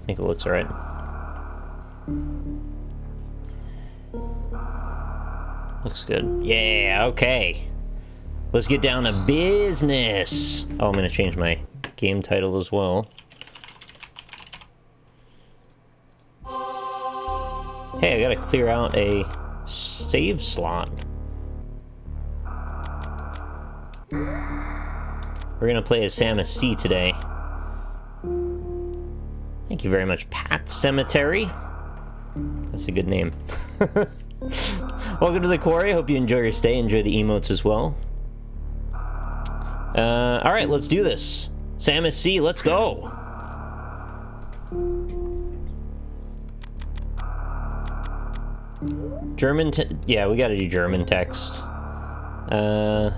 I think it looks alright. Looks good. Yeah, okay. Let's get down to business. Oh, I'm gonna change my game title as well. Hey, I gotta clear out a save slot. We're gonna play as Samus C today. Thank you very much, Pat Cemetery. That's a good name. Welcome to the quarry. Hope you enjoy your stay. Enjoy the emotes as well. Alright, let's do this. Samus C, let's go. Yeah, we gotta do German text. Oh,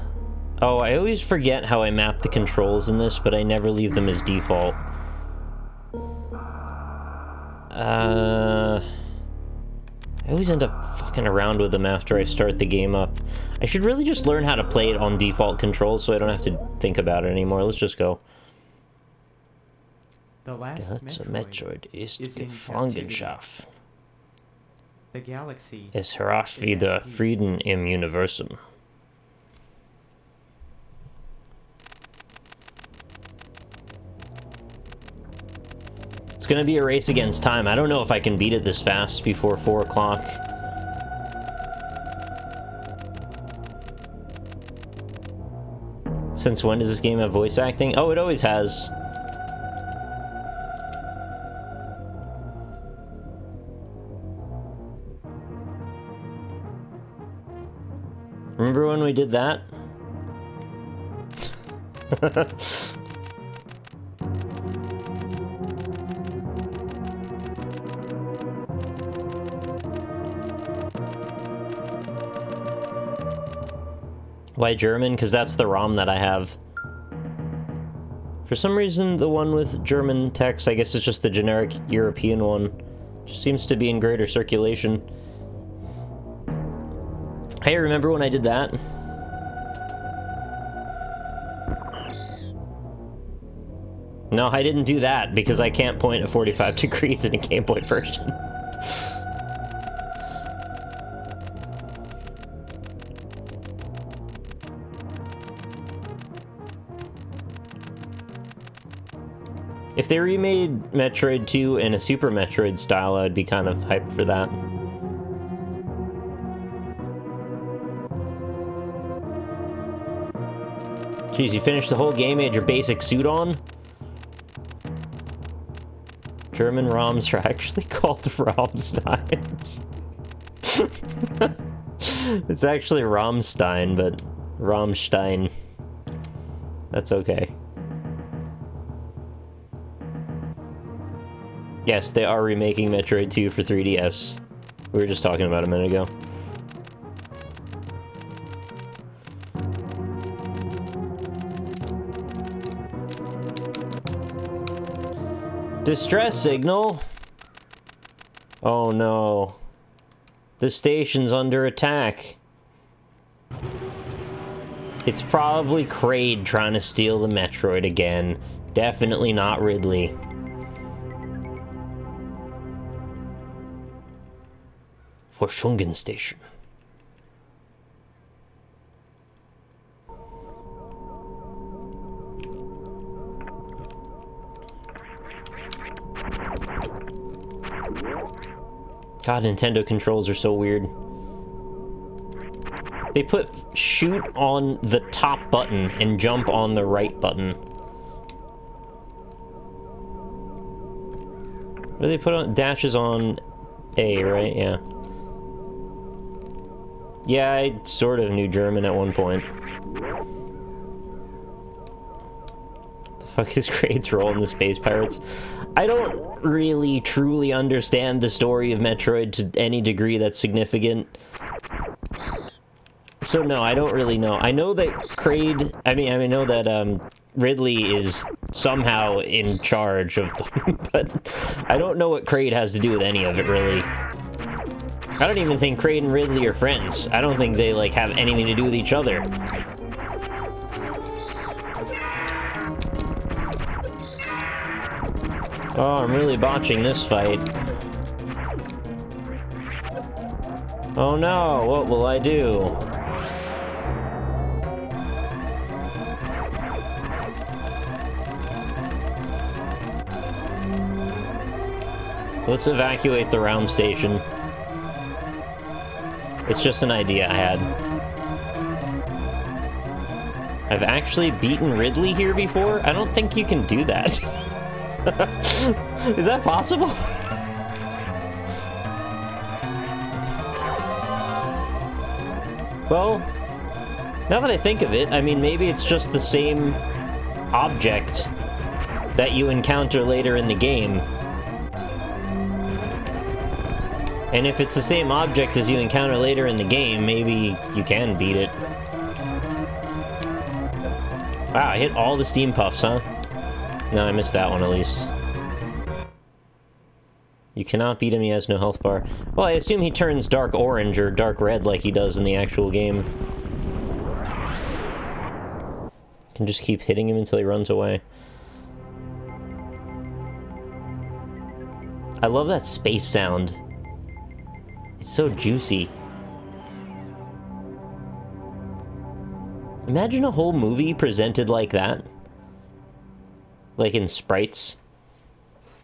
I always forget how I map the controls in this, but I never leave them as default. I always end up fucking around with them after I start the game up. I should really just learn how to play it on default controls so I don't have to think about it anymore. Let's just go. The last Metroid ist Gefangenschaft. The galaxy Es herrscht wieder Frieden im Universum. It's gonna be a race against time. I don't know if I can beat it this fast before 4 o'clock. Since when does this game have voice acting? Oh, it always has. Remember when we did that? Why German? Because that's the ROM that I have. For some reason, the one with German text, I guess it's just the generic European one, just seems to be in greater circulation. Hey, remember when I did that? No, I didn't do that because I can't point at 45 degrees in a Game Boy version. If they remade Metroid 2 in a Super Metroid style, I'd be kind of hyped for that. Jeez, you finished the whole game, you had your basic suit on? German ROMs are actually called Rammsteins. It's actually Rammstein, but Rammstein. That's okay. Yes, they are remaking Metroid 2 for 3DS. We were just talking about it a minute ago. Distress signal? Oh no. The station's under attack. It's probably Kraid trying to steal the Metroid again. Definitely not Ridley. Forschungen Station. God, Nintendo controls are so weird. They put shoot on the top button and jump on the right button. What do they put on? Dashes on A, right? Yeah. Yeah, I sort of knew German at one point. The fuck is Kraid's role in the Space Pirates? I don't really truly understand the story of Metroid to any degree that's significant. So no, I don't really know. I know that Kraid, I know that Ridley is somehow in charge of them, but I don't know what Kraid has to do with any of it, really. I don't even think Kraid and Ridley are friends. I don't think they, like, have anything to do with each other. Oh, I'm really botching this fight. Oh no, what will I do? Let's evacuate the realm station. It's just an idea I had. I've actually beaten Ridley here before? I don't think you can do that. Is that possible? Well, now that I think of it, I mean, maybe it's just the same object that you encounter later in the game. And if it's the same object as you encounter later in the game, maybe you can beat it. Wow, I hit all the steam puffs, huh? No, I missed that one at least. You cannot beat him, he has no health bar. Well, I assume he turns dark orange or dark red like he does in the actual game. Can just keep hitting him until he runs away. I love that space sound. It's so juicy. Imagine a whole movie presented like that. Like in sprites.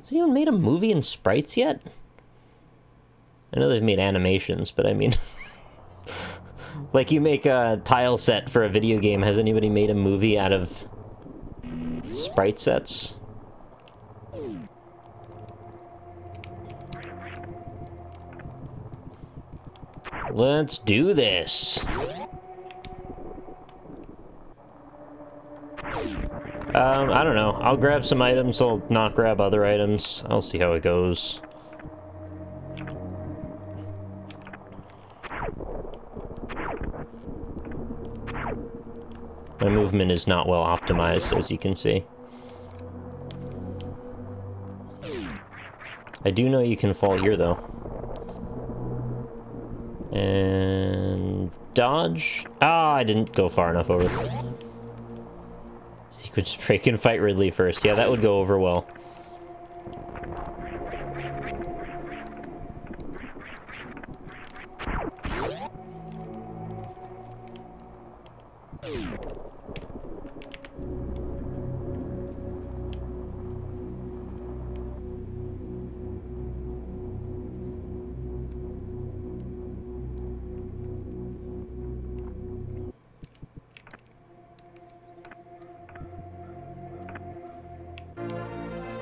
Has anyone made a movie in sprites yet? I know they've made animations, but I mean... like you make a tile set for a video game. Has anybody made a movie out of sprite sets? Let's do this. I don't know. I'll grab some items, I'll not grab other items. I'll see how it goes. My movement is not well optimized, as you can see. I do know you can fall here, though. And... dodge? Ah, I didn't go far enough over. Secret spray can fight Ridley first. Yeah, that would go over well.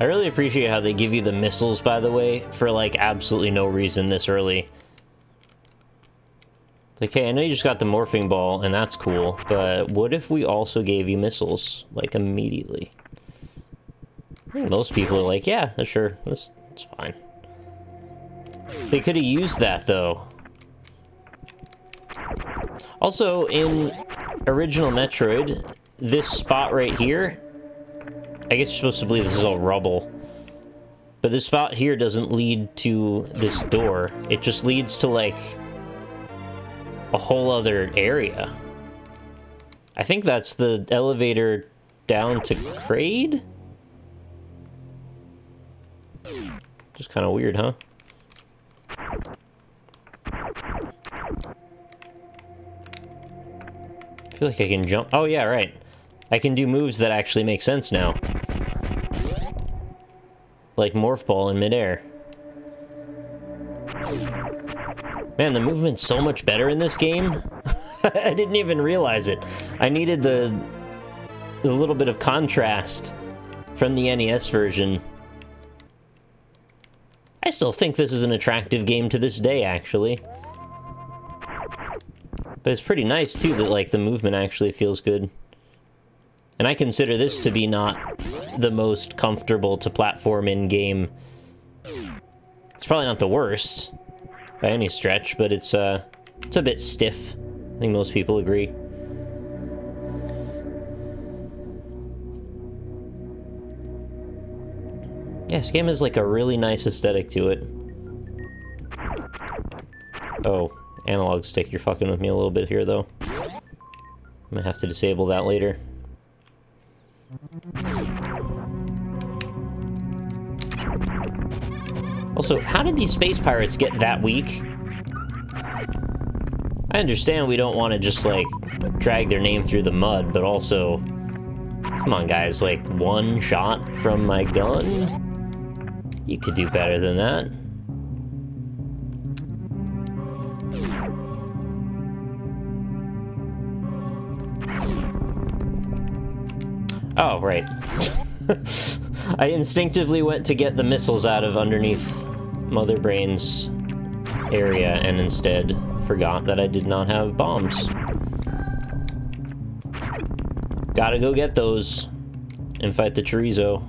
I really appreciate how they give you the missiles, by the way, for, like, absolutely no reason this early. Like, hey, I know you just got the morphing ball, and that's cool, but what if we also gave you missiles, like, immediately? I think most people are like, yeah, sure, that's fine. They could have used that, though. Also, in original Metroid, this spot right here... I guess you're supposed to believe this is all rubble. But this spot here doesn't lead to this door. It just leads to, like, a whole other area. I think that's the elevator down to Kraid? Just kind of weird, huh? I feel like I can jump. Oh, yeah, right. I can do moves that actually make sense now. Like Morph Ball in midair. Man, the movement's so much better in this game. I didn't even realize it. I needed the little bit of contrast from the NES version. I still think this is an attractive game to this day, actually. But it's pretty nice, too, that, like, the movement actually feels good. And I consider this to be not the most comfortable to platform in game. It's probably not the worst by any stretch, but it's a bit stiff. I think most people agree. Yeah, this game has like a really nice aesthetic to it. Oh, analog stick, you're fucking with me a little bit here though. I'm gonna have to disable that later. Also, how did these space pirates get that weak? I understand we don't want to just, like, drag their name through the mud, but also... Come on, guys, like, one shot from my gun? You could do better than that. Oh, right. I instinctively went to get the missiles out of underneath Mother Brain's area and instead forgot that I did not have bombs. Gotta go get those and fight the chorizo.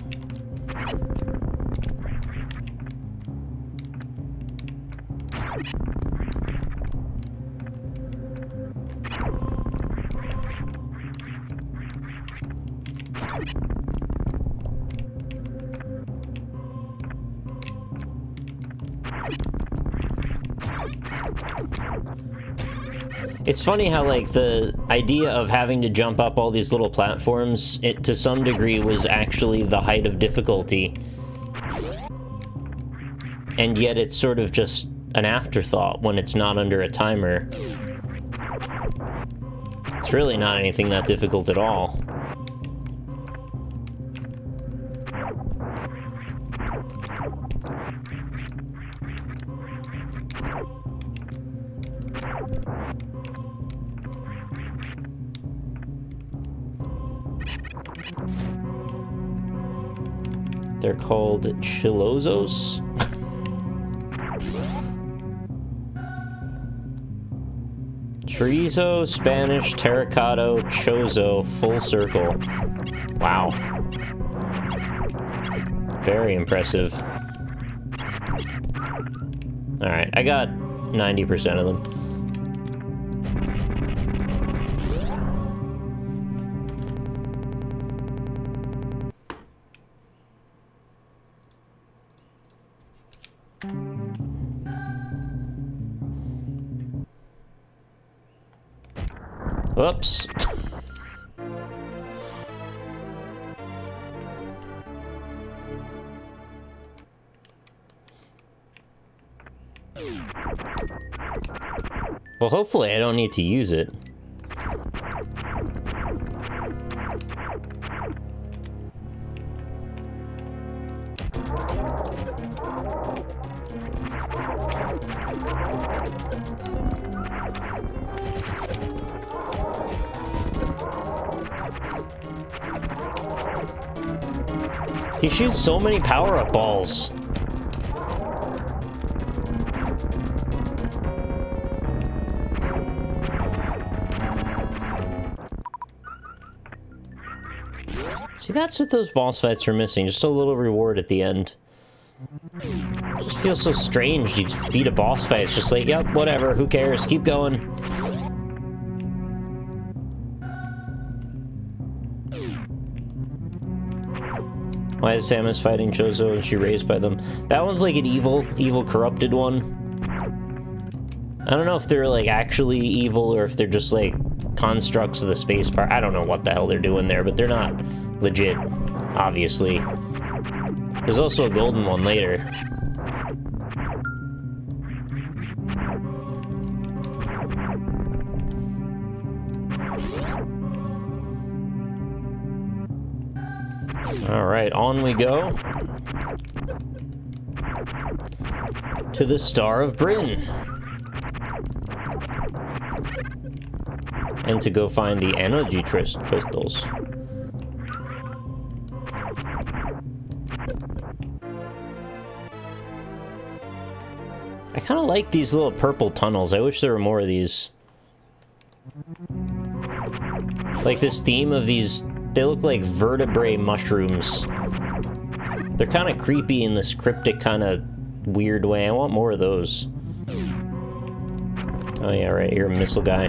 It's funny how, like, the idea of having to jump up all these little platforms, it, to some degree, was actually the height of difficulty. And yet it's sort of just an afterthought when it's not under a timer. It's really not anything that difficult at all. They're called chilozos. Chorizo, Spanish, terracotta, chozo, full circle. Wow. Very impressive. Alright, I got 90% of them. Whoops. Well, hopefully I don't need to use it. He shoots so many power-up balls. See, that's what those boss fights are missing. Just a little reward at the end. It just feels so strange. You beat a boss fight. It's just like, yep, whatever. Who cares? Keep going. Why is Samus fighting Chozo and she raised by them? That one's like an evil corrupted one. I don't know if they're like actually evil or if they're just like constructs of the space part. I don't know what the hell they're doing there, but they're not legit, obviously. There's also a golden one later. Alright, on we go. To the Star of Bryn. And to go find the energy crystals. I kind of like these little purple tunnels. I wish there were more of these. Like this theme of these... They look like vertebrae mushrooms. They're kind of creepy in this cryptic kind of weird way. I want more of those. Oh yeah, right, you're a missile guy.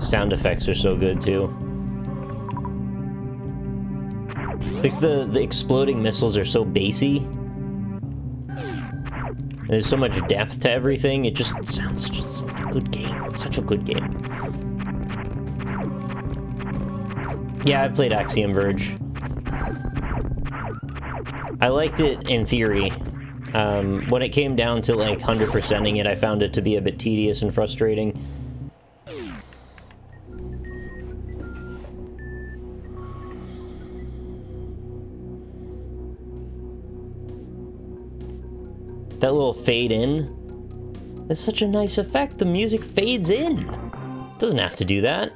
Sound effects are so good too. Like the exploding missiles are so bassy. There's so much depth to everything. It just sounds such a good game. Such a good game. Yeah, I've played Axiom Verge. I liked it in theory. When it came down to, like, 100%ing it, I found it to be a bit tedious and frustrating. That little fade in. That's such a nice effect. The music fades in. It doesn't have to do that.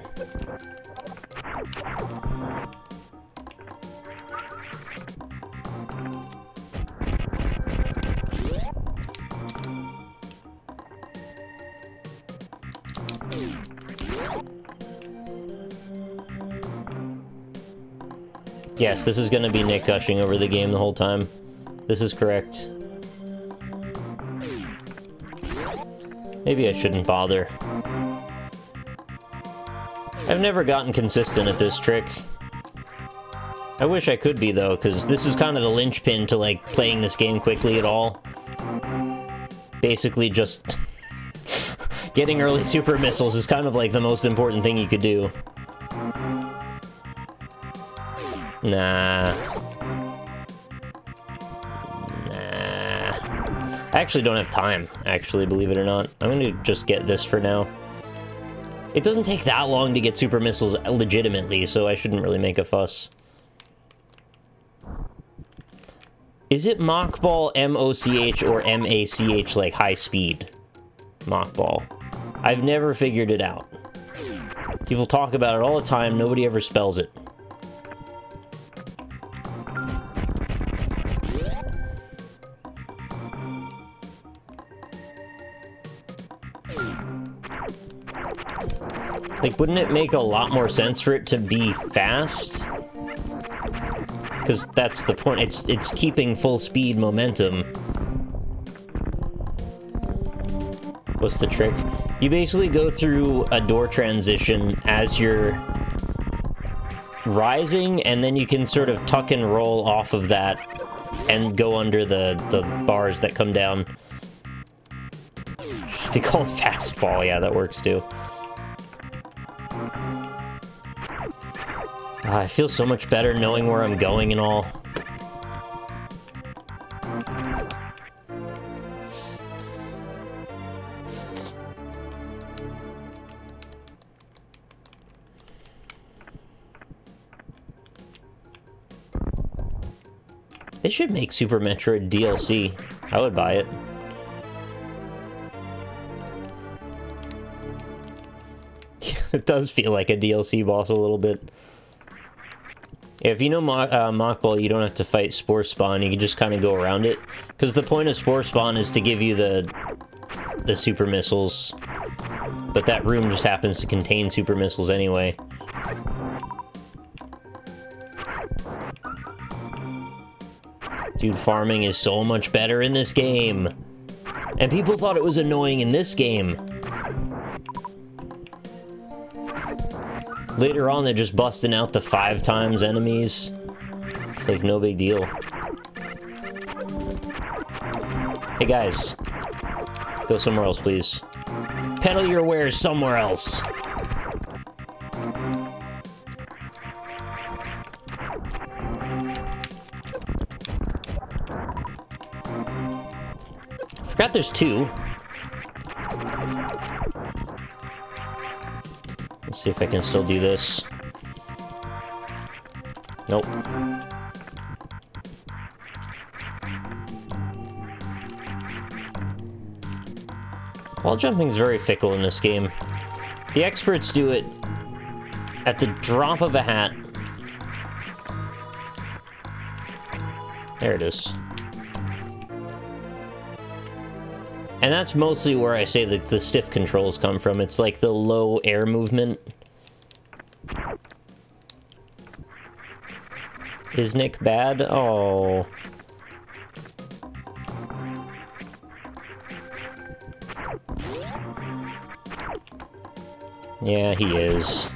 Yes, this is going to be Nick gushing over the game the whole time. This is correct. Maybe I shouldn't bother. I've never gotten consistent at this trick. I wish I could be, though, because this is kind of the linchpin to, like, playing this game quickly at all. Basically just getting early super missiles is kind of, like, the most important thing you could do. Nah. I actually don't have time, actually, believe it or not. I'm gonna just get this for now. It doesn't take that long to get super missiles legitimately, so I shouldn't really make a fuss. Is it Mockball M-O-C-H or M-A-C-H, like high speed? Mockball. I've never figured it out. People talk about it all the time, nobody ever spells it. Like, wouldn't it make a lot more sense for it to be fast? Because that's the point. It's keeping full speed momentum. What's the trick? You basically go through a door transition as you're rising, and then you can sort of tuck and roll off of that and go under the bars that come down. Should be called fastball. Yeah, that works too. I feel so much better knowing where I'm going and all. They should make Super Metroid DLC. I would buy it. It does feel like a DLC boss a little bit. If you know Mockball, you don't have to fight Spore Spawn. You can just kind of go around it. Because the point of Spore Spawn is to give you the super missiles. But that room just happens to contain super missiles anyway. Dude, farming is so much better in this game. And people thought it was annoying in this game. Later on, they're just busting out the 5 times enemies. It's like no big deal. Hey guys, go somewhere else, please. Peddle your wares somewhere else. Forgot there's 2. Let's see if I can still do this. Nope. Wall jumping is very fickle in this game. The experts do it at the drop of a hat. There it is. And that's mostly where I say that the stiff controls come from. It's like the low air movement. Is Nick bad? Oh. Yeah, he is.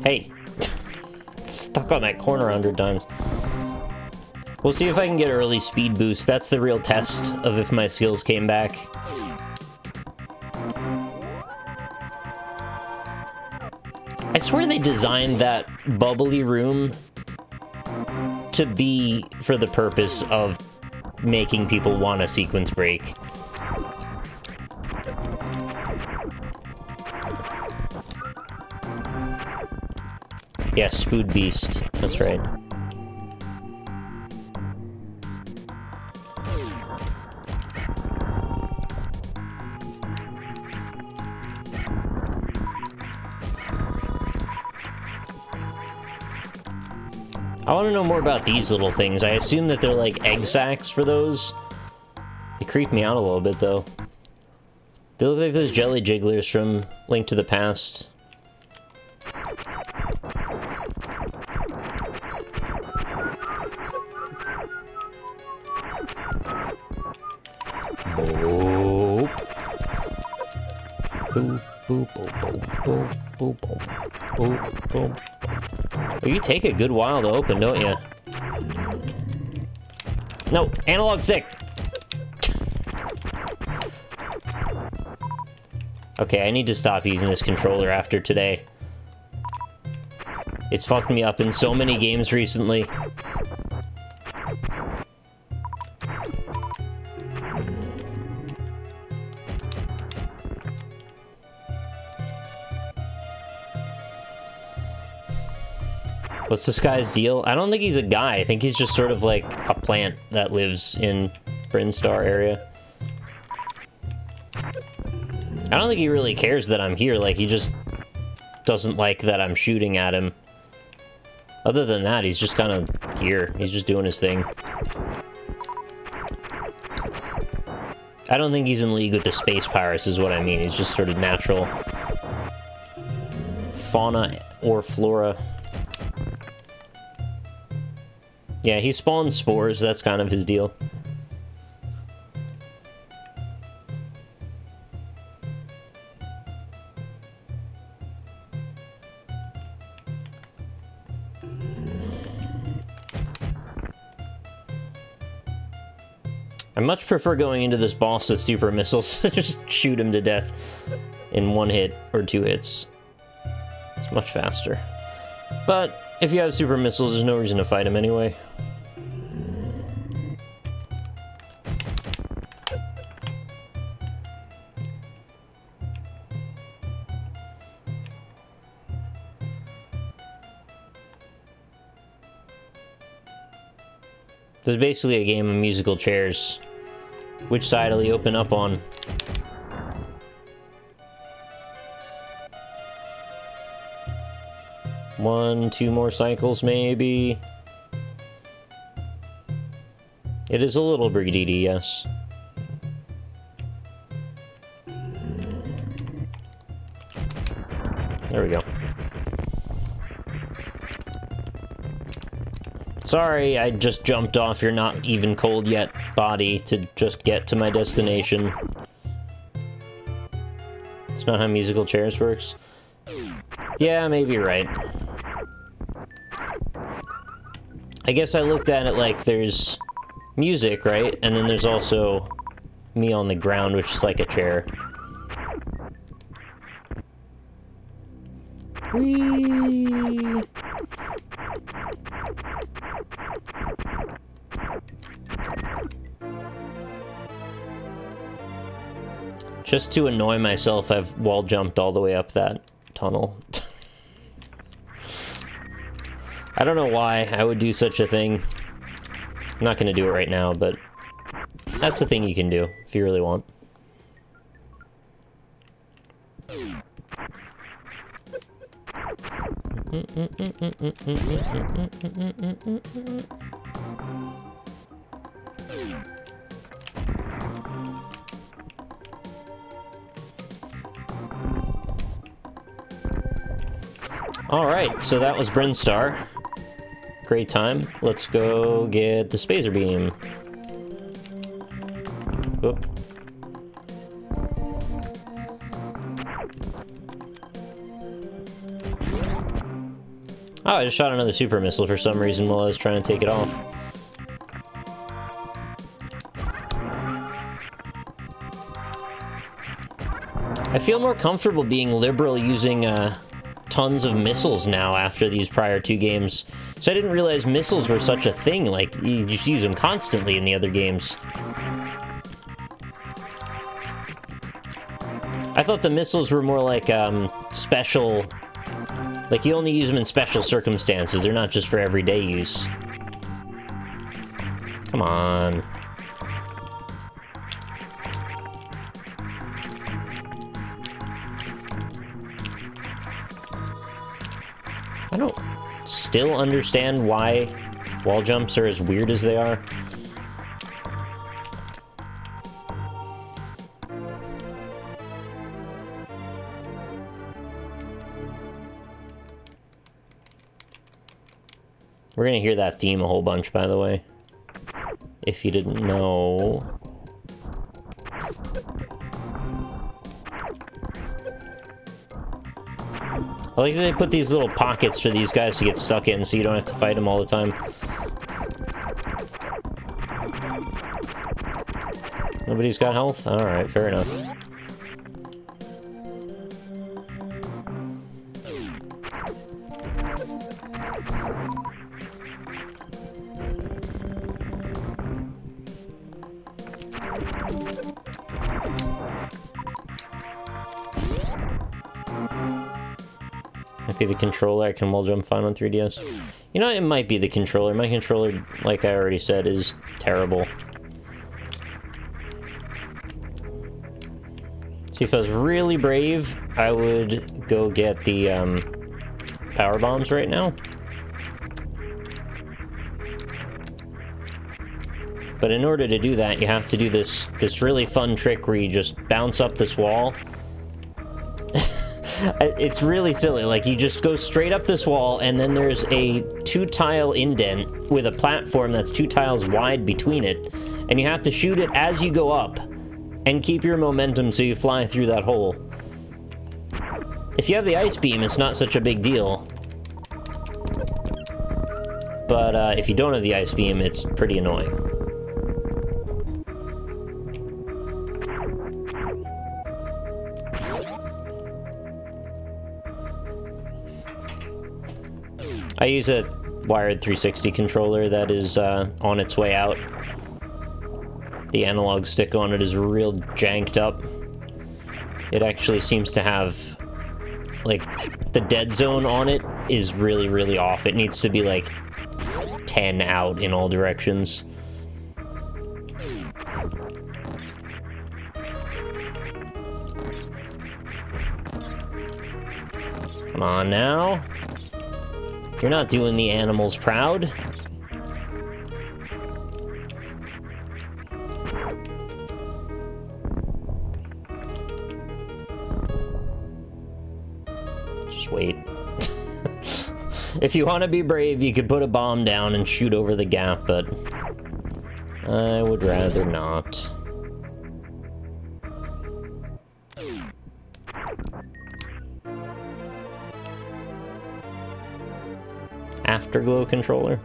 Hey! Stuck on that corner 100 times. We'll see if I can get early speed boost. That's the real test of if my skills came back. I swear they designed that bubbly room to be for the purpose of making people want a sequence break. Yeah, Spood Beast. That's right. I want to know more about these little things. I assume that they're like egg sacs for those. They creep me out a little bit, though. They look like those jelly jigglers from Link to the Past. Boop. Boop, boop, boop, boop, boop, boop, boop, boop, boop. Oh, you take a good while to open, don't you? No, analog stick! Okay, I need to stop using this controller after today. It's fucked me up in so many games recently. What's this guy's deal? I don't think he's a guy. I think he's just sort of like a plant that lives in Brinstar area. I don't think he really cares that I'm here. Like, he just doesn't like that I'm shooting at him. Other than that, he's just kind of here. He's just doing his thing. I don't think he's in league with the space pirates is what I mean. He's just sort of natural fauna or flora. Yeah, he spawns spores. That's kind of his deal. I much prefer going into this boss with super missiles. Just shoot him to death in 1 hit or 2 hits. It's much faster. But if you have super missiles, there's no reason to fight him anyway. There's basically a game of musical chairs. Which side will he open up on? One, 2 more cycles, maybe. It is a little greedy, yes. There we go. Sorry, I just jumped off your not even cold yet body to just get to my destination. It's not how musical chairs works. Yeah, maybe you're right. I guess I looked at it like there's music, right? And then there's also me on the ground, which is like a chair. Whee! Just to annoy myself, I've wall jumped all the way up that tunnel. I don't know why I would do such a thing. I'm not gonna do it right now, but that's a thing you can do if you really want. Alright, so that was Brinstar. Great time. Let's go get the Spacer Beam. Whoop. Oh, I just shot another super missile for some reason while I was trying to take it off. I feel more comfortable being liberal using tons of missiles now after these prior 2 games. So I didn't realize missiles were such a thing, like, you just use them constantly in the other games. I thought the missiles were more like special, like you only use them in special circumstances, they're not just for everyday use. Come on. I don't still understand why wall jumps are as weird as they are. We're gonna hear that theme a whole bunch, by the way. If you didn't know. I like that they put these little pockets for these guys to get stuck in so you don't have to fight them all the time. Nobody's got health? Alright, fair enough. Might be the controller. I can wall jump fine on 3DS. You know, it might be the controller. My controller, like I already said, is terrible. See, if I was really brave, I would go get the power bombs right now. But in order to do that, you have to do this really fun trick where you just bounce up this wall. It's really silly. Like, you just go straight up this wall, and then there's a 2-tile indent with a platform that's 2 tiles wide between it, and you have to shoot it as you go up, and keep your momentum so you fly through that hole. If you have the ice beam, it's not such a big deal. But if you don't have the ice beam, it's pretty annoying. I use a wired 360 controller that is on its way out. The analog stick on it is real janked up. It actually seems to have, like, the dead zone on it is really, really off. It needs to be, like, 10 out in all directions. Come on now. You're not doing the animals proud. Just wait. If you want to be brave, you could put a bomb down and shoot over the gap, but I would rather not. Afterglow controller?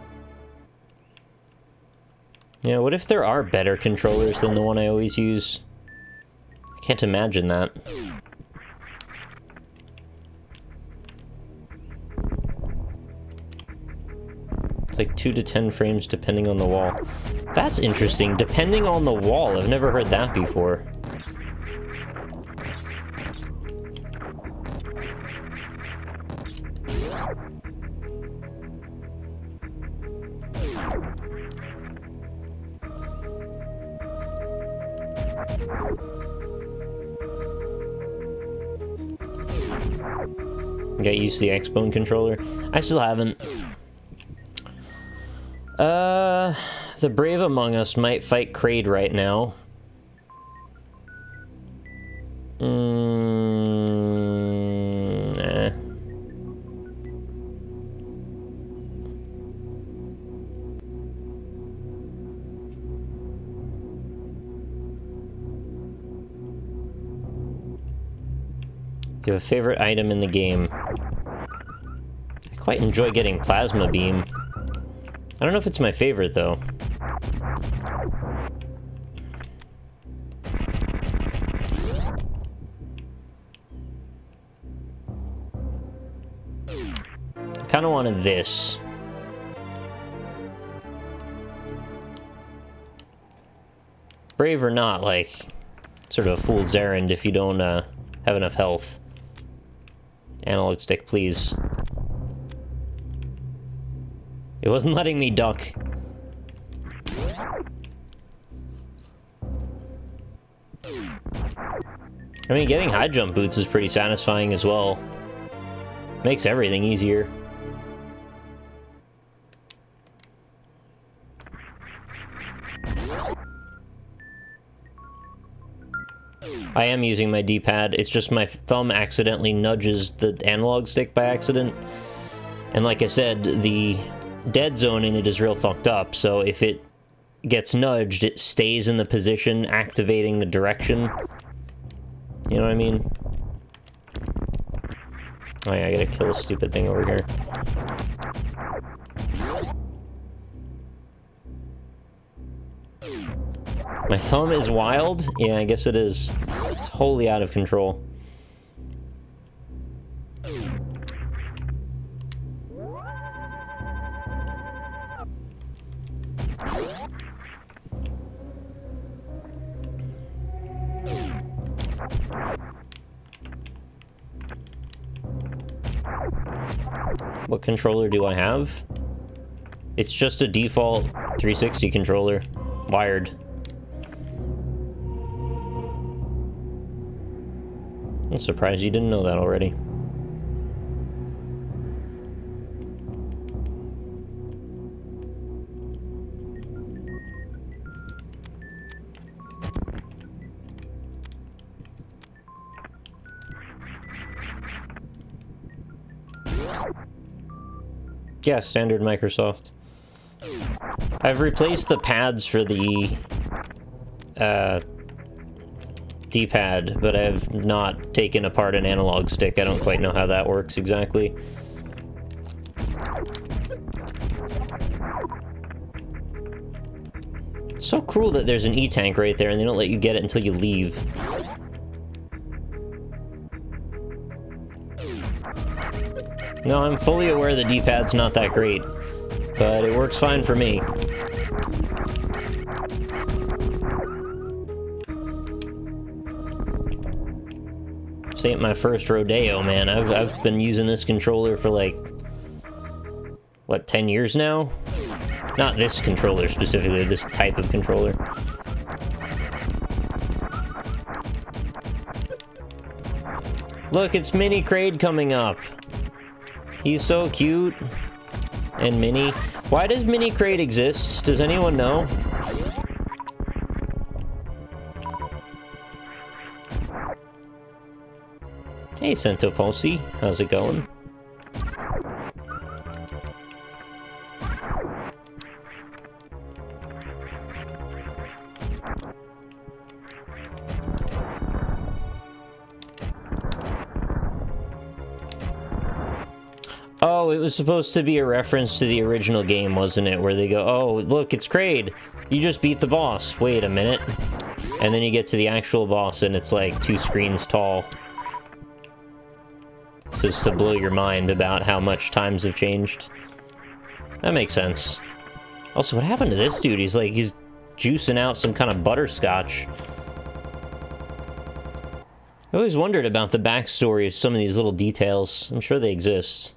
Yeah, what if there are better controllers than the one I always use? I can't imagine that. It's like 2 to 10 frames depending on the wall. That's interesting, depending on the wall. I've never heard that before. Got used to the X-Bone controller. I still haven't. The Brave Among Us might fight Kraid right now. Nah. Do you have a favorite item in the game? I Quite enjoy getting plasma beam. I don't know if it's my favorite, though. I kind of wanted this. Brave or not, like, sort of a fool's errand if you don't have enough health. Analog stick, please. It wasn't letting me duck. I mean, getting high jump boots is pretty satisfying as well. Makes everything easier. I am using my D-pad, it's just my thumb accidentally nudges the analog stick by accident. And like I said, the dead zone in it is real fucked up, so if it gets nudged, it stays in the position, activating the direction. You know what I mean? Oh yeah, I gotta kill this stupid thing over here. My thumb is wild? Yeah, I guess it is. It's wholly out of control. What controller do I have? It's just a default 360 controller. Wired. I'm surprised you didn't know that already. Yeah, standard Microsoft. I've replaced the pads for the D-pad, but I've not taken apart an analog stick. I don't quite know how that works exactly. So cruel that there's an E-tank right there and they don't let you get it until you leave. No, I'm fully aware the D-pad's not that great, but it works fine for me. This ain't my first rodeo, man. I've been using this controller for like, what, 10 years now? Not this controller specifically, this type of controller. Look, it's Mini Kraid coming up. He's so cute. And Mini. Why does Mini Kraid exist? Does anyone know? Hey, Centopulsi. How's it going? Oh, it was supposed to be a reference to the original game, wasn't it? Where they go, oh, look, it's Kraid. You just beat the boss. Wait a minute. And then you get to the actual boss and it's like 2 screens tall. So it's to blow your mind about how much times have changed. That makes sense. Also, what happened to this dude? He's juicing out some kind of butterscotch. I always wondered about the backstory of some of these little details. I'm sure they exist.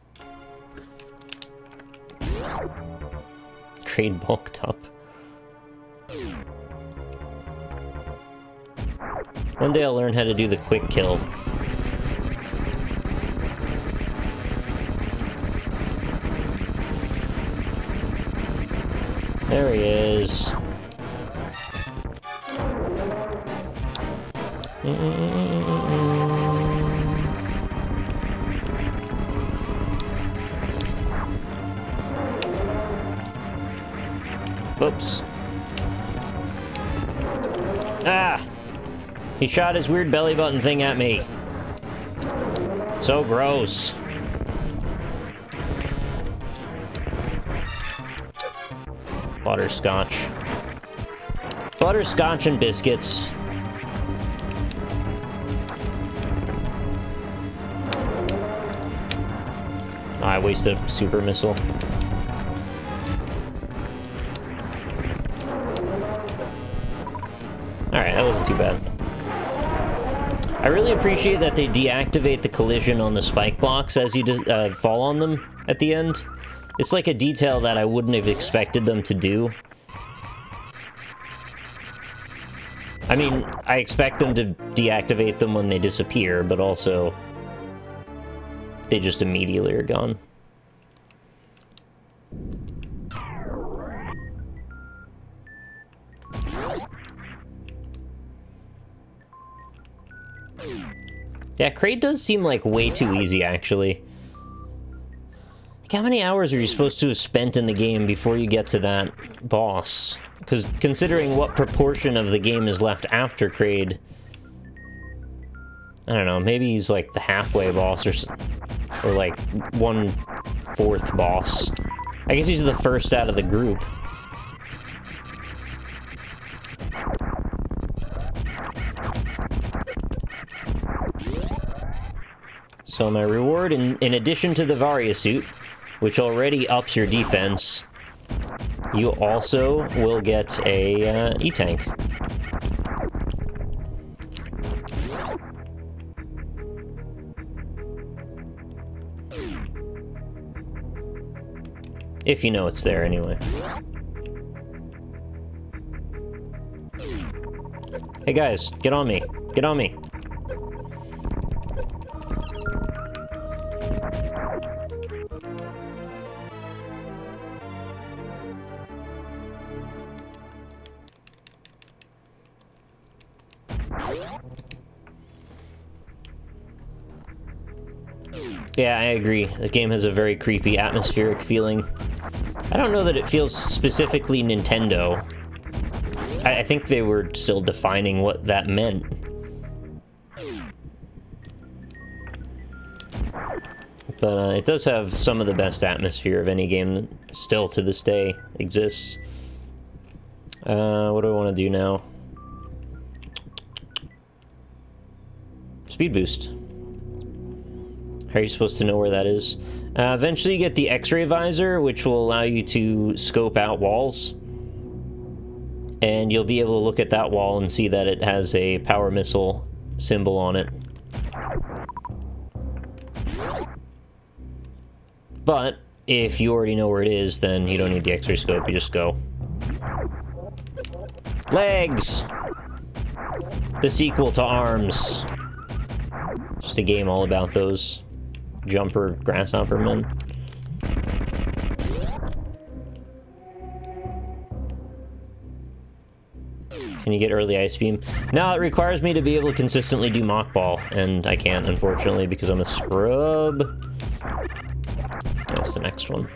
Kraid bulked up. One day I'll learn how to do the quick kill. There he is. Oops. Ah! He shot his weird belly button thing at me. So gross. Butterscotch. Butterscotch and biscuits. Oh, I wasted a super missile. Alright, that wasn't too bad. I really appreciate that they deactivate the collision on the spike blocks as you fall on them at the end. It's like a detail that I wouldn't have expected them to do. I mean, I expect them to deactivate them when they disappear, but also they just immediately are gone. Yeah, Kraid does seem like way too easy, actually. Like, how many hours are you supposed to have spent in the game before you get to that boss? Because considering what proportion of the game is left after Kraid, I don't know, maybe he's like the halfway boss or like 1/4 boss. I guess he's the first out of the group. So my reward, in addition to the Varia suit, which already ups your defense, you also will get a E-Tank. If you know it's there, anyway. Hey guys, get on me. Get on me. Yeah, I agree. The game has a very creepy, atmospheric feeling. I don't know that it feels specifically Nintendo. I think they were still defining what that meant. But it does have some of the best atmosphere of any game that still to this day exists. What do I want to do now? Speed boost. How are you supposed to know where that is? Eventually you get the X-ray visor, which will allow you to scope out walls. And you'll be able to look at that wall and see that it has a power missile symbol on it. But if you already know where it is, then you don't need the X-ray scope, you just go. Legs! The sequel to Arms. Just a game all about those jumper grasshopper men. Can you get early ice beam? No, it requires me to be able to consistently do mock ball, and I can't, unfortunately, because I'm a scrub. That's the next one.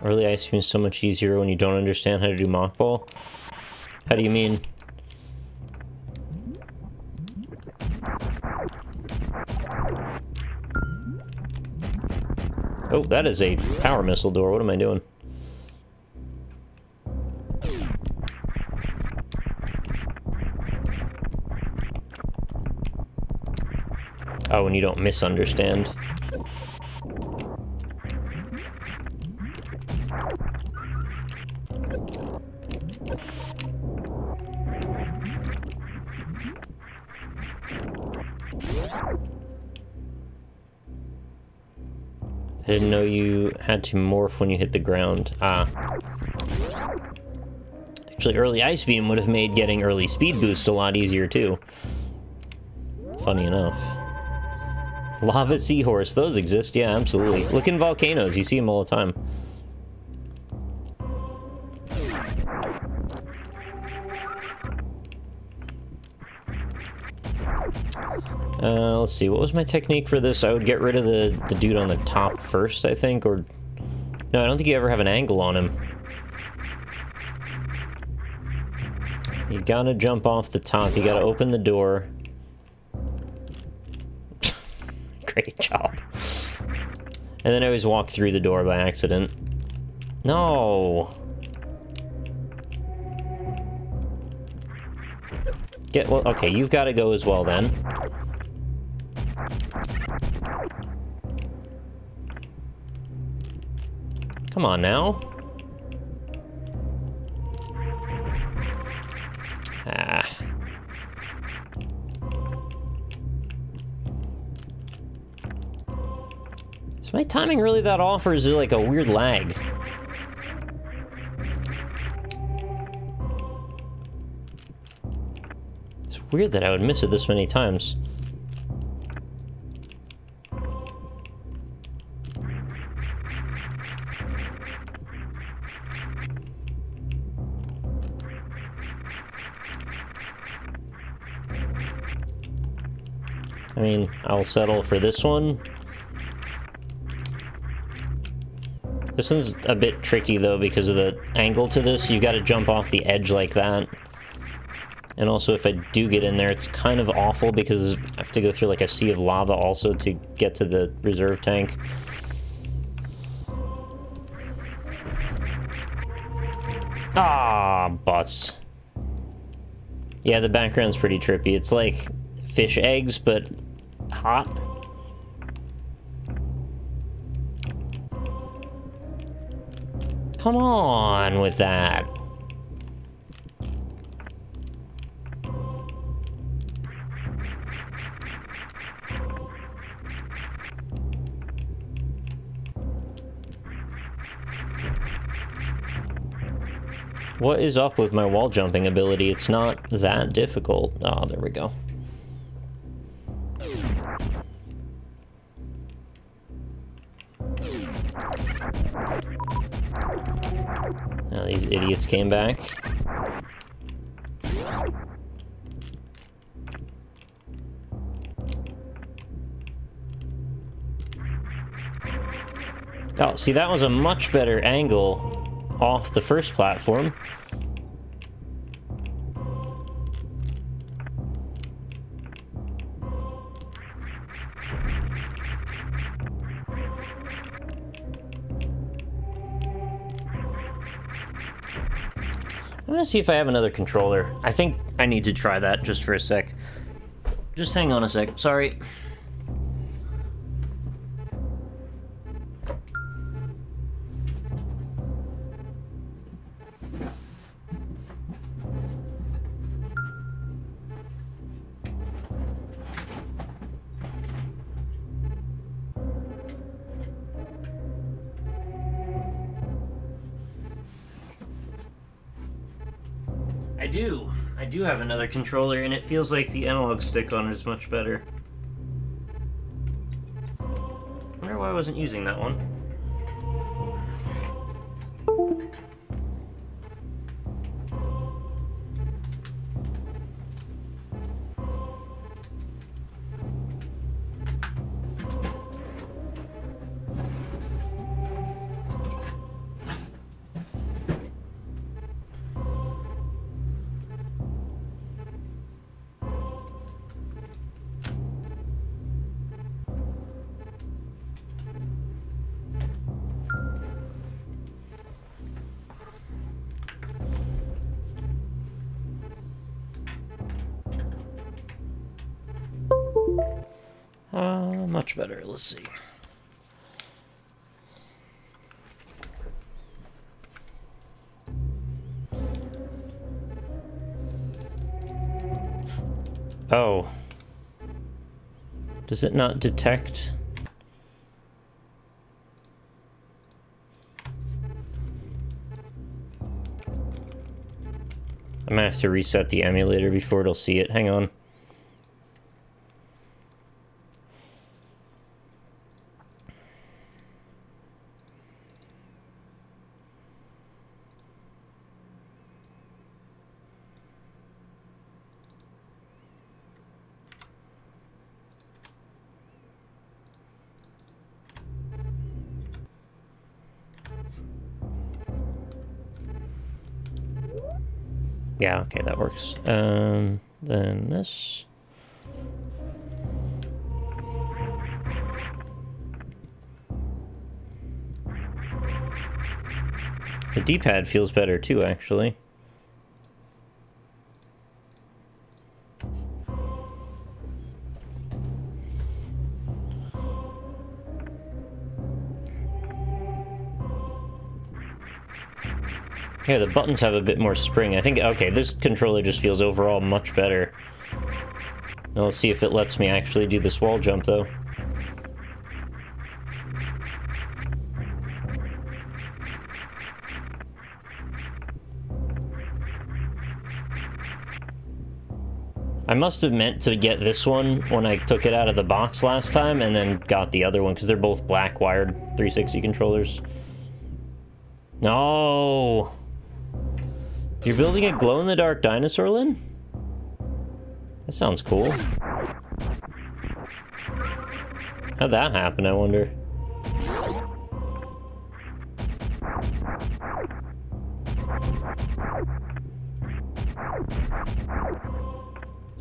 Early ice beam is so much easier when you don't understand how to do mock ball. How do you mean? Oh, that is a power missile door. What am I doing? Oh, and you don't misunderstand. I didn't know you had to morph when you hit the ground. Ah. Actually, early ice beam would have made getting early speed boost a lot easier, too. Funny enough. Lava seahorse, those exist, yeah, absolutely. Look in volcanoes, you see them all the time. Let's see, what was my technique for this? I would get rid of the dude on the top first, I think, or... No, I don't think you ever have an angle on him. You gotta jump off the top. You gotta open the door. Great job. And then I always walk through the door by accident. No! Well, okay, you've got to go as well, then. Come on, now. Ah. Is my timing really that off, or is there like a weird lag? It's weird that I would miss it this many times. I mean, I'll settle for this one. This one's a bit tricky, though, because of the angle to this. You gotta jump off the edge like that. And also, if I do get in there, it's kind of awful because I have to go through, like, a sea of lava also to get to the reserve tank. Ah, butts. Yeah, the background's pretty trippy. It's like fish eggs, but hot. Come on with that. What is up with my wall jumping ability? It's not that difficult. Oh, there we go. Now these idiots came back. Oh, see, that was a much better angle off the first platform. I'm gonna see if I have another controller. I think I need to try that just for a sec. Just hang on a sec. Sorry. I do have another controller, and it feels like the analog stick on it is much better. I wonder why I wasn't using that one. Much better. Let's see. Oh. Does it not detect? I might have to reset the emulator before it'll see it. Hang on. Yeah, okay, that works. Then this. The D-pad feels better too, actually. Yeah, the buttons have a bit more spring. I think, okay, this controller just feels overall much better. Now let's see if it lets me actually do this wall jump, though. I must have meant to get this one when I took it out of the box last time, and then got the other one, because they're both black wired 360 controllers. No! You're building a glow-in-the-dark dinosaur, Lynn? That sounds cool. How'd that happen, I wonder?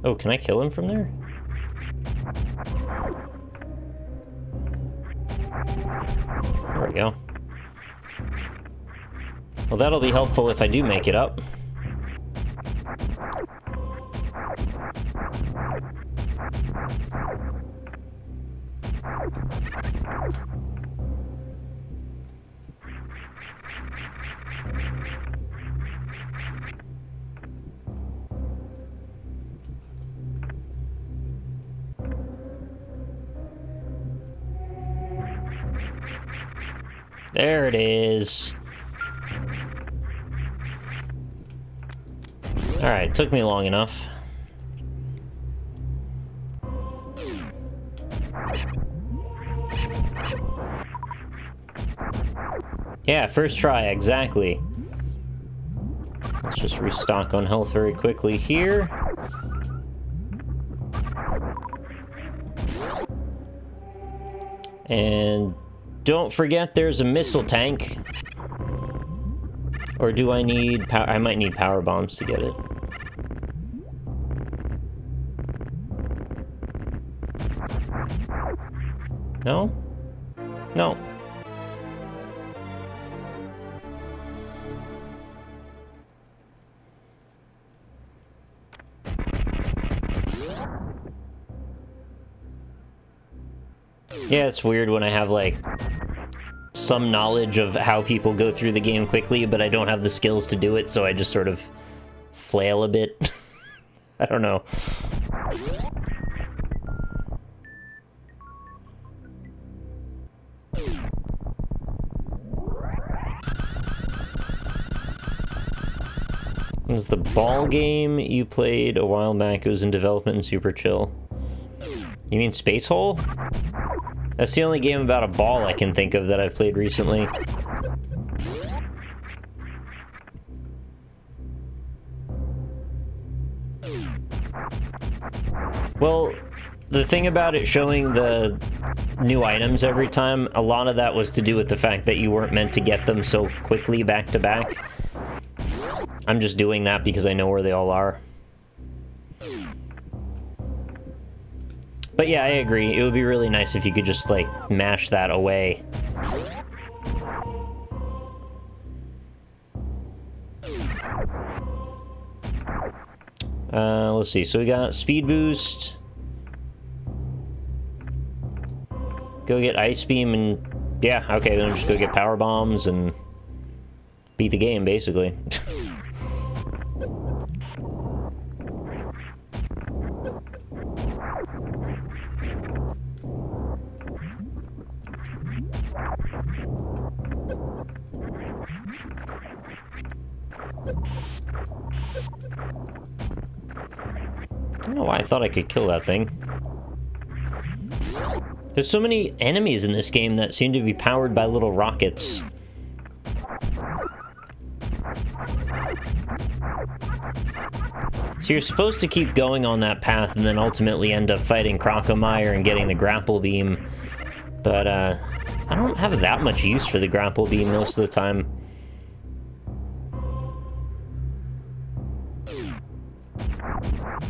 Oh, can I kill him from there? There we go. Well, that'll be helpful if I do make it up. There it is. Alright, took me long enough. Yeah, first try, exactly. Let's just restock on health very quickly here. And don't forget there's a missile tank. Or do I need power? I might need power bombs to get it. No? No. Yeah, it's weird when I have, like, some knowledge of how people go through the game quickly, but I don't have the skills to do it, so I just sort of flail a bit. I don't know. It was the ball game you played a while back. It was in development in Super Chill. You mean Space Hole? That's the only game about a ball I can think of that I've played recently. Well, the thing about it showing the new items every time, a lot of that was to do with the fact that you weren't meant to get them so quickly back to back. I'm just doing that because I know where they all are. But yeah, I agree. It would be really nice if you could just, like, mash that away. Let's see. So we got speed boost. Go get ice beam and... yeah, okay, then just go get power bombs and beat the game, basically. I don't know why I thought I could kill that thing. There's so many enemies in this game that seem to be powered by little rockets. So you're supposed to keep going on that path and then ultimately end up fighting Crocomire and getting the grapple beam. But, I don't have that much use for the grapple beam most of the time.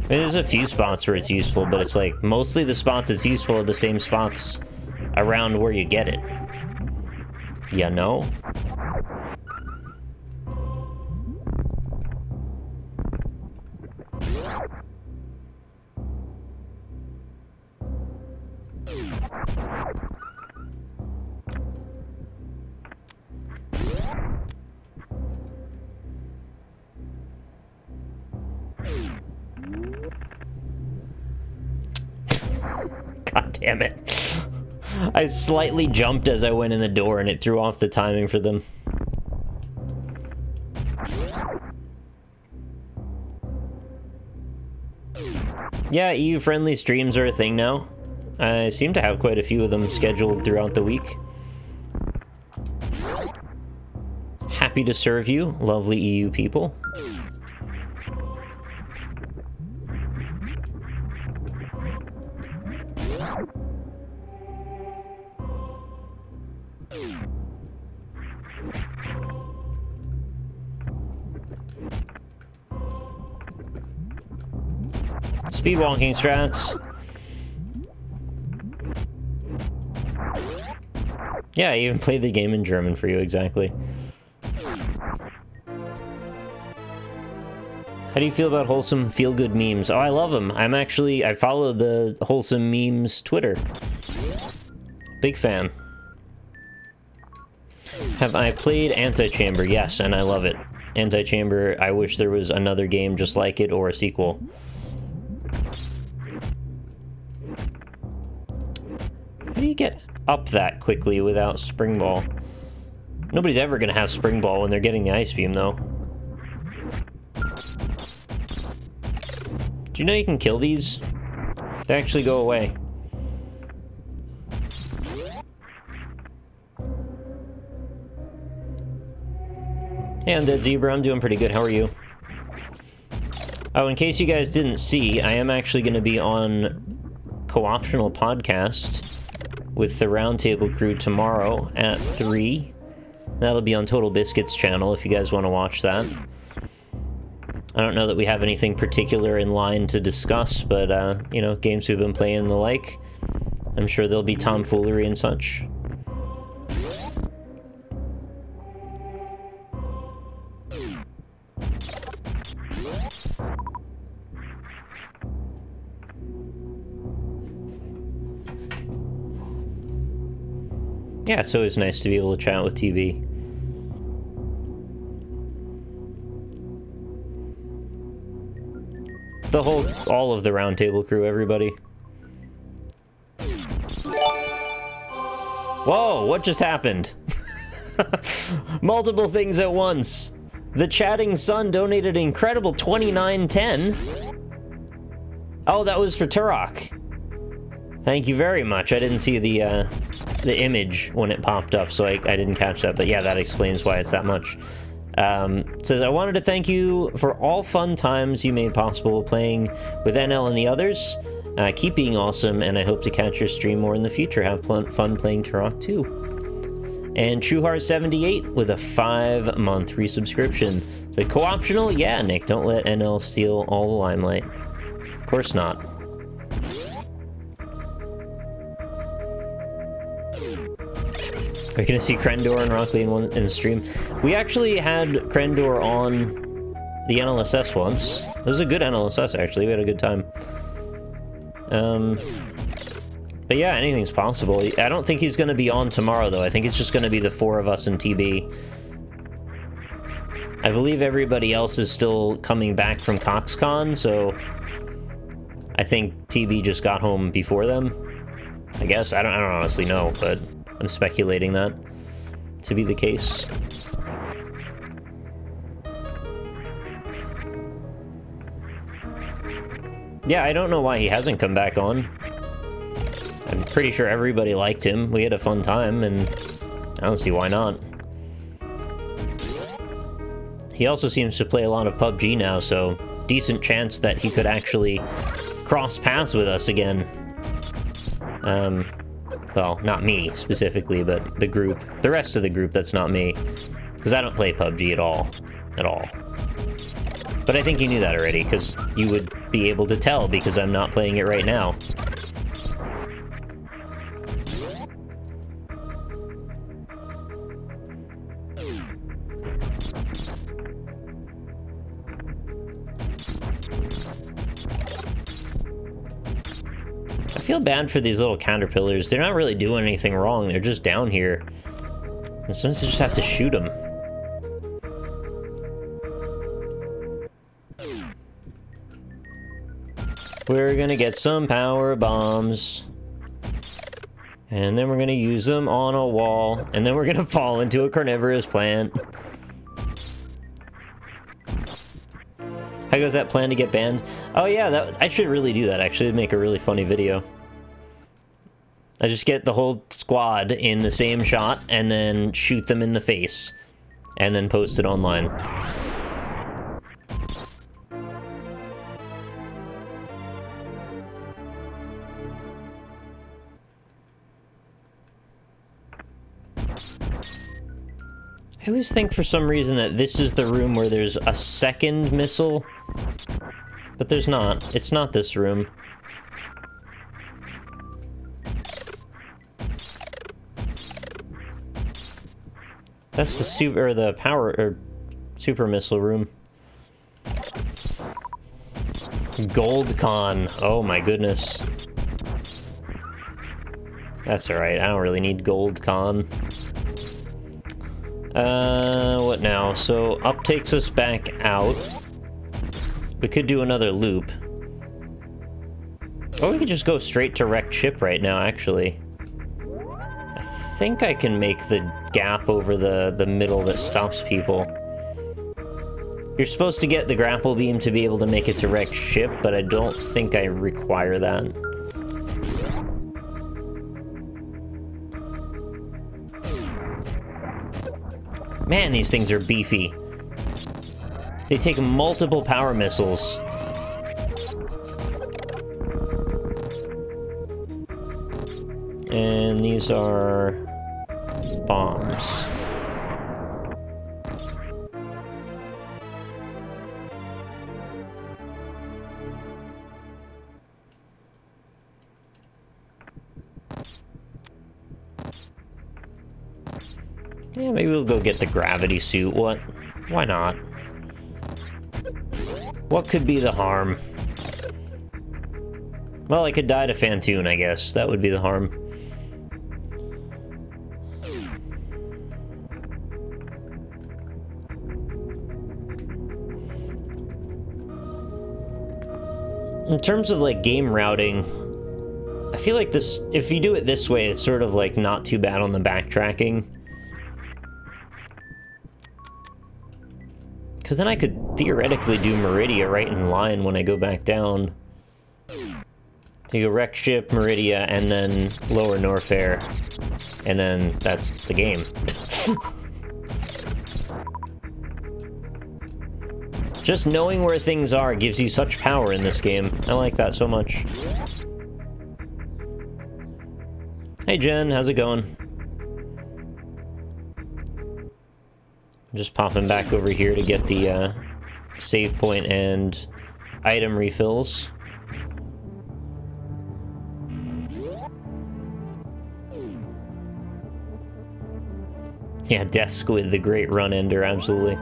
I mean, there's a few spots where it's useful, but it's like mostly the spots it's useful are the same spots around where you get it. You know? God damn it. I slightly jumped as I went in the door and it threw off the timing for them. Yeah, EU-friendly streams are a thing now. I seem to have quite a few of them scheduled throughout the week. Happy to serve you, lovely EU people. Speedwalking strats. Yeah, I even played the game in German for you, exactly. How do you feel about wholesome feel-good memes? Oh, I love them. I follow the wholesome memes Twitter. Big fan. Have I played Antichamber? Yes, and I love it. Antichamber, I wish there was another game just like it or a sequel. How do you get up that quickly without Spring Ball? Nobody's ever gonna have Spring Ball when they're getting the Ice Beam, though. Do you know you can kill these? They actually go away. Hey, Undead Zebra, I'm doing pretty good. How are you? Oh, in case you guys didn't see, I am actually going to be on Co-optional Podcast with the Roundtable crew tomorrow at 3. That'll be on Total Biscuit's channel if you guys want to watch that. I don't know that we have anything particular in line to discuss, but, you know, games we've been playing and the like. I'm sure there'll be tomfoolery and such. Yeah, it's always nice to be able to chat with TV. All of the Roundtable crew, everybody. Whoa, what just happened? Multiple things at once. The Chatting Sun donated an incredible $29.10. Oh, that was for Turok. Thank you very much. I didn't see the image when it popped up, so I didn't catch that. But yeah, that explains why it's that much. It says, I wanted to thank you for all fun times you made possible playing with NL and the others. Keep being awesome, and I hope to catch your stream more in the future. Have fun playing Turok 2. And TrueHeart78 with a 5-month resubscription. It's like, co-optional? Yeah, Nick, don't let NL steal all the limelight. Of course not. We're gonna see Krendor and RockLee in the stream. We actually had Krendor on the NLSS once. It was a good NLSS, actually. We had a good time. But yeah, anything's possible. I don't think he's gonna be on tomorrow, though. I think it's just gonna be the 4 of us and TB. I believe everybody else is still coming back from CoxCon, so I think TB just got home before them. I guess. I don't honestly know, but I'm speculating that to be the case. Yeah, I don't know why he hasn't come back on. I'm pretty sure everybody liked him. We had a fun time, and I don't see why not. He also seems to play a lot of PUBG now, so decent chance that he could actually cross paths with us again. Well, not me specifically, but the group. The rest of the group that's not me. Because I don't play PUBG at all. At all. But I think you knew that already, because you would be able to tell, because I'm not playing it right now. I feel bad for these little caterpillars. They're not really doing anything wrong. They're just down here. And sometimes you just have to shoot them. We're gonna get some power bombs. And then we're gonna use them on a wall. And then we're gonna fall into a carnivorous plant. How goes that plan to get banned? Oh yeah, I should really do that, actually. It'd make a really funny video. I just get the whole squad in the same shot, and then shoot them in the face. And then post it online. I always think for some reason that this is the room where there's a second missile, but there's not. It's not this room. That's the super missile room. Gold con. Oh my goodness. That's alright. I don't really need gold con. What now? So, up takes us back out. We could do another loop. Or we could just go straight to wrecked ship right now, actually. I think I can make the gap over the middle that stops people. You're supposed to get the grapple beam to be able to make it to wrecked ship, but I don't think I require that. Man, these things are beefy. They take multiple power missiles. And these are bombs. Yeah, maybe we'll go get the gravity suit. What? Why not? What could be the harm? Well, I could die to Fantoon, I guess. That would be the harm. In terms of, like, game routing, I feel like this, if you do it this way, it's sort of, like, not too bad on the backtracking. Because then I could theoretically do Meridia right in line when I go back down. So you go wreck ship, Meridia, and then lower Norfair. And then that's the game. Just knowing where things are gives you such power in this game. I like that so much. Hey Jen, how's it going? I'm just popping back over here to get the save point and item refills. Yeah, Death Squid, the great run ender, absolutely.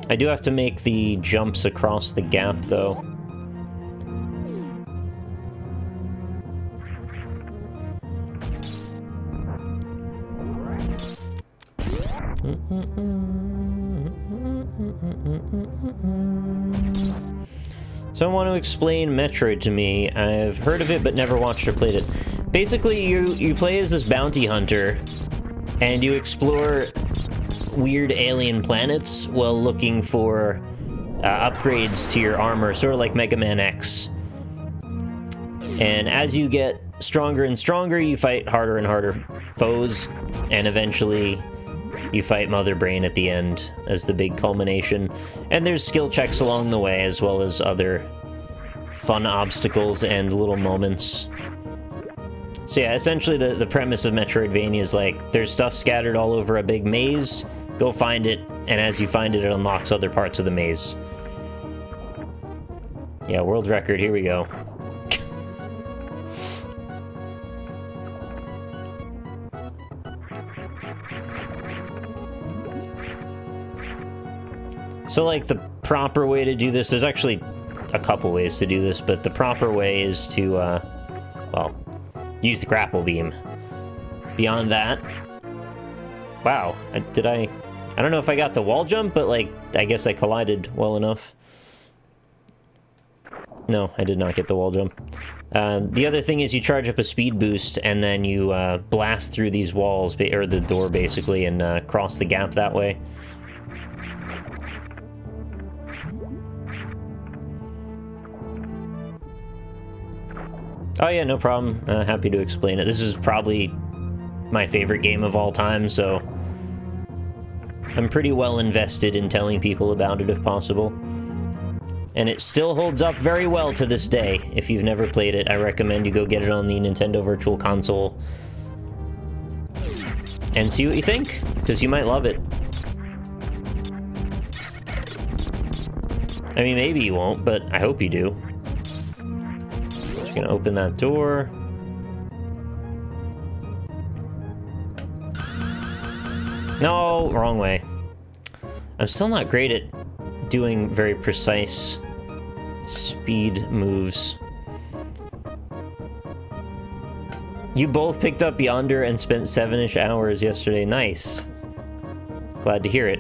I do have to make the jumps across the gap, though. So I want to explain Metroid to me. I've heard of it, but never watched or played it. Basically, you play as this bounty hunter, and you explore weird alien planets while looking for upgrades to your armor, sort of like Mega Man X. And as you get stronger and stronger, you fight harder and harder foes, and eventually you fight Mother Brain at the end as the big culmination. And there's skill checks along the way, as well as other fun obstacles and little moments. So yeah, essentially the premise of Metroidvania is like, there's stuff scattered all over a big maze, Go find it, and as you find it, it unlocks other parts of the maze. Yeah, world record, here we go. So, like, the proper way to do this, there's actually a couple ways to do this, but the proper way is to, well, use the grapple beam. Beyond that, wow, I don't know if I got the wall jump, but, like, I guess I collided well enough. No, I did not get the wall jump. The other thing is you charge up a speed boost, and then you blast through these walls, or the door, basically, and cross the gap that way. Oh yeah, no problem. Happy to explain it. This is probably my favorite game of all time, so I'm pretty well invested in telling people about it if possible. And it still holds up very well to this day. If you've never played it, I recommend you go get it on the Nintendo Virtual Console and see what you think, because you might love it. I mean, maybe you won't, but I hope you do. Just gonna open that door. No, wrong way. I'm still not great at doing very precise speed moves. You both picked up Yonder and spent 7-ish hours yesterday. Nice. Glad to hear it.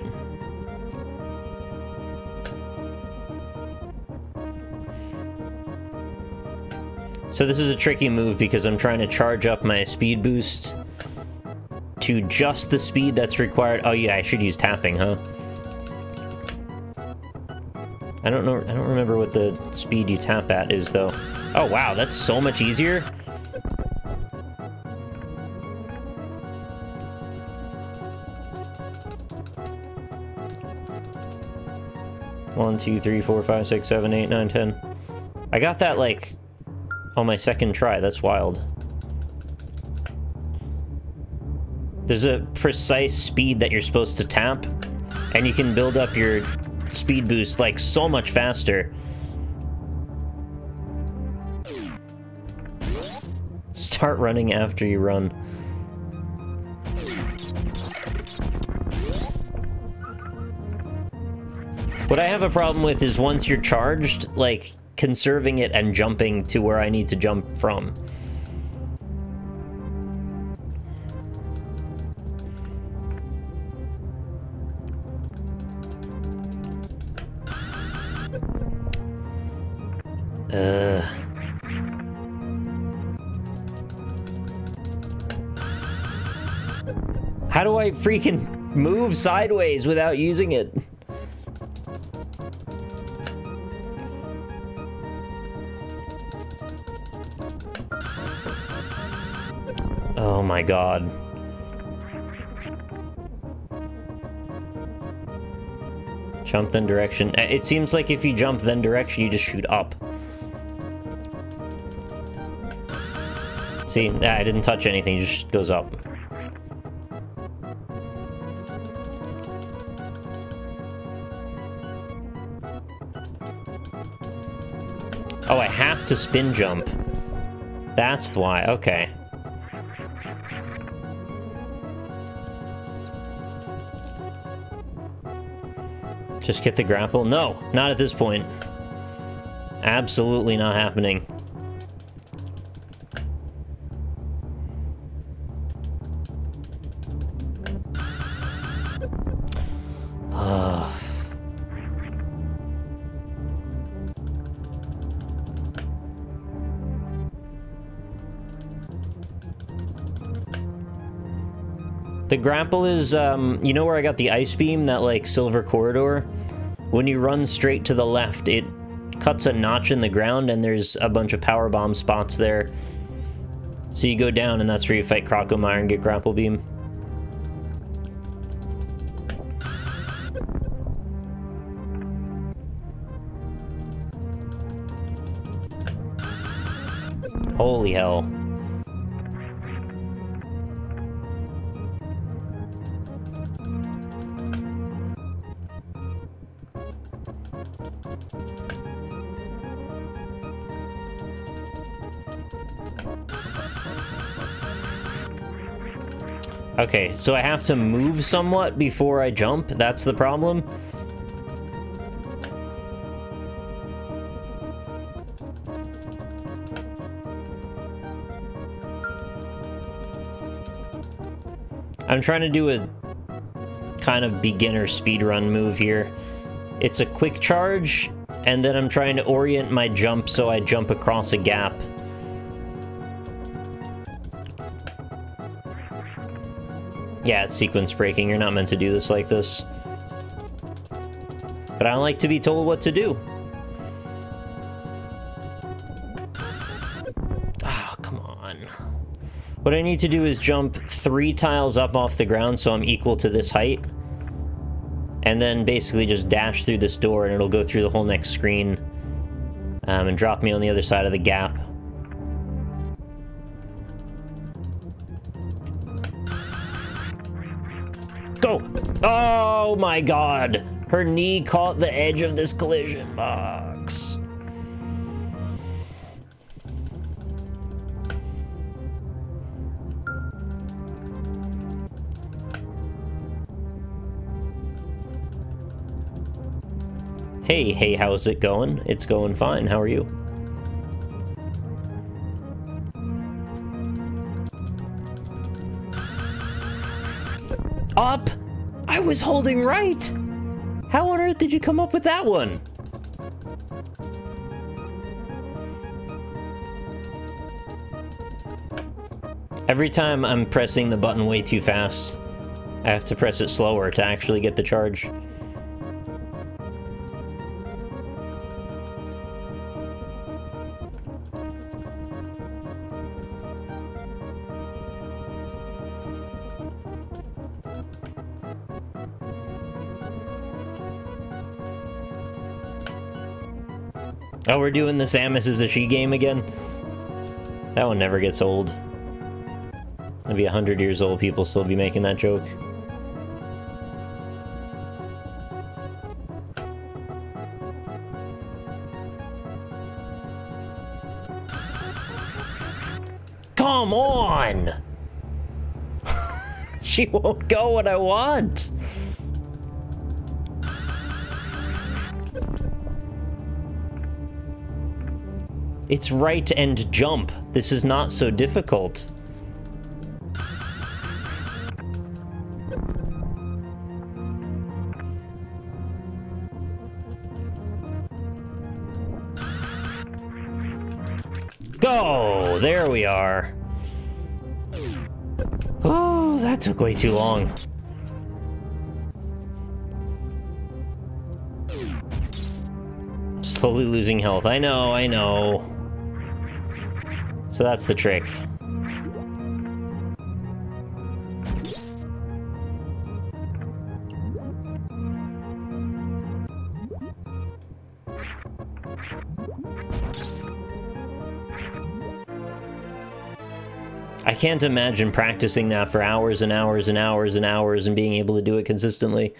So this is a tricky move because I'm trying to charge up my speed boost to just the speed that's required. Oh yeah, I should use tapping, huh? I don't know. I don't remember what the speed you tap at is, though. Oh wow, that's so much easier. One, 2, 3, 4, 5, 6, 7, 8, 9, 10. I got that like on my second try. That's wild. There's a precise speed that you're supposed to tap, and you can build up your speed boost like so much faster. Start running after you run. What I have a problem with is once you're charged, like, conserving it and jumping to where I need to jump from. How do I freaking move sideways without using it? Oh my god. Jump then direction. It seems like if you jump then direction, you just shoot up. See, I didn't touch anything, it just goes up. Oh, I have to spin jump. That's why, okay. Just get the grapple? No, not at this point. Absolutely not happening. The grapple is, you know where I got the ice beam, that, like, silver corridor? When you run straight to the left, it cuts a notch in the ground, and there's a bunch of power bomb spots there. So you go down, and that's where you fight Crocomire and get grapple beam. Holy hell. Okay, so I have to move somewhat before I jump. That's the problem. I'm trying to do a kind of beginner speedrun move here. It's a quick charge, and then I'm trying to orient my jump so I jump across a gap. Yeah, it's sequence breaking. You're not meant to do this like this. But I don't like to be told what to do. Oh, come on. What I need to do is jump 3 tiles up off the ground so I'm equal to this height. And then basically just dash through this door and it'll go through the whole next screen. And drop me on the other side of the gap. Go! Oh my god! Her knee caught the edge of this collision box. Hey, how's it going? It's going fine. How are you? Up! I was holding right! How on earth did you come up with that one? Every time I'm pressing the button way too fast, I have to press it slower to actually get the charge. Oh, we're doing the Samus is a she game again? That one never gets old. It'll be 100 years old, people still be making that joke. Come on! She won't go what I want! It's right and jump. This is not so difficult. Go! There we are. Oh, that took way too long. Slowly losing health. I know. So that's the trick. I can't imagine practicing that for hours and hours and hours and hours and being able to do it consistently.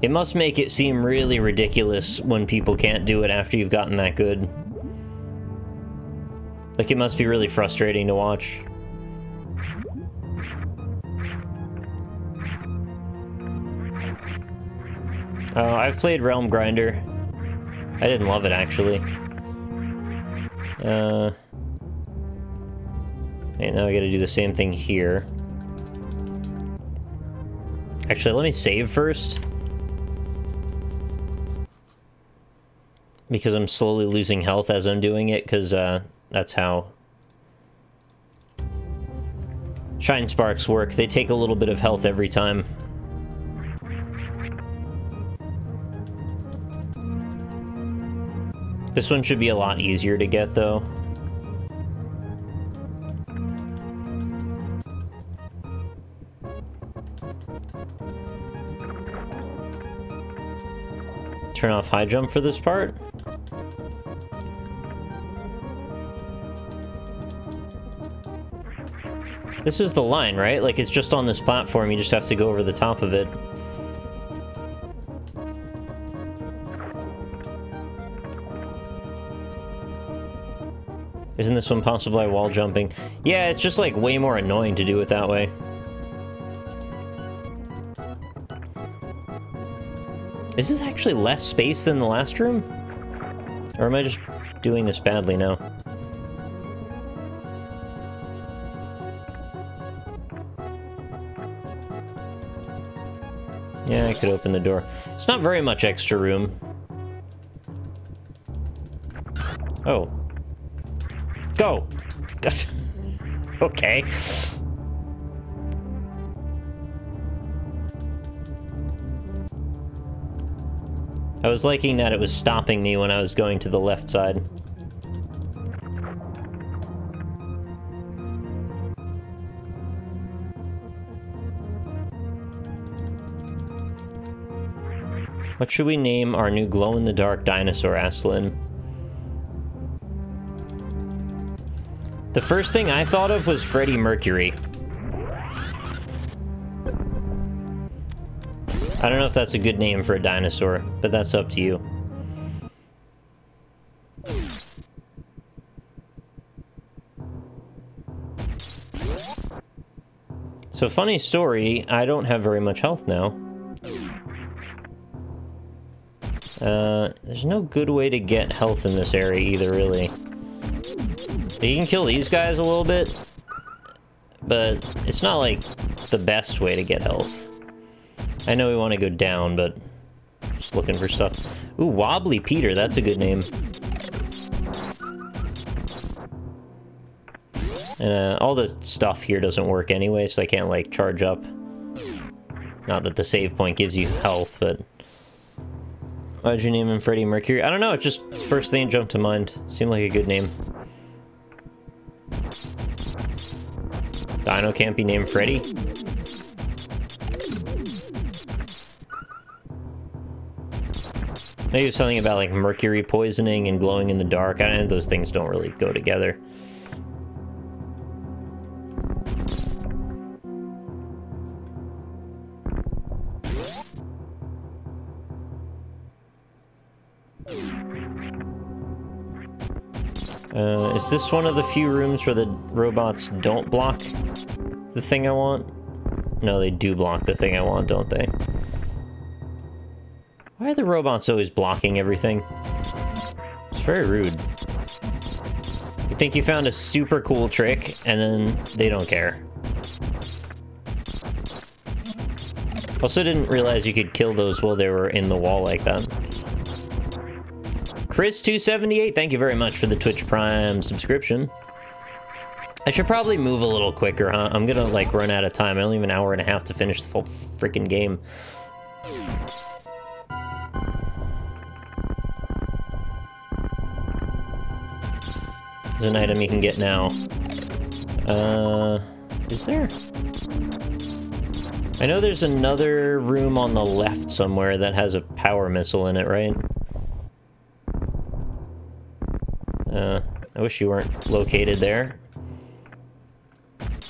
It must make it seem really ridiculous when people can't do it after you've gotten that good. Like, it must be really frustrating to watch. I've played Realm Grinder. I didn't love it, actually. Okay, now I gotta do the same thing here. Actually, let me save first. Because I'm slowly losing health as I'm doing it, because that's how Shine Sparks work. They take a little bit of health every time. This one should be a lot easier to get, though. Turn off high jump for this part. This is the line, right? Like, it's just on this platform, you just have to go over the top of it. Isn't this one possible by wall jumping? Yeah, it's just like way more annoying to do it that way. Is this actually less space than the last room? Or am I just doing this badly now? Yeah, I could open the door. It's not very much extra room. Oh. Go! Okay. I was liking that it was stopping me when I was going to the left side. What should we name our new glow-in-the-dark dinosaur, Aslan? The first thing I thought of was Freddie Mercury. I don't know if that's a good name for a dinosaur, but that's up to you. So, funny story, I don't have very much health now. There's no good way to get health in this area either, really. You can kill these guys a little bit, but it's not, like, the best way to get health. I know we want to go down, but just looking for stuff. Ooh, Wobbly Peter, that's a good name. And all the stuff here doesn't work anyway, so I can't, like, charge up. Not that the save point gives you health, but... Why'd you name him Freddie Mercury? I don't know, it just first thing that jumped to mind. Seemed like a good name. Dino can't be named Freddy? Maybe it's something about, like, mercury poisoning and glowing in the dark. I know those things don't really go together. Is this one of the few rooms where the robots don't block the thing I want? No, they do block the thing I want, don't they? Why are the robots always blocking everything? It's very rude. You think you found a super cool trick, and then they don't care. Also didn't realize you could kill those while they were in the wall like that. Chris278, thank you very much for the Twitch Prime subscription. I should probably move a little quicker, huh? I'm gonna, like, run out of time. I only have an hour and a half to finish the full freaking game. There's an item you can get now. Is there? I know there's another room on the left somewhere that has a power missile in it, right? I wish you weren't located there.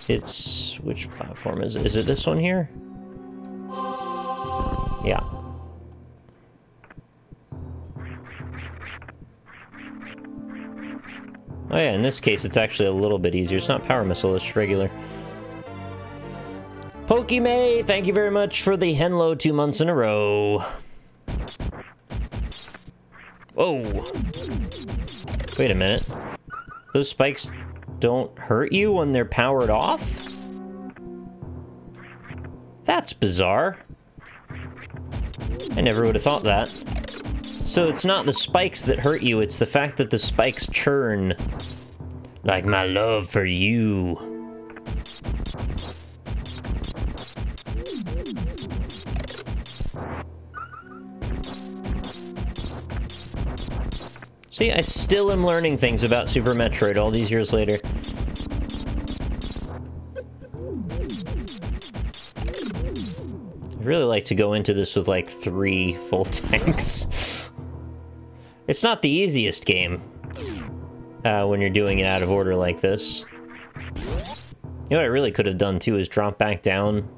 It's... which platform is it? Is it this one here? Yeah. Oh yeah, in this case it's actually a little bit easier. It's not power missile, it's regular. Pokemay, thank you very much for the Henlo 2 months in a row. Whoa. Wait a minute. Those spikes don't hurt you when they're powered off? That's bizarre. I never would have thought that. So it's not the spikes that hurt you, it's the fact that the spikes churn. Like my love for you. See, I still am learning things about Super Metroid all these years later. I'd really like to go into this with like 3 full tanks. It's not the easiest game when you're doing it out of order like this. You know what I really could have done too is drop back down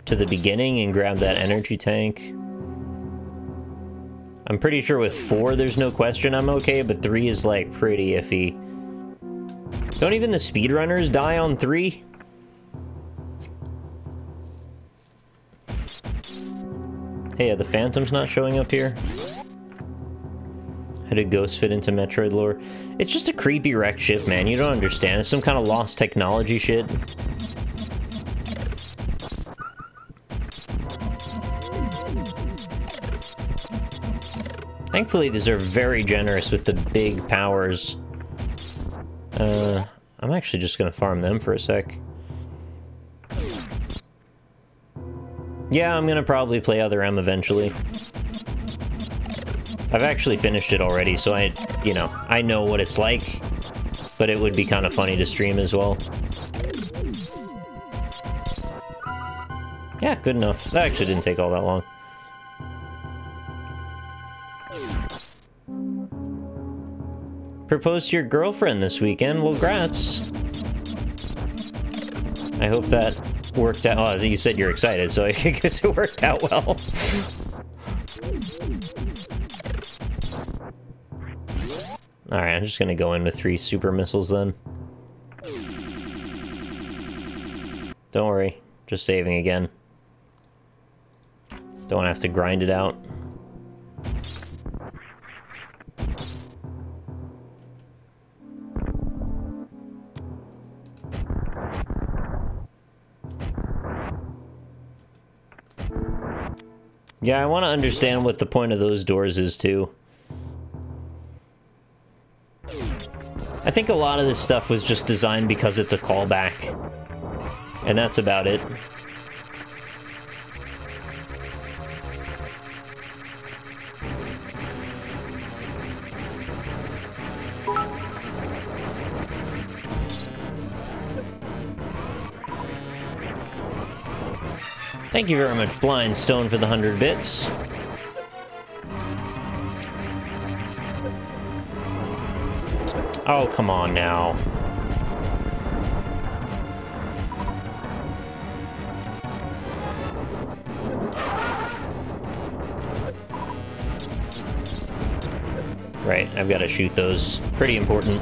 to the beginning and grab that energy tank. I'm pretty sure with 4 there's no question I'm okay, but 3 is like pretty iffy. Don't even the speedrunners die on 3? Hey, the Phantom's not showing up here? How did Ghost fit into Metroid lore? It's just a creepy wrecked ship, man. You don't understand. It's some kind of lost technology shit. Thankfully, these are very generous with the big powers. I'm actually just gonna farm them for a sec. Yeah, I'm gonna probably play Other M eventually. I've actually finished it already, so I know what it's like, but it would be kind of funny to stream as well. Yeah, good enough. That actually didn't take all that long. Proposed to your girlfriend this weekend. Well, grats. I hope that worked out. Oh, you said you're excited, so I guess it worked out well. Alright, I'm just gonna go in with 3 super missiles then. Don't worry, just saving again. Don't have to grind it out. Yeah, I want to understand what the point of those doors is, too. I think a lot of this stuff was just designed because it's a callback. And that's about it. Thank you very much, Blind Stone, for the 100 bits. Oh, come on now. Right, I've got to shoot those. Pretty important.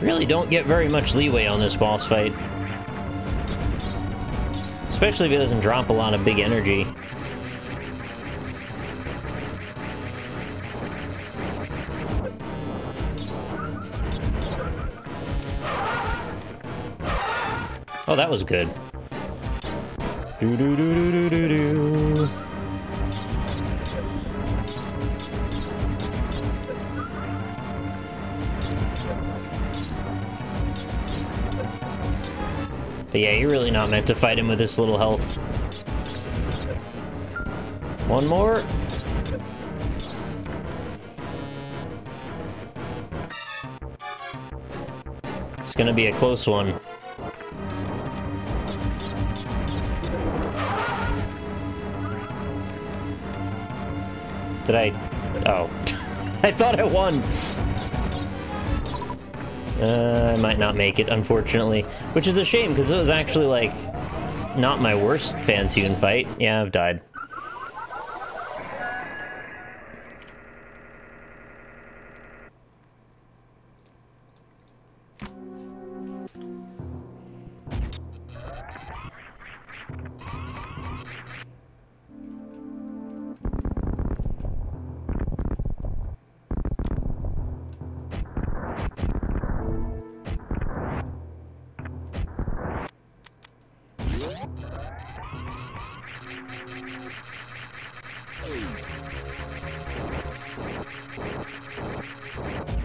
Really don't get very much leeway on this boss fight. Especially if it doesn't drop a lot of big energy. Oh, that was good. Do do do do do do do. But yeah, you're really not meant to fight him with this little health. One more. It's gonna be a close one. Did I? Oh. I thought I won. I might not make it, unfortunately. Which is a shame, because it was actually, like, not my worst Phantoon fight. Yeah, I've died.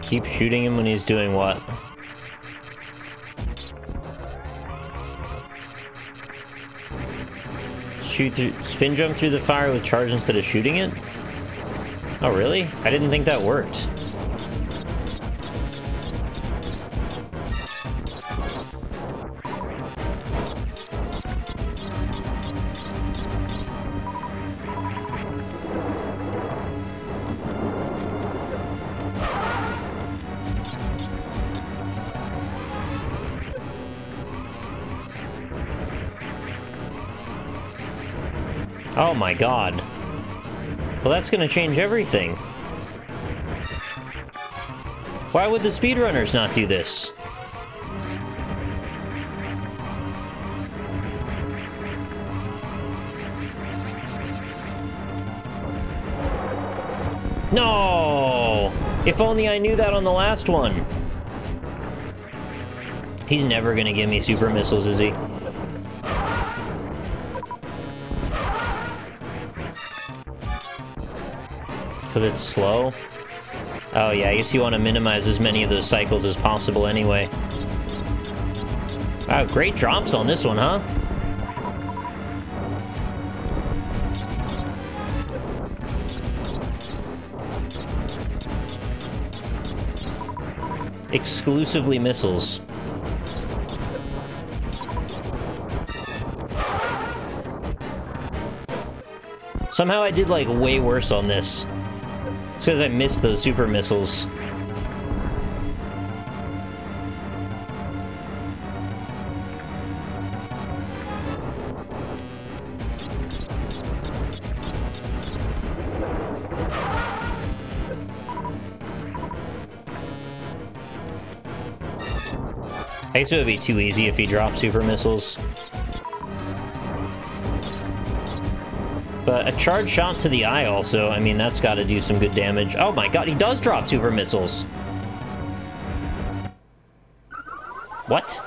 Keep shooting him when he's doing what? Shoot through, spin jump through the fire with charge instead of shooting it? Oh, really? I didn't think that worked. Oh my god. Well, that's gonna change everything. Why would the speedrunners not do this? No! If only I knew that on the last one. He's never gonna give me super missiles, is he? Because it's slow? Oh yeah, I guess you want to minimize as many of those cycles as possible anyway. Wow, great drops on this one, huh? Exclusively missiles. Somehow I did, like, way worse on this. It's because I missed those super missiles. I guess it would be too easy if he dropped super missiles. But a charge shot to the eye also, I mean, that's got to do some good damage. Oh my god, he does drop super missiles. What?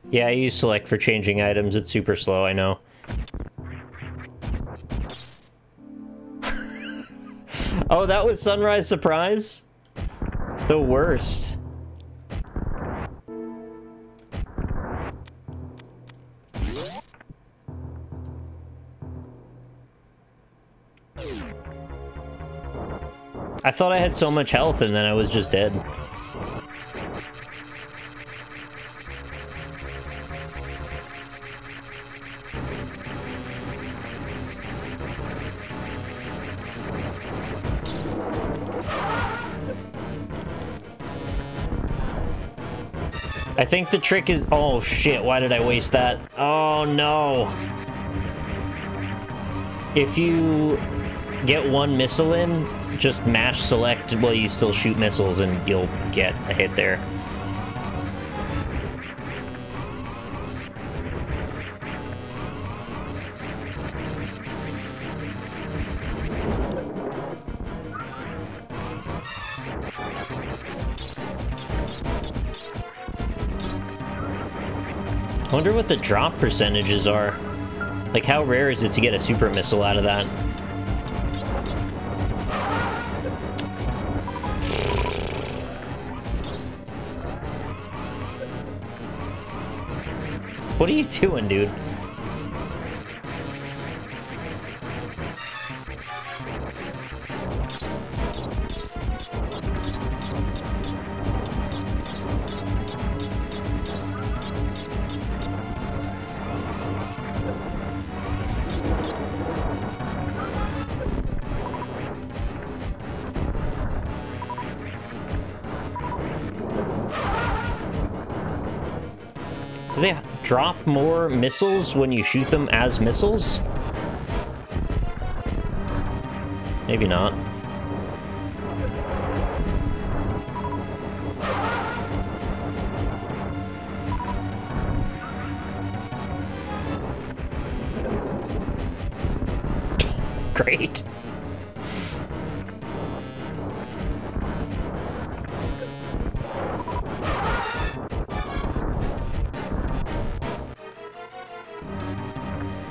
Yeah, I use select for changing items. It's super slow, I know. Oh, that was Sunrise Surprise? The worst. I thought I had so much health and then I was just dead. I think the trick is... Oh, shit. Why did I waste that? Oh, no. If you get one missile in, just mash select while you still shoot missiles and you'll get a hit there. I wonder what the drop percentages are. Like, how rare is it to get a super missile out of that? What are you doing, dude? Do they drop more missiles when you shoot them as missiles? Maybe not. Great.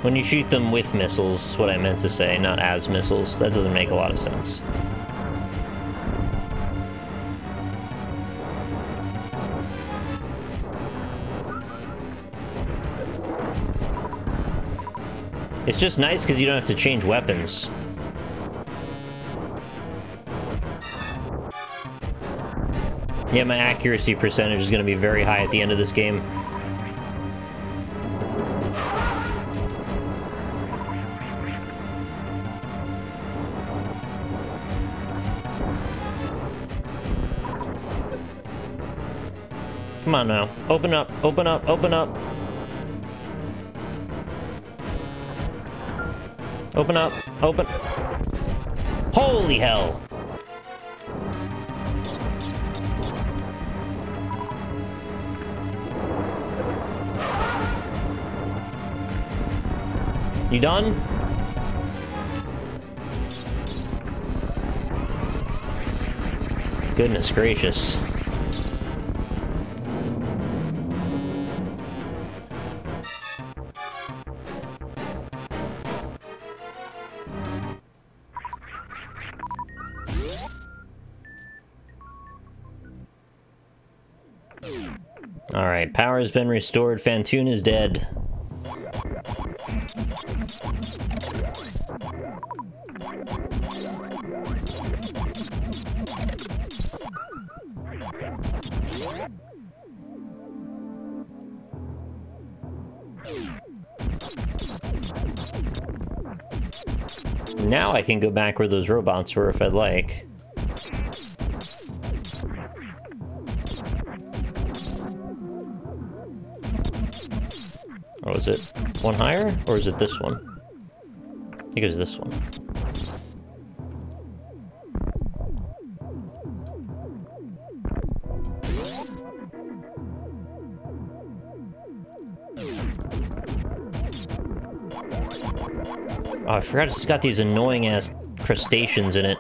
When you shoot them with missiles, is what I meant to say, not as missiles. That doesn't make a lot of sense. It's just nice because you don't have to change weapons. Yeah, my accuracy percentage is going to be very high at the end of this game. Come on now. Open up, open up, open up. Open up, open. Holy hell. You done? Goodness gracious. Alright, power has been restored. Fantoon is dead. Now I can go back where those robots were if I'd like. Or was it one higher? Or is it this one? I think it was this one. Oh, I forgot it's got these annoying-ass crustaceans in it.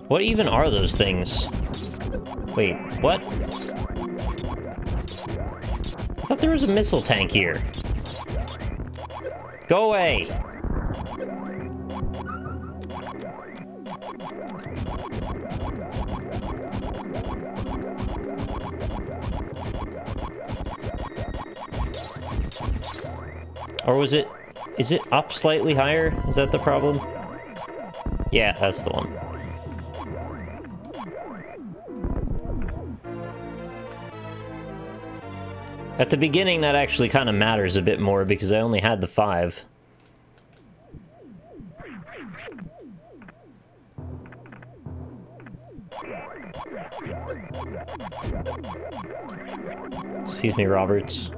What even are those things? Wait, what? I thought there was a missile tank here. Go away! Or was it... Is it up slightly higher? Is that the problem? Yeah, that's the one. At the beginning, that actually kind of matters a bit more because I only had the 5. Excuse me, Roberts.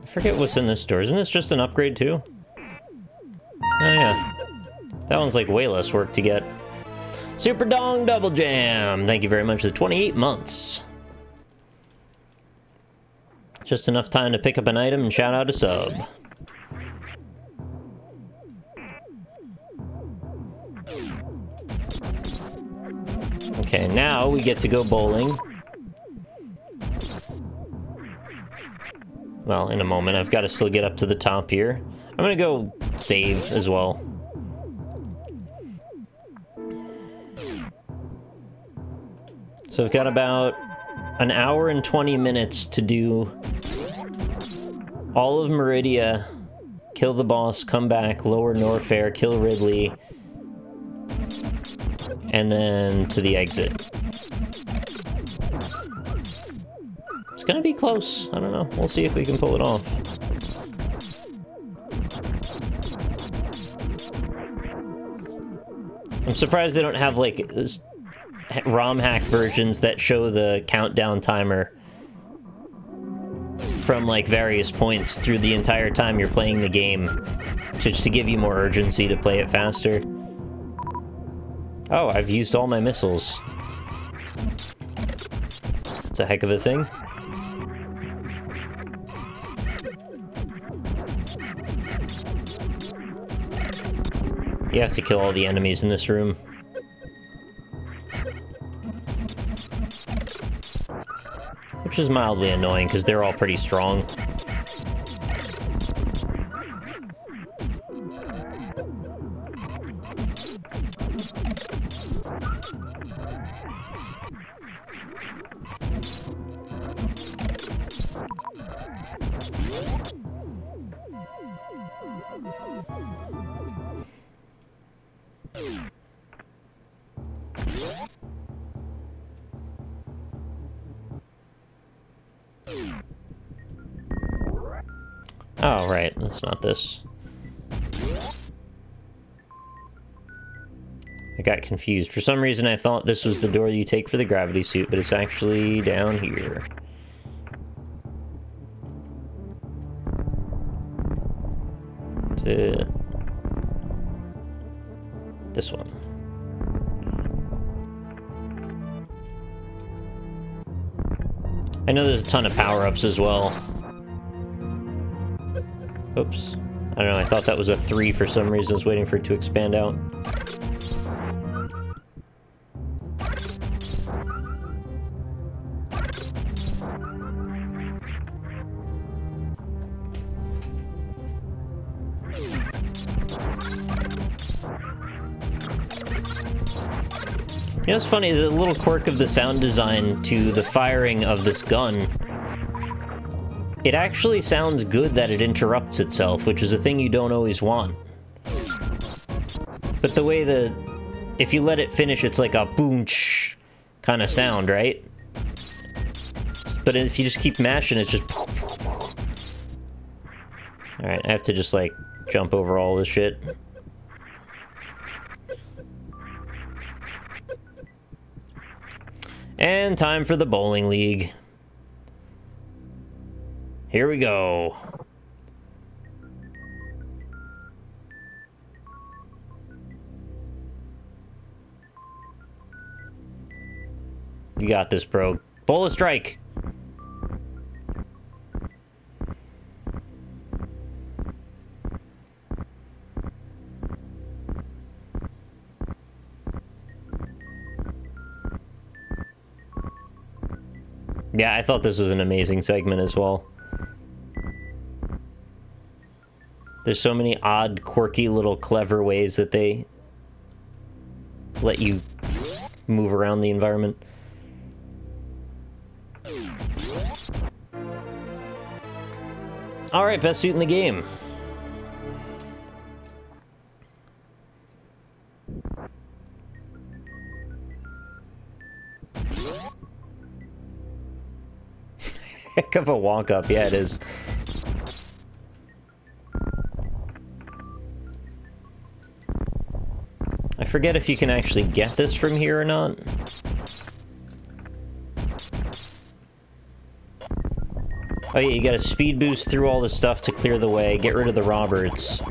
I forget what's in this door. Isn't this just an upgrade too? Oh yeah. That one's like way less work to get. Super Dong Double Jam! Thank you very much for the 28 months. Just enough time to pick up an item and shout out a sub. Okay, now we get to go bowling. Well, in a moment. I've got to still get up to the top here. I'm gonna go save as well. So I've got about an hour and 20 minutes to do all of Meridia, kill the boss, come back, lower Norfair, kill Ridley, and then to the exit. It's gonna be close. I don't know. We'll see if we can pull it off. I'm surprised they don't have, like, ROM hack versions that show the countdown timer from, like, various points through the entire time you're playing the game, just to give you more urgency to play it faster. Oh, I've used all my missiles. It's a heck of a thing. You have to kill all the enemies in this room. Which is mildly annoying, because they're all pretty strong. Oh, right. That's not this. I got confused. For some reason, I thought this was the door you take for the gravity suit, but it's actually down here. To this one. I know there's a ton of power-ups as well. Oops. I don't know, I thought that was a 3 for some reason. I was waiting for it to expand out. You know what's funny? The little quirk of the sound design to the firing of this gun. It actually sounds good that it interrupts itself, which is a thing you don't always want. But the way if you let it finish, it's like a boom-ch kind of sound, right? But if you just keep mashing, it's just... Alright, I have to just, like, jump over all this shit. And time for the bowling league. Here we go. You got this, bro. Bowl a strike. Yeah, I thought this was an amazing segment as well. There's so many odd, quirky, little clever ways that they let you move around the environment. Alright, best suit in the game. Heck of a walk up, yeah, it is. I forget if you can actually get this from here or not. Oh yeah, you gotta speed boost through all the stuff to clear the way, get rid of the Roberts.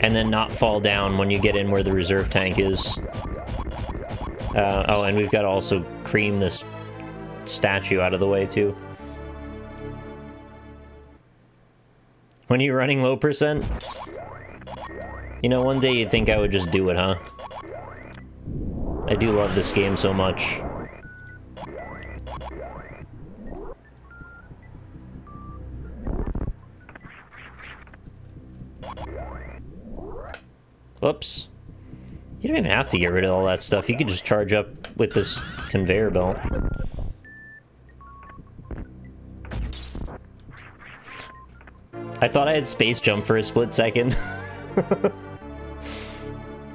And then not fall down when you get in where the reserve tank is. Oh, and we've got to also cream this statue out of the way, too. When you're running low percent? You know, one day you'd think I would just do it, huh? I do love this game so much. Whoops. You don't even have to get rid of all that stuff. You could just charge up with this conveyor belt. I thought I had space jump for a split second.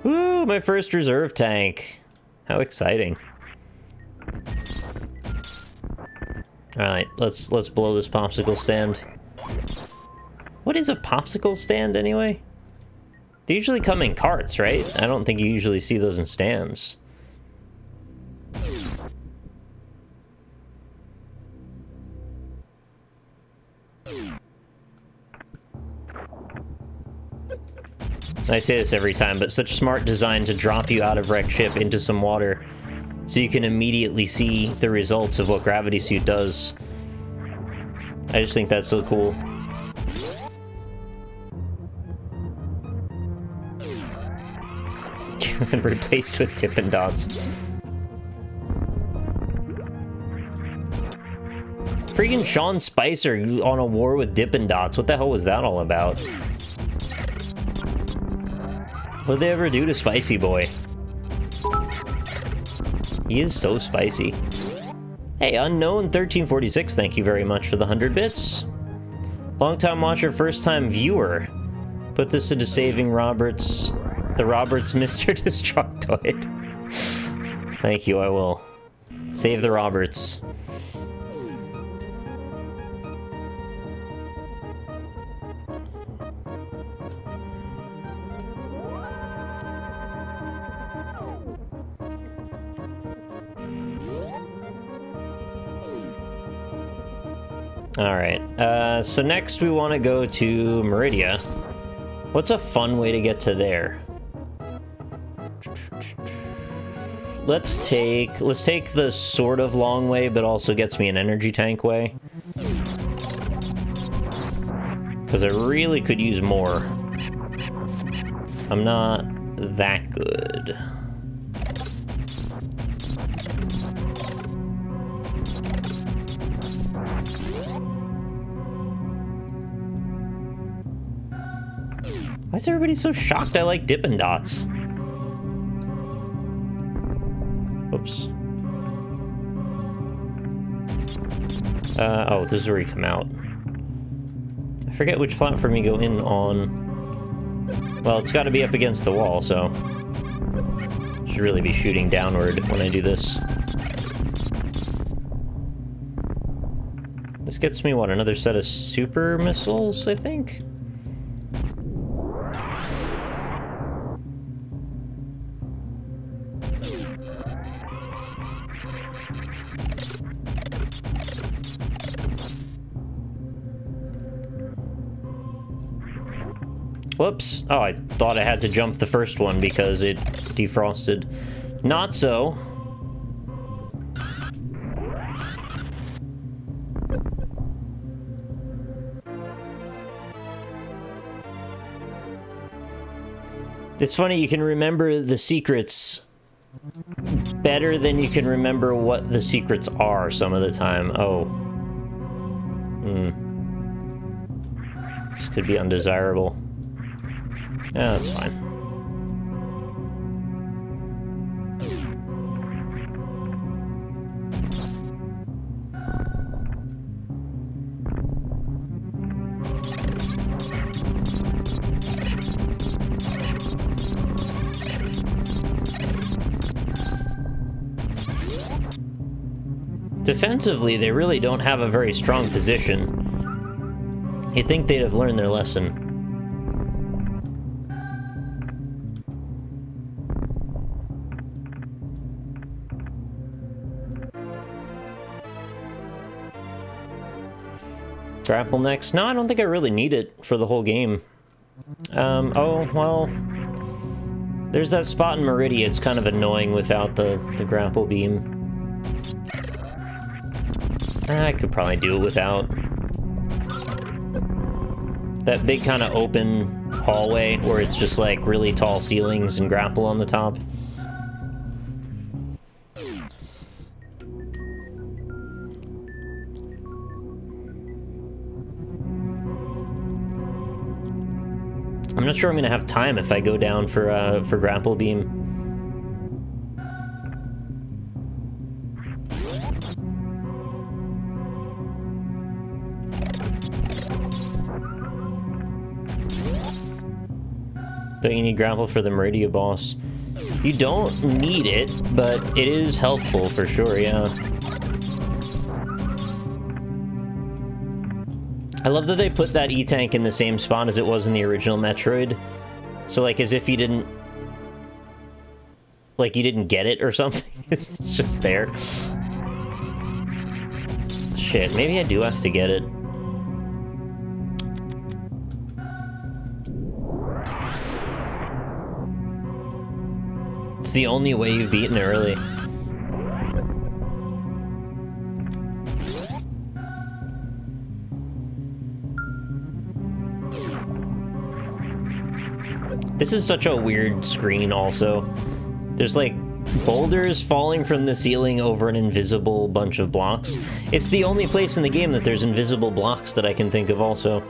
Woo, my first reserve tank. How exciting. Alright, let's blow this popsicle stand. What is a popsicle stand anyway? They usually come in carts, right? I don't think you usually see those in stands. I say this every time, but such smart design to drop you out of wrecked ship into some water so you can immediately see the results of what Gravity Suit does. I just think that's so cool. And replaced with Dippin' Dots. Freaking Sean Spicer on a war with Dippin' Dots. What the hell was that all about? What'd they ever do to Spicy Boy? He is so spicy. Hey, Unknown1346, thank you very much for the 100 bits. Long-time watcher, first-time viewer. Put this into saving Roberts... The Roberts Mr. Destructoid. Thank you, I will. Save the Roberts. Alright, so next we want to go to Meridia. What's a fun way to get to there? Let's take the sort of long way, but also gets me an energy tank way. Because I really could use more. I'm not that good. Why is everybody so shocked I like Dippin' Dots? Oops. Oh, this is where you come out. I forget which platform you go in on. Well, it's got to be up against the wall, so... should really be shooting downward when I do this. This gets me, what, another set of super missiles, I think? Whoops. Oh, I thought I had to jump the first one because it defrosted. Not so. It's funny, you can remember the secrets better than you can remember what the secrets are some of the time. Oh. This could be undesirable. Yeah, that's fine. Defensively, they really don't have a very strong position. You'd think they'd have learned their lesson. Grapple next? No, I don't think I really need it for the whole game. Oh, well... there's that spot in Meridia. It's kind of annoying without the grapple beam. I could probably do it without. That big kind of open hallway where it's just like really tall ceilings and grapple on the top. I'm not sure I'm gonna have time if I go down for grapple beam. Don't you need grapple for the Meridia boss? You don't need it, but it is helpful for sure, yeah. I love that they put that E-Tank in the same spot as it was in the original Metroid. So, like, as if you didn't... like, you didn't get it or something. It's just there. Shit, maybe I do have to get it. It's the only way you've beaten it, really. This is such a weird screen, also. There's, like, boulders falling from the ceiling over an invisible bunch of blocks. It's the only place in the game that there's invisible blocks that I can think of, also.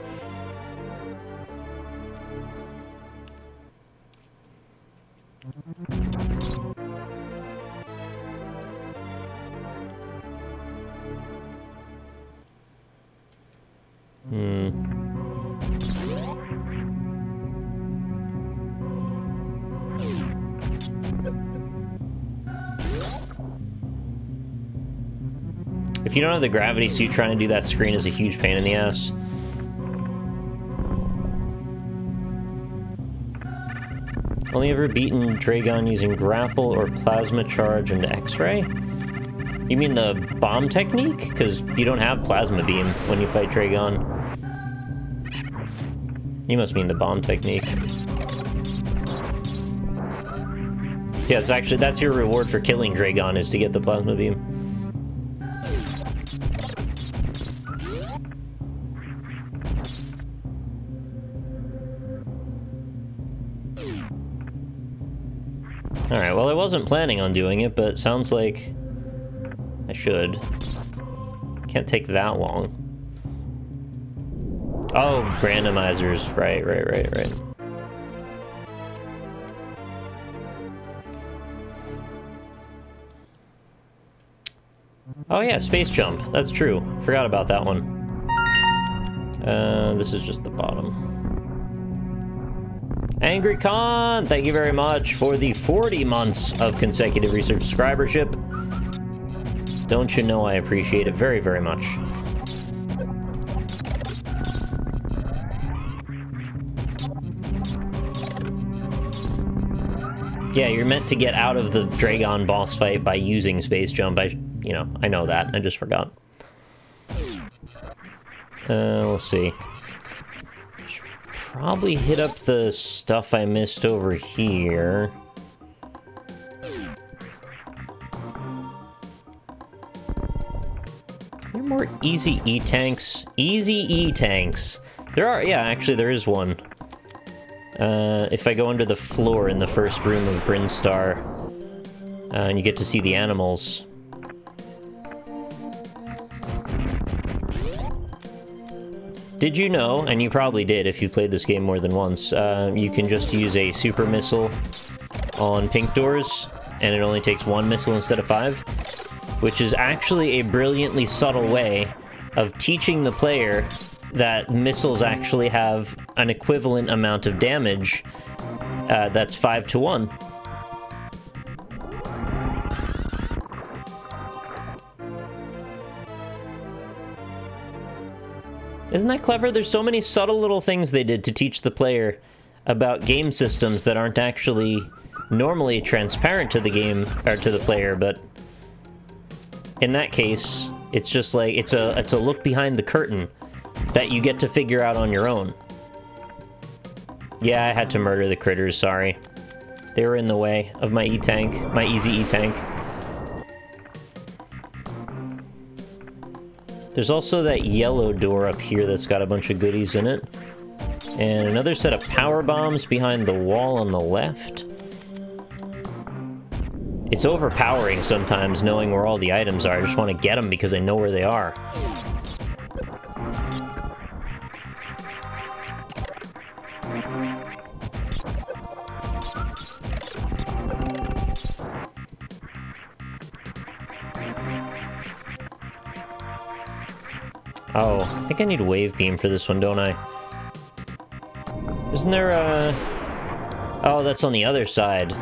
If you don't have the gravity suit, trying to do that screen is a huge pain in the ass. Only ever beaten Dragon using grapple or plasma charge and X-ray? You mean the bomb technique? Because you don't have plasma beam when you fight Dragon. You must mean the bomb technique. Yeah, it's actually, that's your reward for killing Dragon, is to get the plasma beam. Alright, well I wasn't planning on doing it, but it sounds like I should. Can't take that long. Oh, randomizers. Right. Oh yeah, space jump. That's true. Forgot about that one. This is just the bottom. Angry Khan, thank you very much for the 40 months of consecutive resubscribership. Don't you know I appreciate it very, very much. Yeah, you're meant to get out of the Dragon boss fight by using space jump. I know that. I just forgot. Let's see. Should probably hit up the stuff I missed over here. There are more easy E-tanks. Easy E-tanks. There are, yeah, actually there is one. If I go under the floor in the first room of Brinstar, and you get to see the animals. Did you know, and you probably did if you played this game more than once, you can just use a super missile on pink doors, and it only takes 1 missile instead of 5, which is actually a brilliantly subtle way of teaching the player that missiles actually have an equivalent amount of damage that's 5 to 1. Isn't that clever? There's so many subtle little things they did to teach the player about game systems that aren't actually normally transparent to the game, or to the player, but in that case, it's just like, it's a look behind the curtain that you get to figure out on your own. Yeah, I had to murder the critters, sorry. They were in the way of my E-tank, my easy E-tank. There's also that yellow door up here that's got a bunch of goodies in it. And another set of power bombs behind the wall on the left. It's overpowering sometimes knowing where all the items are. I just want to get them because I know where they are. Oh, I think I need a wave beam for this one, don't I? Isn't there a... Oh, that's on the other side.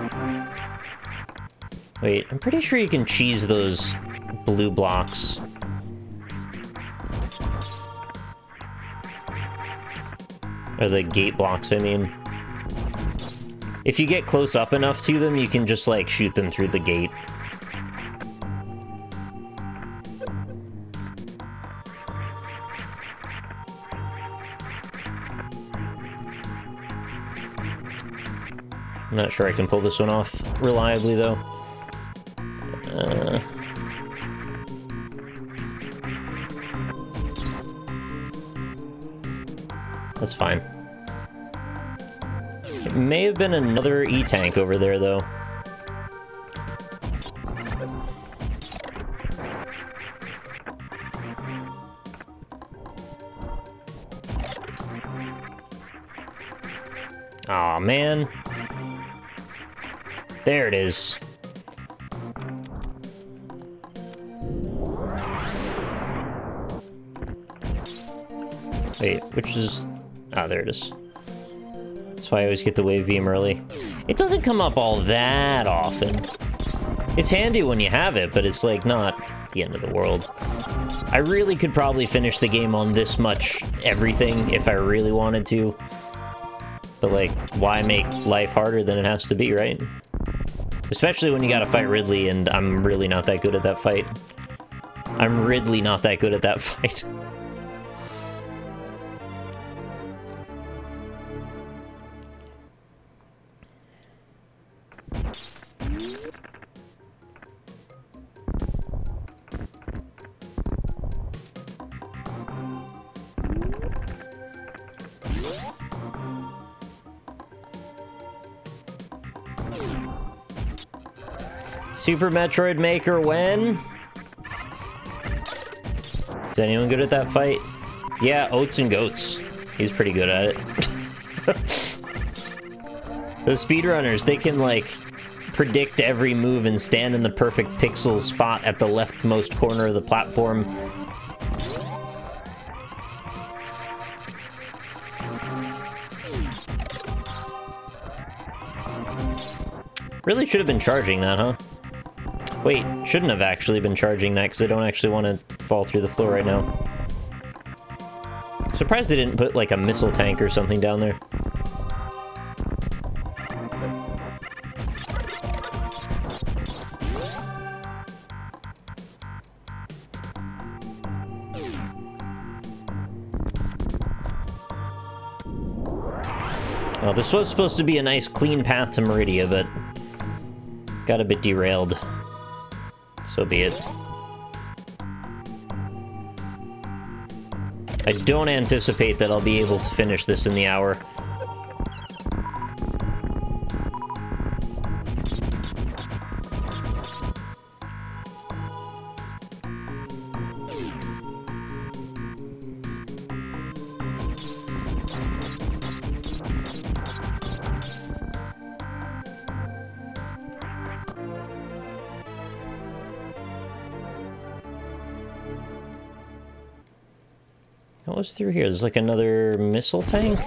Wait, I'm pretty sure you can cheese those blue blocks. Or the gate blocks, I mean. If you get close up enough to them, you can just, like, shoot them through the gate. I'm not sure I can pull this one off reliably, though. That's fine. It may have been another E-tank over there, though. Aw, man. There it is. Wait, which is... Ah, there it is. That's why I always get the wave beam early. It doesn't come up all that often. It's handy when you have it, but it's, like, not the end of the world. I really could probably finish the game on this much everything if I really wanted to. But, like, why make life harder than it has to be, right? Especially when you gotta fight Ridley, and I'm really not that good at that fight. I'm Ridley not that good at that fight. Super Metroid Maker when? Is anyone good at that fight? Yeah, Oats and Goats. He's pretty good at it. The speedrunners, they can, like, predict every move and stand in the perfect pixel spot at the leftmost corner of the platform. Really should have been charging that, huh? Wait, shouldn't have actually been charging that because I don't actually want to fall through the floor right now. Surprised they didn't put like a missile tank or something down there. Well, this was supposed to be a nice clean path to Meridia, but got a bit derailed. So be it. I don't anticipate that I'll be able to finish this in the hour. What was through here? There's like another missile tank?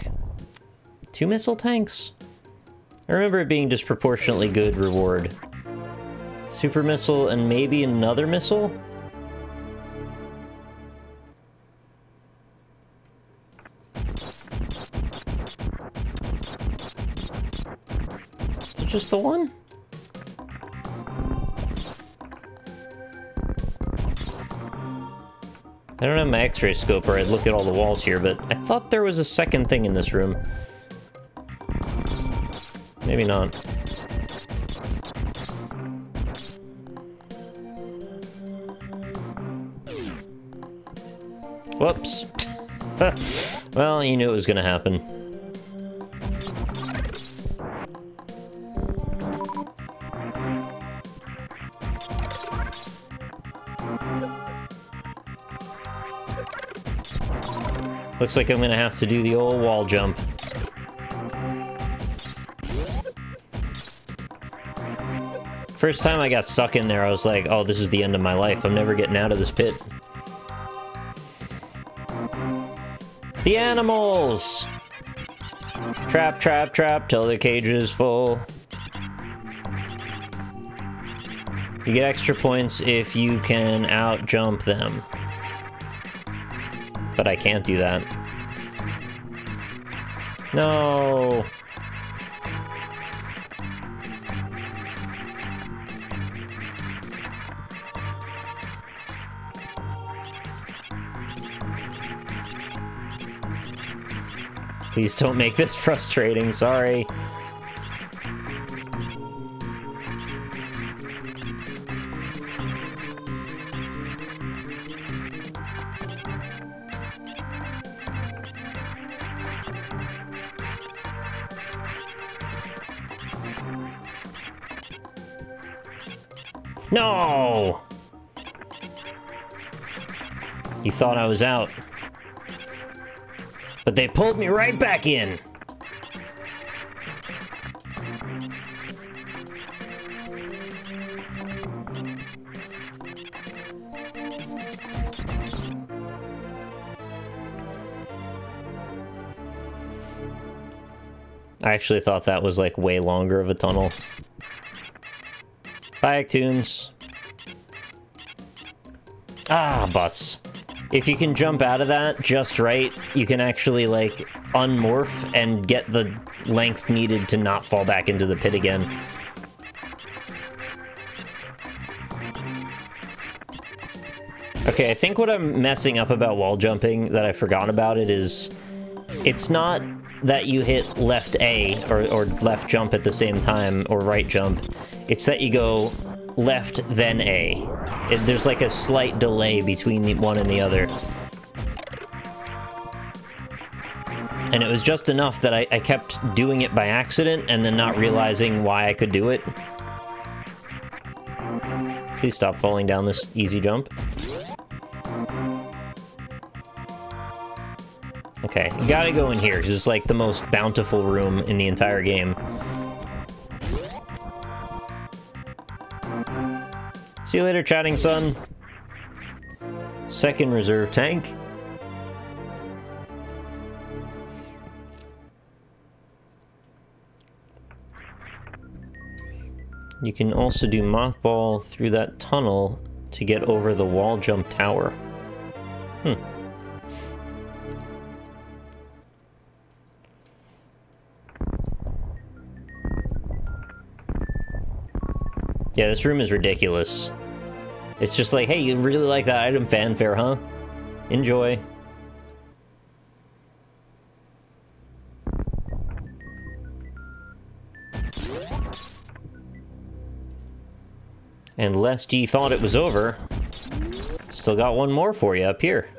2 missile tanks? I remember it being disproportionately good reward. Super missile and maybe another missile? Is it just the one? I don't have my X-ray scope or I'd look at all the walls here, but I thought there was a second thing in this room. Maybe not. Whoops. Well, you knew it was gonna happen. Looks like I'm gonna have to do the old wall jump. First time I got stuck in there, I was like, oh, this is the end of my life. I'm never getting out of this pit. The animals! Trap, trap, trap, till the cage is full. You get extra points if you can out-jump them. But I can't do that. No! Please don't make this frustrating, sorry. No! You thought I was out. But they pulled me right back in. I actually thought that was like way longer of a tunnel. Bye, Actoons. Ah, butts. If you can jump out of that just right, you can actually, like, unmorph and get the length needed to not fall back into the pit again. Okay, I think what I'm messing up about wall jumping that I forgot about it is it's not that you hit left A or left jump at the same time or right jump. It's that you go left then A. There's like a slight delay between the one and the other. And it was just enough that I kept doing it by accident and then not realizing why I could do it. Please stop falling down this easy jump. Okay, gotta go in here, because it's like the most bountiful room in the entire game. See you later, chatting son. Second reserve tank. You can also do mothball through that tunnel to get over the wall jump tower. Yeah, this room is ridiculous. It's just like, hey, you really like that item fanfare, huh? Enjoy. And lest ye thought it was over, still got one more for you up here.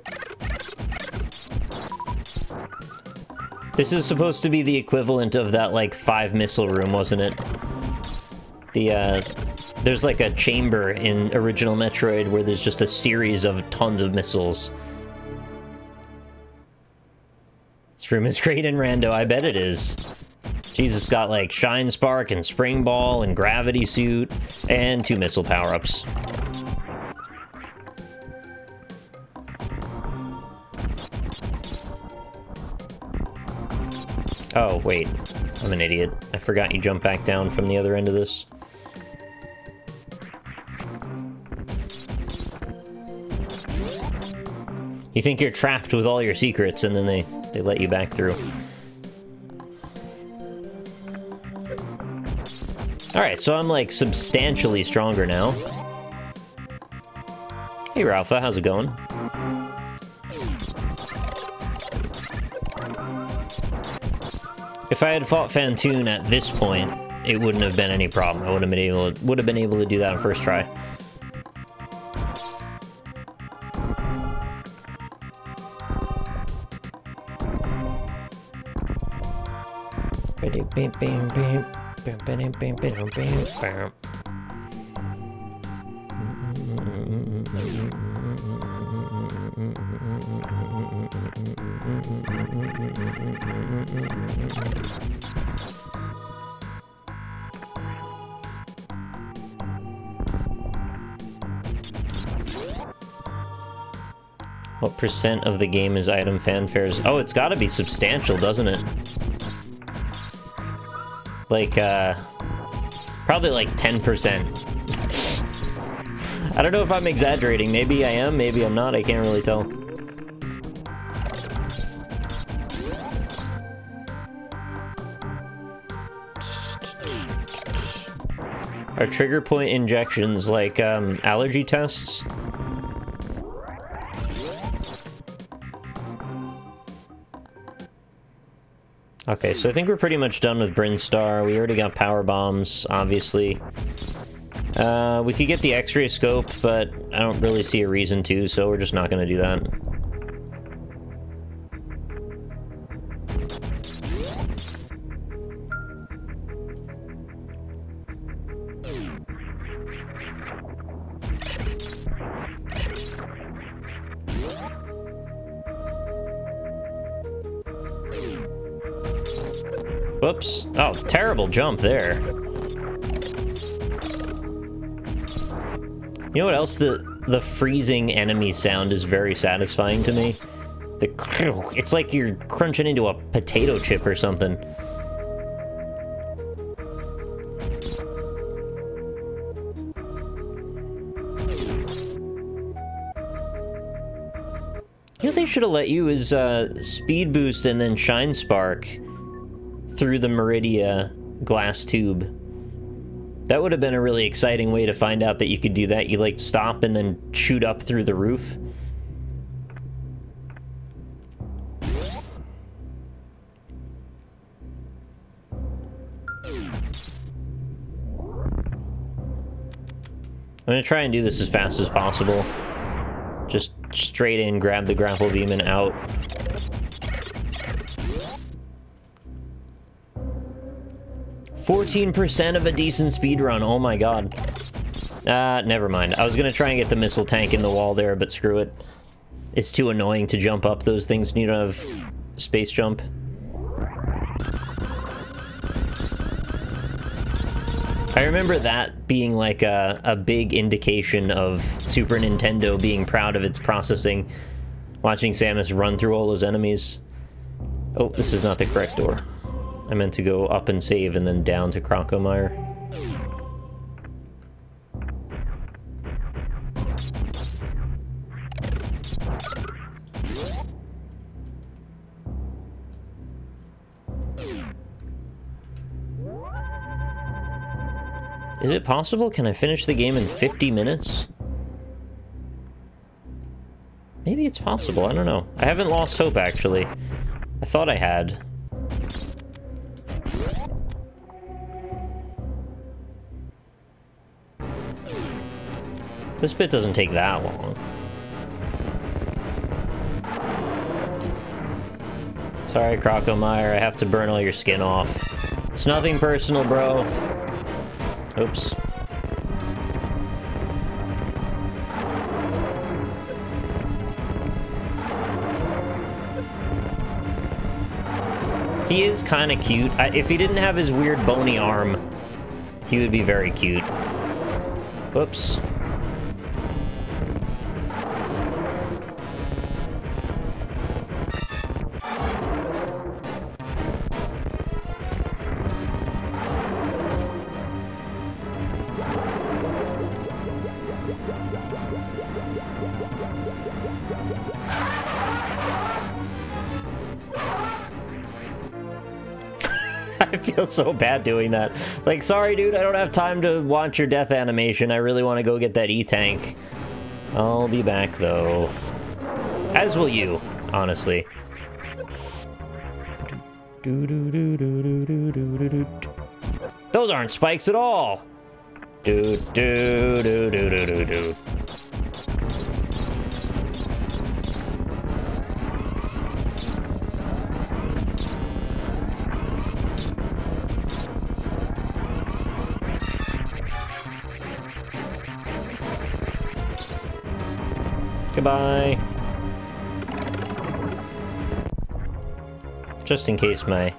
This is supposed to be the equivalent of that, like, 5 missile room, wasn't it? There's like a chamber in original Metroid where there's just a series of tons of missiles. This room is great and rando, I bet it is. Jesus, got like Shine Spark and Spring Ball and Gravity Suit and 2 missile power-ups. Oh, wait. I'm an idiot. I forgot you jump back down from the other end of this. You think you're trapped with all your secrets, and then they let you back through. Alright, so I'm, like, substantially stronger now. Hey, Ralpha, how's it going? If I had fought Fantoon at this point, it wouldn't have been any problem. I would have been able to do that on first try. What percent of the game is item fanfares? Oh, it's gotta be substantial, doesn't it? Like, probably like 10%. I don't know if I'm exaggerating. Maybe I am, maybe I'm not. I can't really tell. Are trigger point injections like allergy tests? Okay, so I think we're pretty much done with Brinstar. We already got power bombs, obviously. We could get the X-ray scope, but I don't really see a reason to, so we're just not going to do that. Whoops. Oh, terrible jump there. You know what else? The freezing enemy sound is very satisfying to me. It's like you're crunching into a potato chip or something. You know what they should have let you is speed boost and then shine spark through the Meridia glass tube. That would have been a really exciting way to find out that you could do that. You, like, stop and then shoot up through the roof. I'm gonna try and do this as fast as possible. Just straight in, grab the grapple beam, and out. %14 of a decent speed run. Oh my god. Never mind. I was gonna try and get the missile tank in the wall there, but screw it. It's too annoying to jump up those things. You don't have space jump. I remember that being like a big indication of Super Nintendo being proud of its processing. Watching Samus run through all those enemies. Oh, this is not the correct door. I meant to go up and save and then down to Crocomire. Is it possible? Can I finish the game in 50 minutes? Maybe it's possible. I don't know. I haven't lost hope, actually. I thought I had. This bit doesn't take that long. Sorry, Crocomire. I have to burn all your skin off. It's nothing personal, bro. Oops. He is kind of cute. If he didn't have his weird bony arm, he would be very cute. Whoops. I feel so bad doing that. Like, sorry, dude, I don't have time to watch your death animation. I really want to go get that E-tank. I'll be back, though. As will you, honestly. Those aren't spikes at all. Do do do do do do do. Goodbye. Just in case my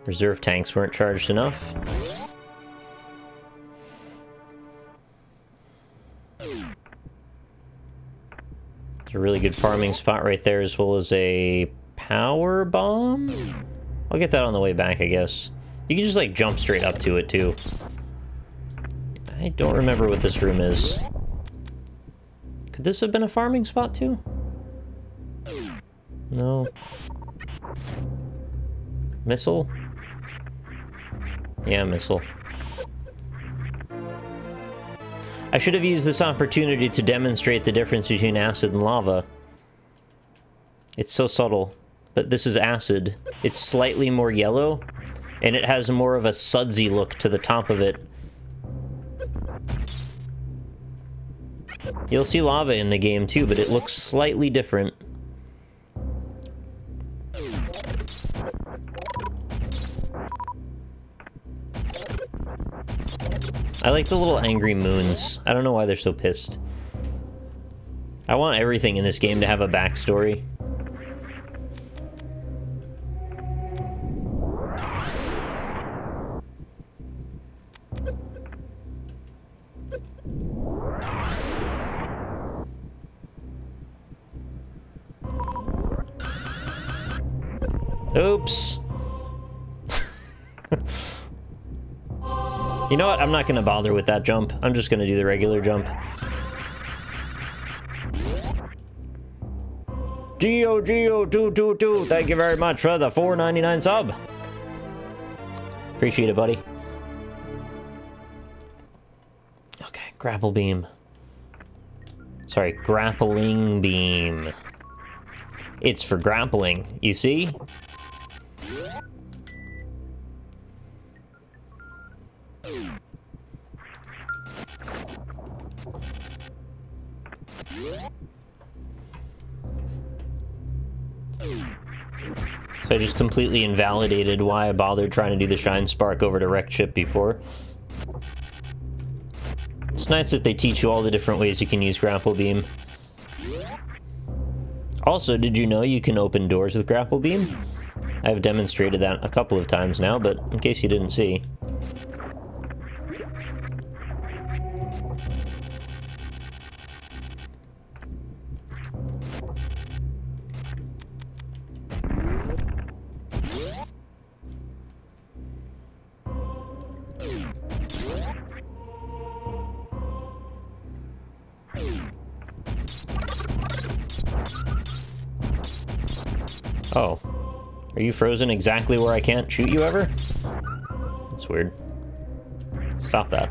reserve tanks weren't charged enough. It's a really good farming spot right there, as well as a power bomb. I'll get that on the way back, I guess. You can just like jump straight up to it too. I don't remember what this room is. Could this have been a farming spot too? No. Missile? Yeah, missile. I should have used this opportunity to demonstrate the difference between acid and lava. It's so subtle, but this is acid. It's slightly more yellow, and it has more of a sudsy look to the top of it. You'll see lava in the game too, but it looks slightly different. I like the little angry moons. I don't know why they're so pissed. I want everything in this game to have a backstory. Oops. You know what? I'm not going to bother with that jump. I'm just going to do the regular jump. Geo222, thank you very much for the $4.99 sub. Appreciate it, buddy. Grapple beam. Sorry, grappling beam. It's for grappling, you see? So I just completely invalidated why I bothered trying to do the Shine Spark over to Wreck Chip before. It's nice that they teach you all the different ways you can use Grapple Beam. Also, did you know you can open doors with Grapple Beam? I've demonstrated that a couple of times now, but in case you didn't see. Oh. Are you frozen exactly where I can't shoot you ever? That's weird. Stop that.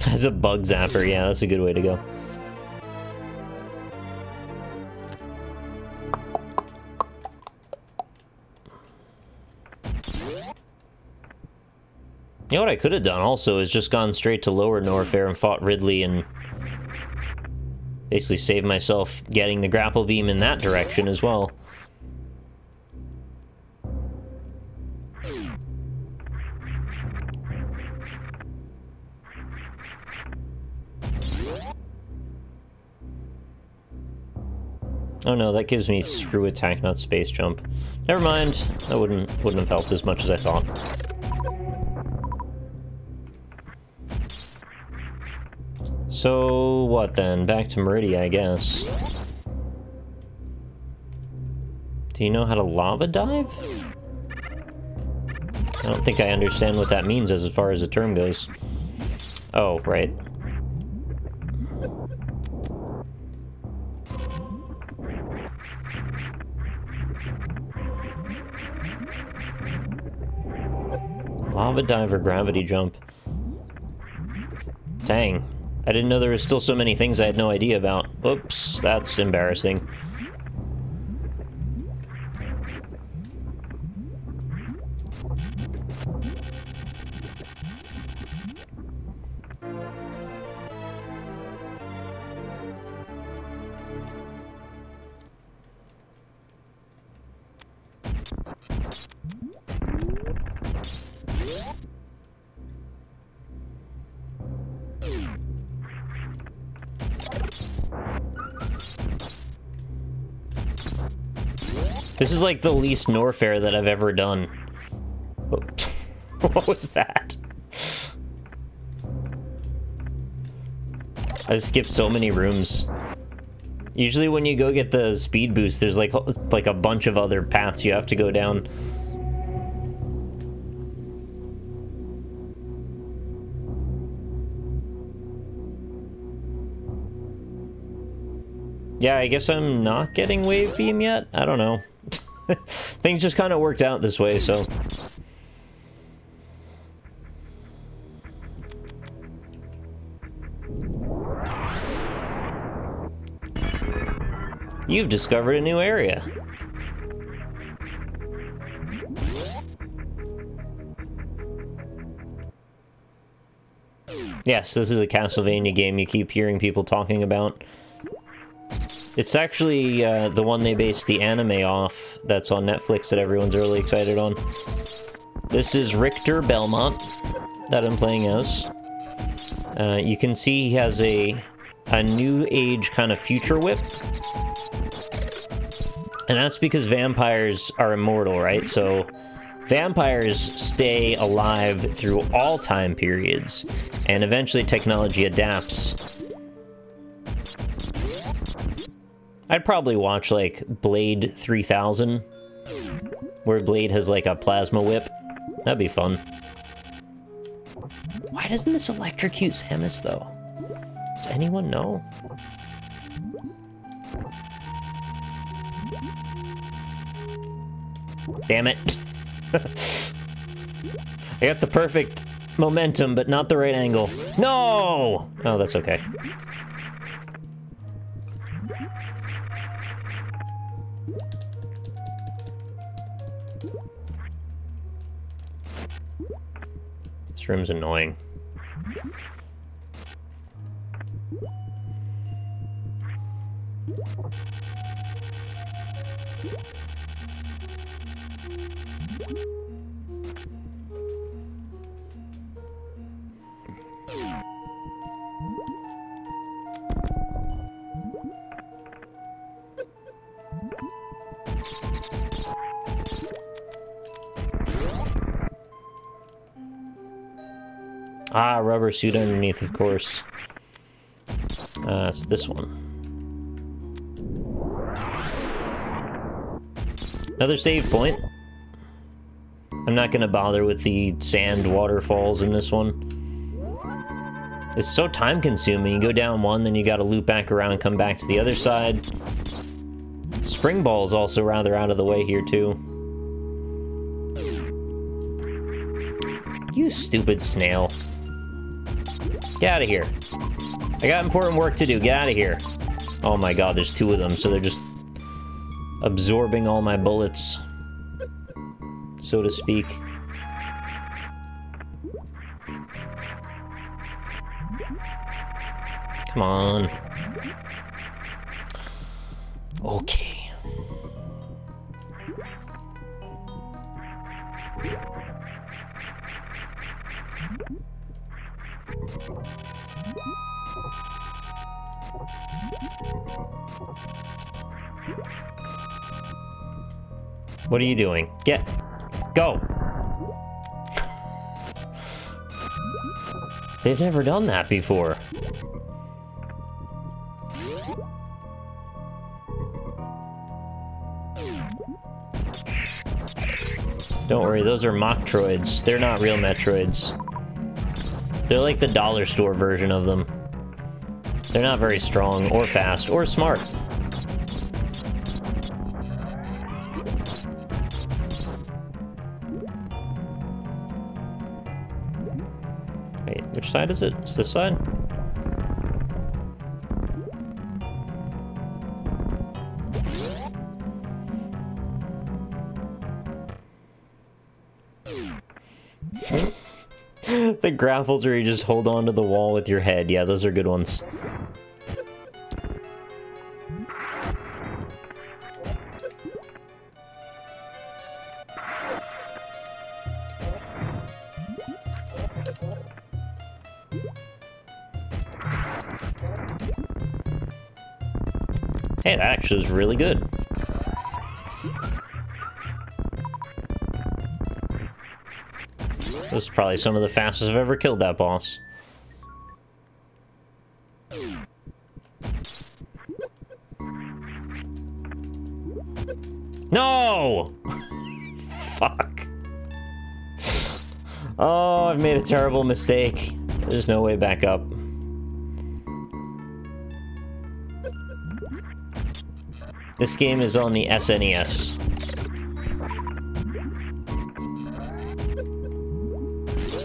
As a bug zapper, yeah, that's a good way to go. You know what I could have done also is just gone straight to Lower Norfair and fought Ridley and basically saved myself getting the grapple beam in that direction as well. Oh no, that gives me screw attack, not space jump. Never mind, that wouldn't have helped as much as I thought. So, what then? Back to Meridia, I guess. Do you know how to lava dive? I don't think I understand what that means as far as the term goes. Oh, right. Lava dive or gravity jump. Dang. I didn't know there was still so many things I had no idea about. Oops, that's embarrassing. This is like the least Norfair that I've ever done. What was that? I skipped so many rooms. Usually when you go get the speed boost, there's like a bunch of other paths you have to go down. Yeah, I guess I'm not getting wave beam yet? I don't know. Things just kind of worked out this way, so... You've discovered a new area. Yes, this is a Castlevania game you keep hearing people talking about. It's actually the one they based the anime off that's on Netflix that everyone's really excited on. This is Richter Belmont that I'm playing as. You can see he has a new age kind of future whip. And that's because vampires are immortal, right? So vampires stay alive through all time periods, and eventually technology adapts. I'd probably watch, like, Blade 3000, where Blade has, like, a plasma whip. That'd be fun. Why doesn't this electrocute Samus, though? Does anyone know? Damn it. I got the perfect momentum, but not the right angle. No! Oh, that's okay. This room's annoying. Ah, rubber suit underneath, of course. It's this one. Another save point. I'm not gonna bother with the sand waterfalls in this one. It's so time consuming. You go down one, then you gotta loop back around, come back to the other side. Spring ball is also rather out of the way here, too. You stupid snail. Get out of here. I got important work to do. Get out of here. Oh my god, there's two of them, so they're just absorbing all my bullets, so to speak. Come on. Okay. What are you doing? Go! They've never done that before. Don't worry, those are mock-troids. They're not real Metroids. They're like the dollar store version of them. They're not very strong, or fast, or smart. Wait, which side is it? It's this side? The grapples where you just hold on to the wall with your head. Yeah, those are good ones. Hey, that actually was really good. This is probably some of the fastest I've ever killed that boss. No! Fuck. Oh, I've made a terrible mistake. There's no way back up. This game is on the SNES.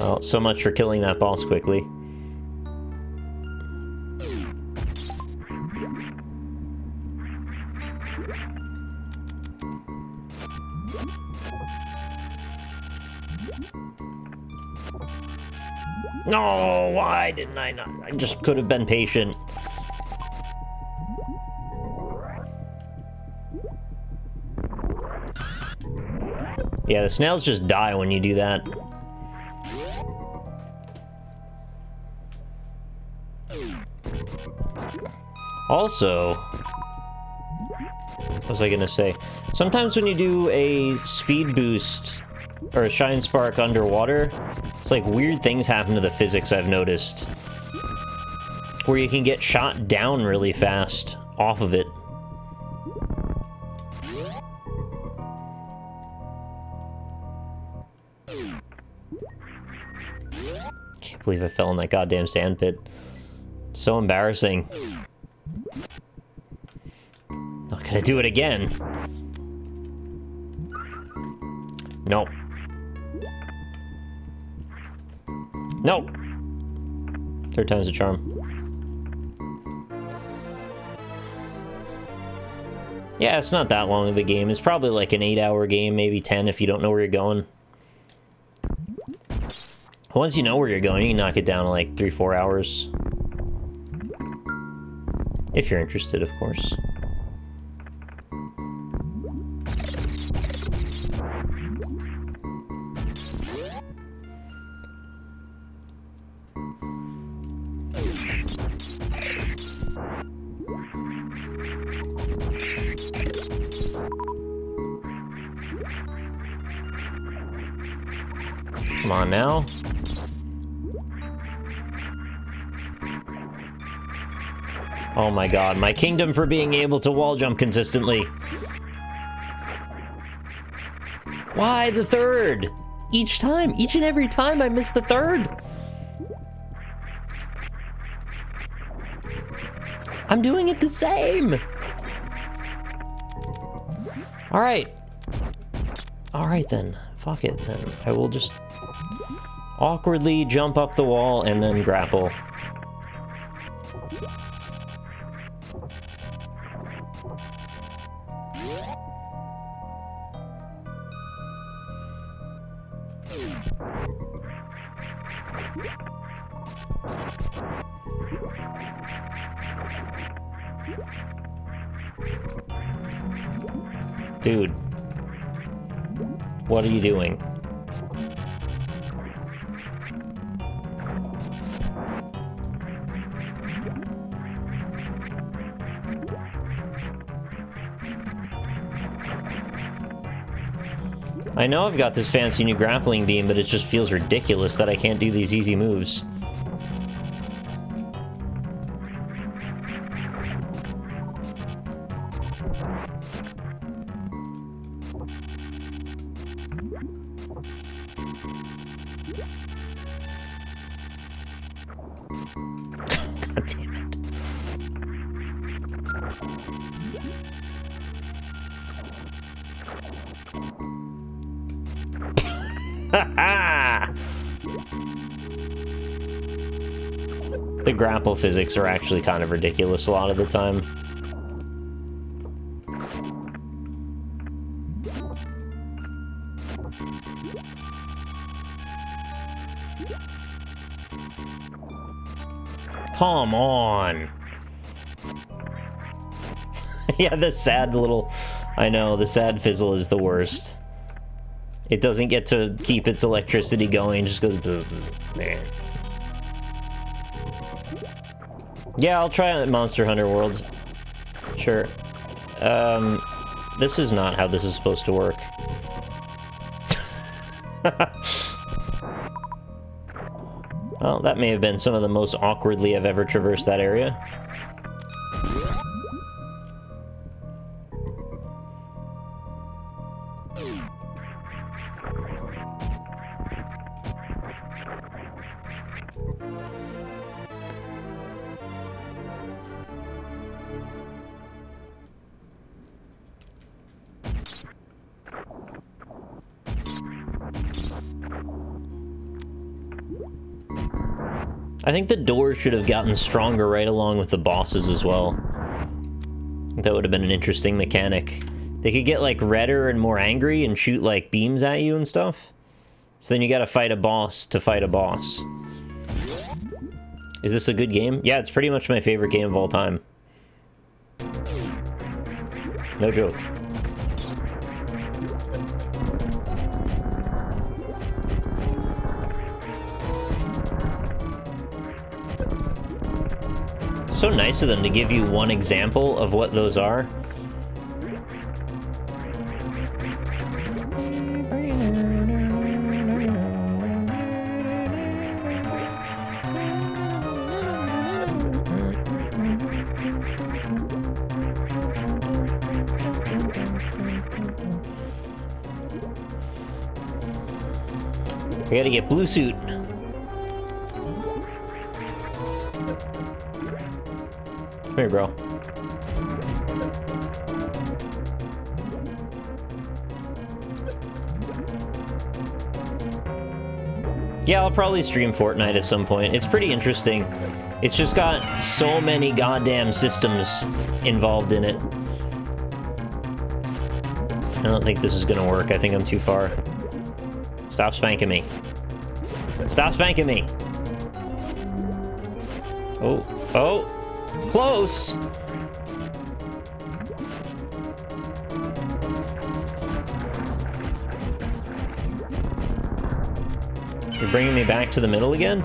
Oh, so much for killing that boss quickly. No, why didn't I not? I just could have been patient. Yeah, the snails just die when you do that. Also, what was I gonna say? Sometimes when you do a speed boost or a shine spark underwater, it's like weird things happen to the physics I've noticed. Where you can get shot down really fast off of it. Can't believe I fell in that goddamn sand pit. So embarrassing. Not gonna do it again. Nope. Nope. Third time's a charm. Yeah, it's not that long of a game. It's probably like an 8-hour game, maybe 10 if you don't know where you're going. Once you know where you're going, you can knock it down to like 3-4 hours. If you're interested, of course. Come on now. Oh my god, my kingdom for being able to wall jump consistently. Why the third? Each time, each and every time I miss the third. I'm doing it the same. All right. All right then. Fuck it then. I will just awkwardly jump up the wall and then grapple. Dude. What are you doing? I know I've got this fancy new grappling beam, but it just feels ridiculous that I can't do these easy moves. God damn it. The grapple physics are actually kind of ridiculous a lot of the time. Come on. Yeah, the sad little... I know, the sad fizzle is the worst. It doesn't get to keep its electricity going, just goes bzz, bzz, man. Yeah, I'll try it at Monster Hunter World. Sure. This is not how this is supposed to work. Well, that may have been some of the most awkwardly I've ever traversed that area. I think the doors should have gotten stronger right along with the bosses as well. That would have been an interesting mechanic. They could get, like, redder and more angry and shoot, like, beams at you and stuff. So then you gotta fight a boss to fight a boss. Is this a good game? Yeah, it's pretty much my favorite game of all time. No joke. So nice of them to give you one example of what those are. We gotta get blue suit. Come here, bro. Yeah, I'll probably stream Fortnite at some point. It's pretty interesting. It's just got so many goddamn systems involved in it. I don't think this is gonna work. I think I'm too far. Stop spanking me. Stop spanking me! Oh, oh! Close! You're bringing me back to the middle again?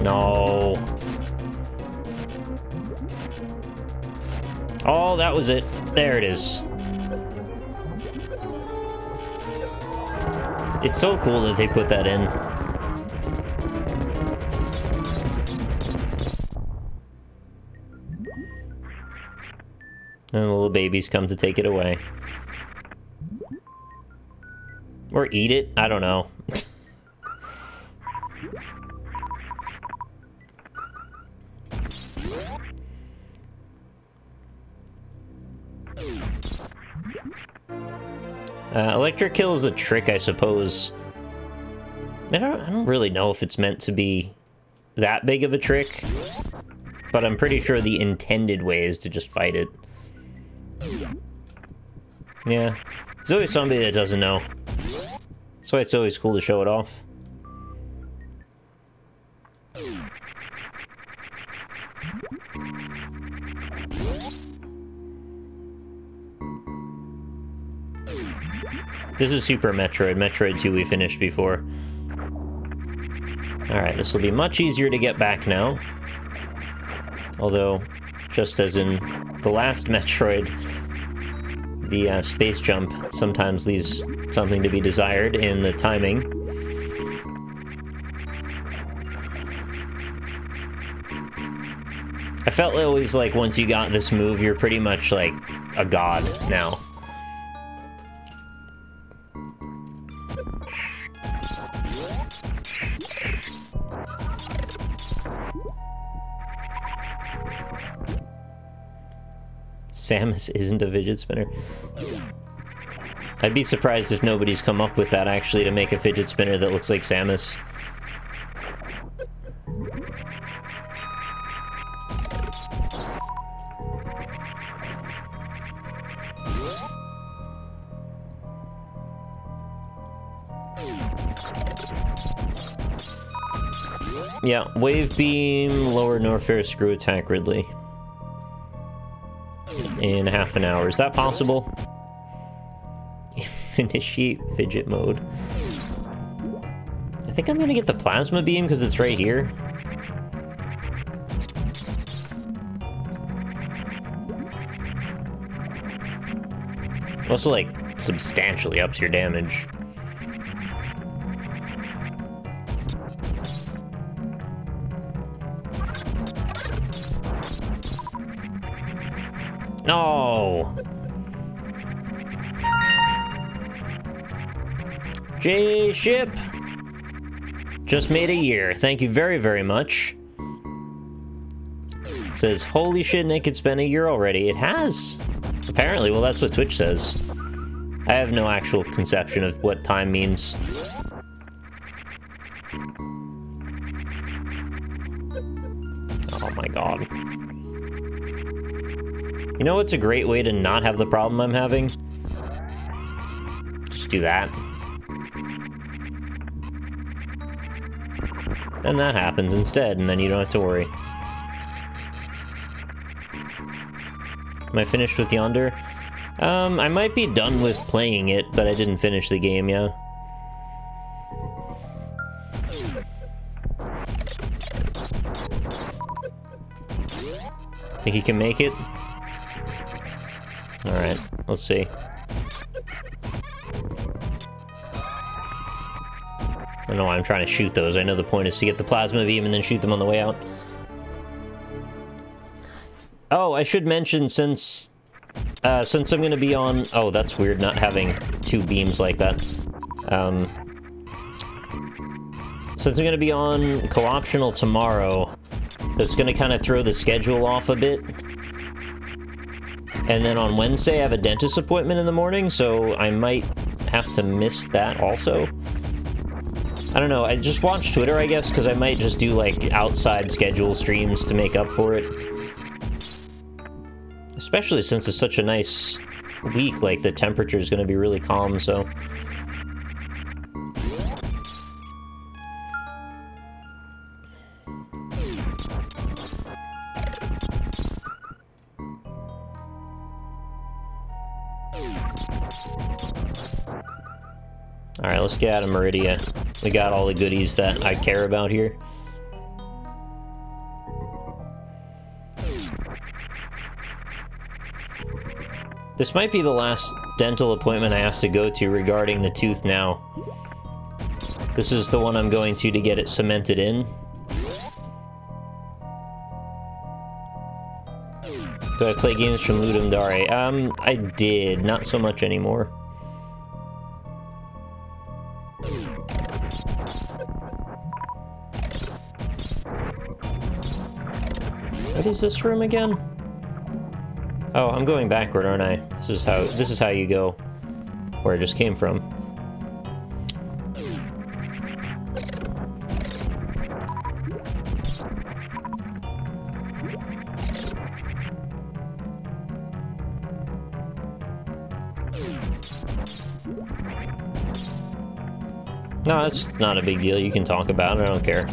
No. Oh, that was it. There it is. It's so cool that they put that in. And the little babies come to take it away. Or eat it? I don't know. Electric kill is a trick, I suppose. I don't really know if it's meant to be that big of a trick, but I'm pretty sure the intended way is to just fight it. Yeah, there's always somebody that doesn't know. That's why it's always cool to show it off. This is Super Metroid. Metroid 2 we finished before. Alright, this will be much easier to get back now. Although, just as in the last Metroid, the space jump sometimes leaves something to be desired in the timing. I felt always like once you got this move, you're pretty much like a god now. Samus isn't a fidget spinner. I'd be surprised if nobody's come up with that, actually, to make a fidget spinner that looks like Samus. Yeah, Wave Beam, lower Norfair, Screw Attack, Ridley. In half an hour. Is that possible? Initiate fidget mode. I think I'm gonna get the plasma beam because it's right here. Also, like, substantially ups your damage. No! J-Ship! Just made a year. Thank you very, very much. Says, holy shit, Nick, it's been a year already. It has. Apparently, well, that's what Twitch says. I have no actual conception of what time means. Oh my god. You know what's a great way to not have the problem I'm having? Just do that. Then that happens instead, and then you don't have to worry. Am I finished with Yonder? I might be done with playing it, but I didn't finish the game, yeah. Think he can make it? Alright, let's see. I don't know why I'm trying to shoot those. I know the point is to get the plasma beam and then shoot them on the way out. Oh, I should mention, since I'm gonna be on... Oh, that's weird, not having two beams like that. Since I'm gonna be on co-optional tomorrow, That's going to kind of throw the schedule off a bit. And then on Wednesday, I have a dentist appointment in the morning, so I might have to miss that also. I don't know, I just watch Twitter, I guess, because I might just do, like, outside schedule streams to make up for it. Especially since it's such a nice week, like, the temperature's gonna be really calm, so... Alright, let's get out of Meridia. We got all the goodies that I care about here. This might be the last dental appointment I have to go to regarding the tooth now. This is the one I'm going to get it cemented in. Do I play games from Ludum Dare? I did. Not so much anymore. What is this room again? Oh, I'm going backward, aren't I? This is how you go where I just came from. No, it's not a big deal. You can talk about it. I don't care.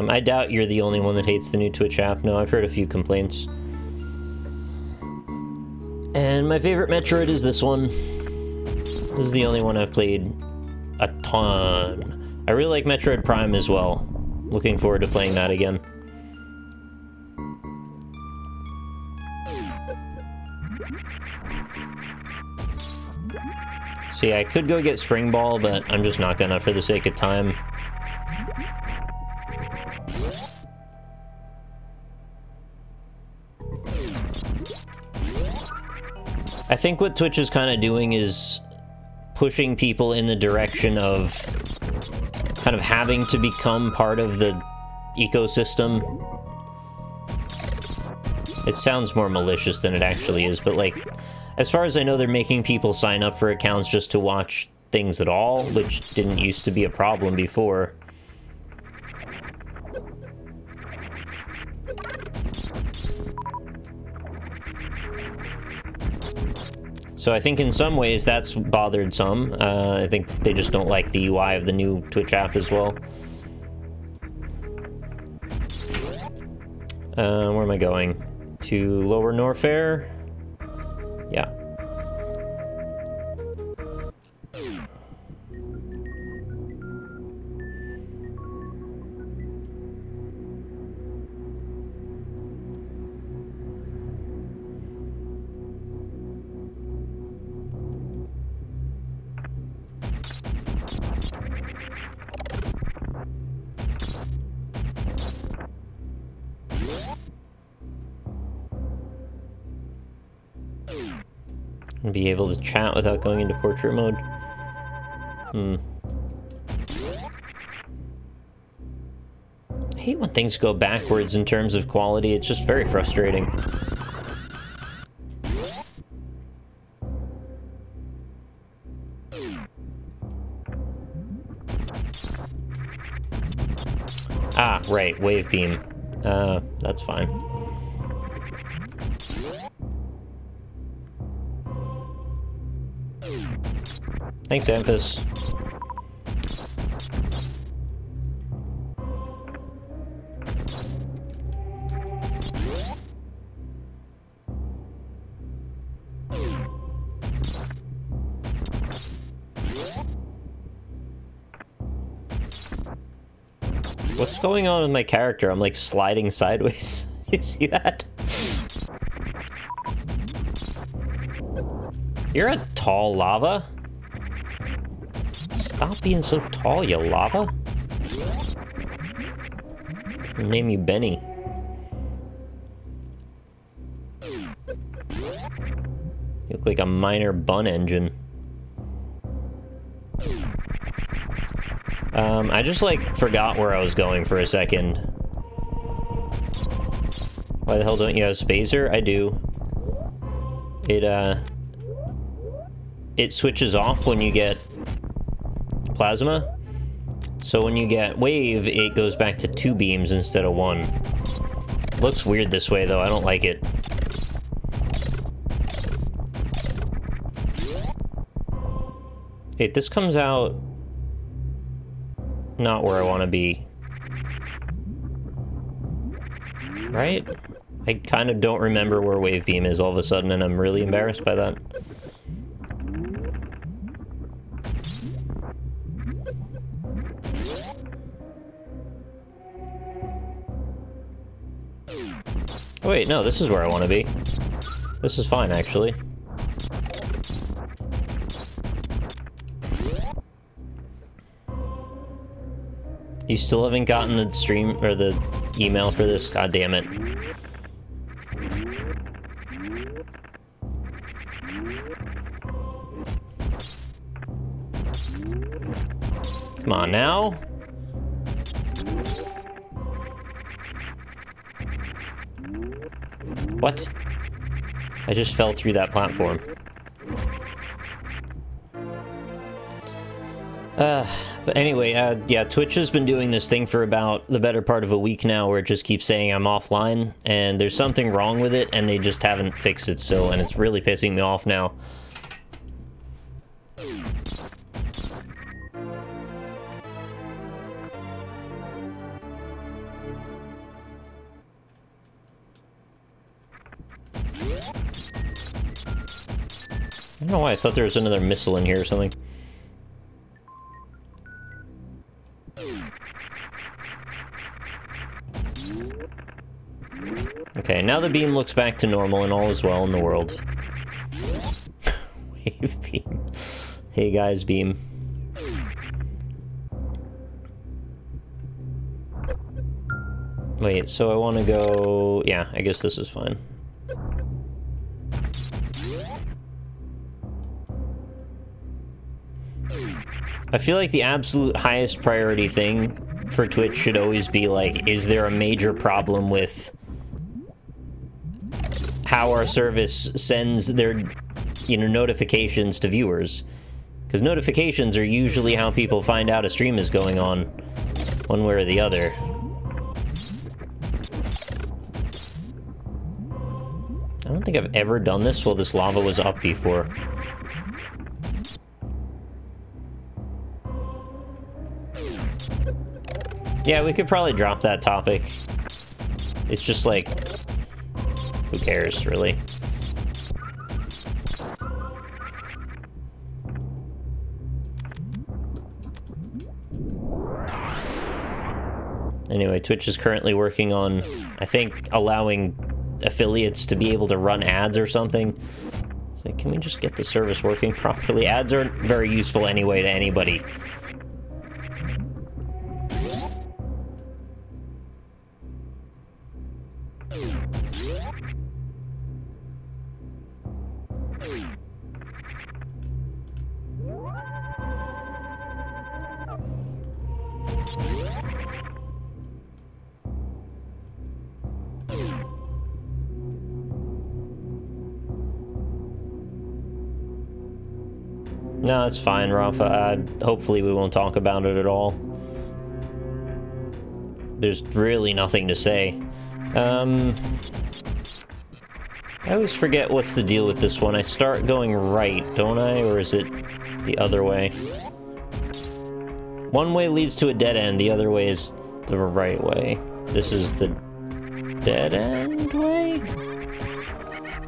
I doubt you're the only one that hates the new Twitch app. No, I've heard a few complaints. And my favorite Metroid is this one. This is the only one I've played a ton. I really like Metroid Prime as well. Looking forward to playing that again. See, I could go get Spring Ball, but I'm just not gonna for the sake of time. I think what Twitch is kind of doing is pushing people in the direction of kind of having to become part of the ecosystem. It sounds more malicious than it actually is, but like, as far as I know, they're making people sign up for accounts just to watch things at all, which didn't used to be a problem before. So I think in some ways that's bothered some. I think they just don't like the UI of the new Twitch app as well. Where am I going? To Lower Norfair? Yeah. Be able to chat without going into portrait mode. I hate when things go backwards in terms of quality. It's just very frustrating. Ah, right, wave beam. That's fine. Thanks, Amphis. What's going on with my character? I'm like sliding sideways. You see that? You're a tall lava? Stop being so tall, you lava. I'll name you Benny. You look like a minor bun engine. I just, like, forgot where I was going for a second. Why the hell don't you have Spacer? I do. It switches off when you get Plasma. So when you get Wave, it goes back to 2 beams instead of 1. Looks weird this way, though. I don't like it. Wait, this comes out... not where I want to be. Right? I kind of don't remember where Wave Beam is all of a sudden, and I'm really embarrassed by that. Oh, wait, no, this is where I want to be. This is fine, actually. You still haven't gotten the stream, or the email for this? God damn it. Come on now. What? I just fell through that platform. But anyway, yeah, Twitch has been doing this thing for about the better part of a week now where it just keeps saying I'm offline, and there's something wrong with it, and they just haven't fixed it still, and it's really pissing me off now. I don't know why I thought there was another missile in here or something. Okay, now the beam looks back to normal and all is well in the world. Wave beam. Hey guys, beam. Wait, so I want to go... yeah, I guess this is fine. I feel like the absolute highest priority thing for Twitch should always be like, is there a major problem with how our service sends their, you know, notifications to viewers? Because notifications are usually how people find out a stream is going on, one way or the other. I don't think I've ever done this while this lava was up before. Yeah, we could probably drop that topic. It's just like, who cares, really? Anyway, Twitch is currently working on, I think, allowing affiliates to be able to run ads or something. It's like, can we just get the service working properly? Ads aren't very useful anyway to anybody. No, it's fine, Rafa. Hopefully we won't talk about it at all. There's really nothing to say. I always forget what's the deal with this one. I start going right, don't I? Or is it the other way? One way leads to a dead end, the other way is the right way. This is the dead end way?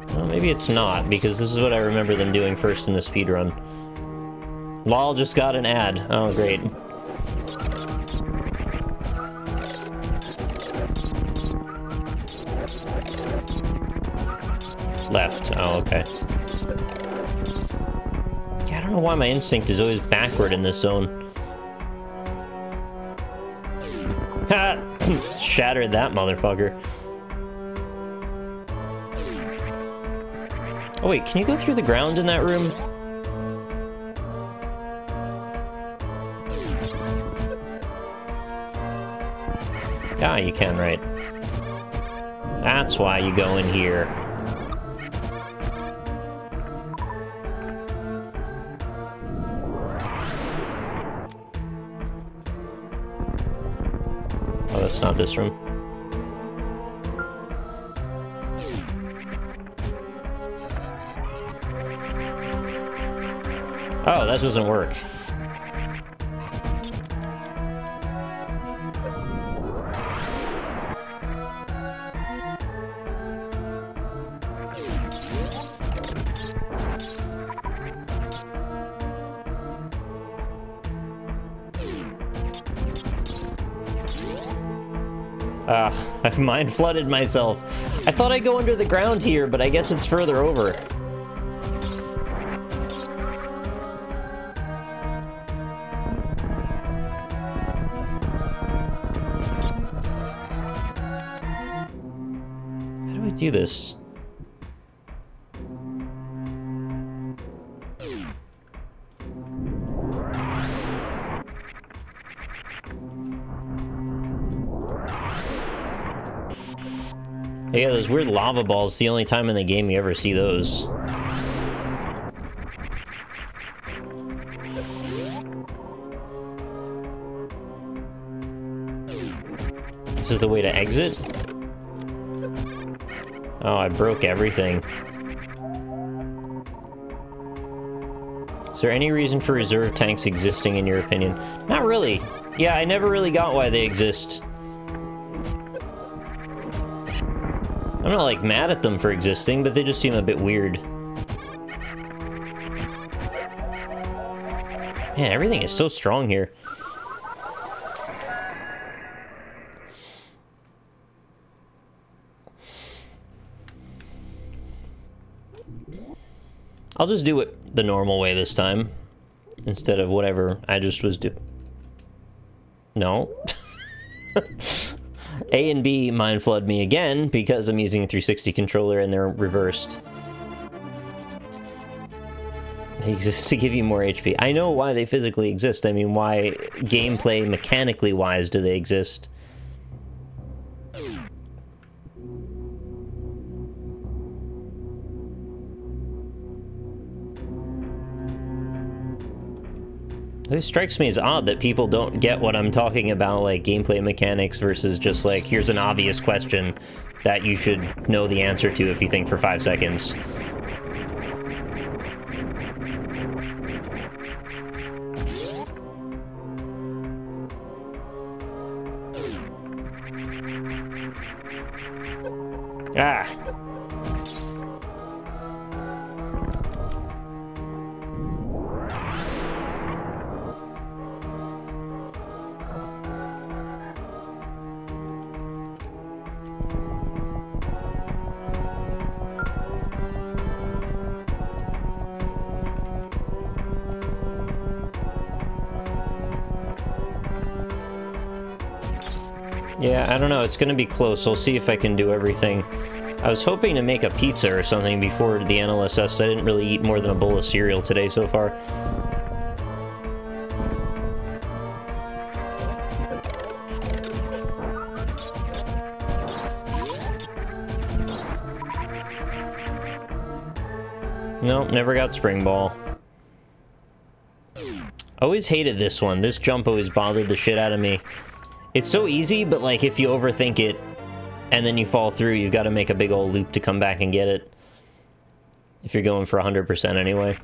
Well, maybe it's not, because this is what I remember them doing first in the speedrun. Lol just got an ad. Oh, great. Left. Oh, okay. Yeah, I don't know why my instinct is always backward in this zone. Ha! Shattered that motherfucker. Oh wait, can you go through the ground in that room? Ah, you can, right. That's why you go in here. Oh, that's not this room. Oh, that doesn't work. I've mind flooded myself. I thought I'd go under the ground here, but I guess it's further over. How do I do this? Yeah, those weird lava balls, the only time in the game you ever see those. This is the way to exit? Oh, I broke everything. Is there any reason for reserve tanks existing in your opinion? Not really. Yeah, I never really got why they exist. I'm not, like, mad at them for existing, but they just seem a bit weird. Man, everything is so strong here. I'll just do it the normal way this time, instead of whatever I just was doing. No. A and B mind flood me again because I'm using a 360 controller and they're reversed. They exist to give you more HP. I know why they physically exist. I mean, why gameplay mechanically wise do they exist? It strikes me as odd that people don't get what I'm talking about, like gameplay mechanics versus just like, here's an obvious question that you should know the answer to if you think for 5 seconds. Ah! Yeah, I don't know. It's gonna be close. I'll see if I can do everything. I was hoping to make a pizza or something before the NLSS. I didn't really eat more than a bowl of cereal today so far. Nope, never got spring ball. Always hated this one. This jump always bothered the shit out of me. It's so easy, but like if you overthink it and then you fall through, you've got to make a big old loop to come back and get it. If you're going for 100% anyway.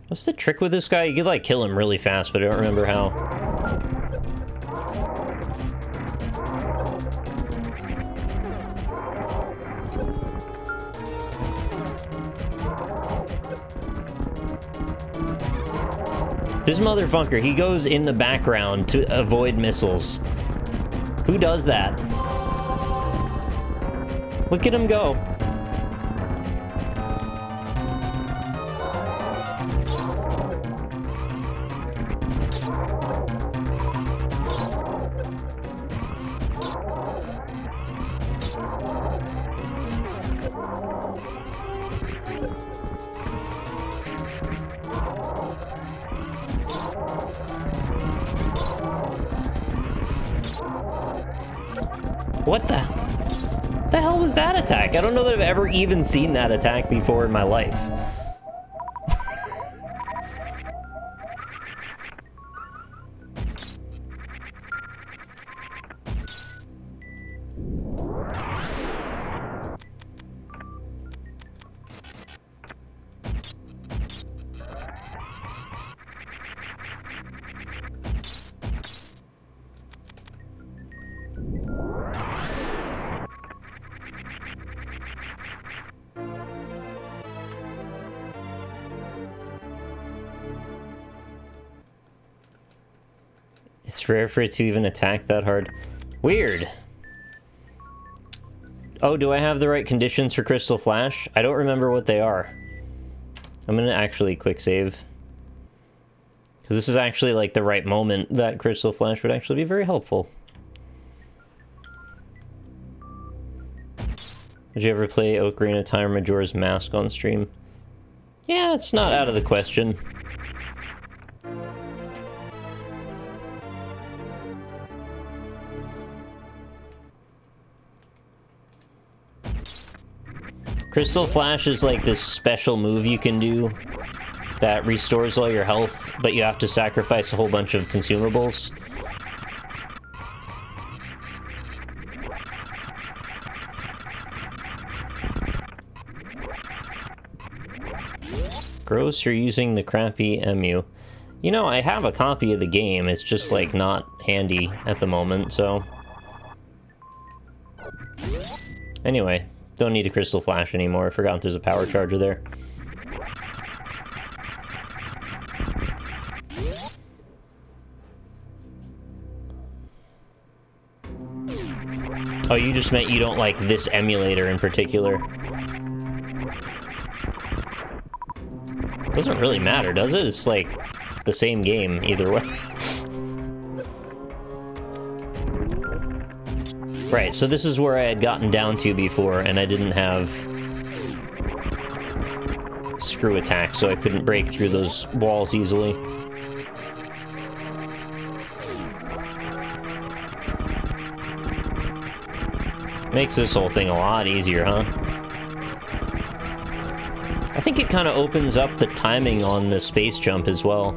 What's the trick with this guy? You could like kill him really fast, but I don't remember how. This motherfucker, he goes in the background to avoid missiles. Who does that? Look at him go. What the hell was that attack? I don't know that I've ever even seen that attack before in my life. It's rare for it to even attack that hard. Weird. Oh, do I have the right conditions for Crystal Flash? I don't remember what they are. I'm gonna actually quick save. Because this is actually like the right moment that Crystal Flash would actually be very helpful. Did you ever play Ocarina of Time Majora's Mask on stream? Yeah, it's not out of the question. Crystal Flash is like this special move you can do that restores all your health, but you have to sacrifice a whole bunch of consumables. Gross, you're using the crappy emu. You know, I have a copy of the game, it's just like not handy at the moment, so... Anyway. Don't need a Crystal Flash anymore. I forgot there's a power charger there. Oh, you just meant you don't like this emulator in particular. Doesn't really matter, does it? It's like the same game either way. Right, so this is where I had gotten down to before, and I didn't have screw attack, so I couldn't break through those walls easily. Makes this whole thing a lot easier, huh? I think it kind of opens up the timing on the space jump as well.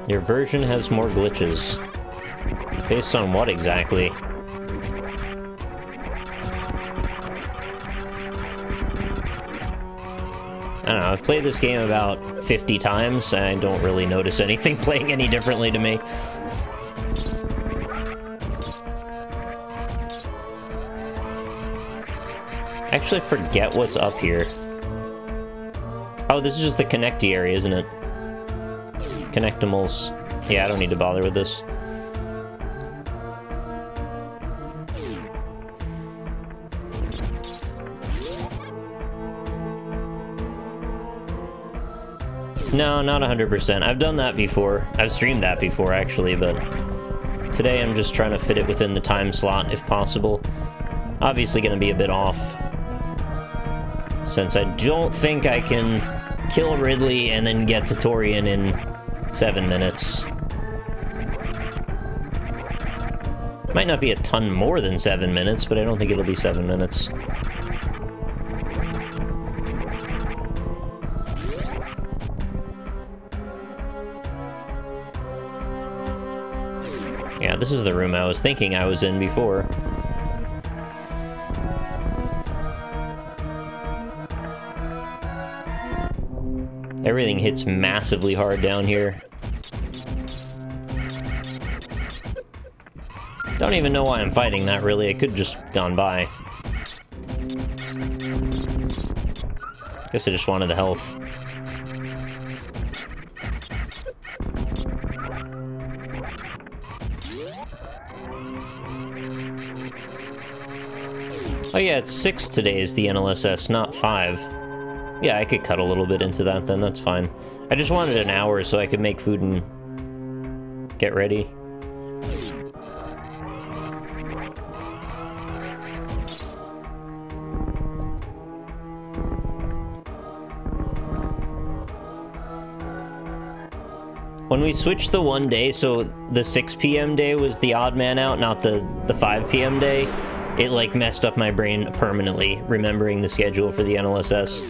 Your version has more glitches. Based on what exactly? I don't know, I've played this game about 50 times, and I don't really notice anything playing any differently to me. I actually forget what's up here. Oh, this is just the connecty area, isn't it? Connectimals. Yeah, I don't need to bother with this. No, not 100%. I've done that before. I've streamed that before, actually, but today I'm just trying to fit it within the time slot, if possible. Obviously gonna be a bit off, since I don't think I can kill Ridley and then get to Torian in 7 minutes. Might not be a ton more than 7 minutes, but I don't think it'll be 7 minutes. Yeah, this is the room I was thinking I was in before. Everything hits massively hard down here. Don't even know why I'm fighting that, really. I could have just gone by. Guess I just wanted the health. Oh yeah, it's 6 today is the NLSS, not 5. Yeah, I could cut a little bit into that then, that's fine. I just wanted an hour so I could make food and get ready. When we switched the one day, so the 6 p.m. day was the odd man out, not the 5 p.m. day, it like messed up my brain permanently, remembering the schedule for the NLSS.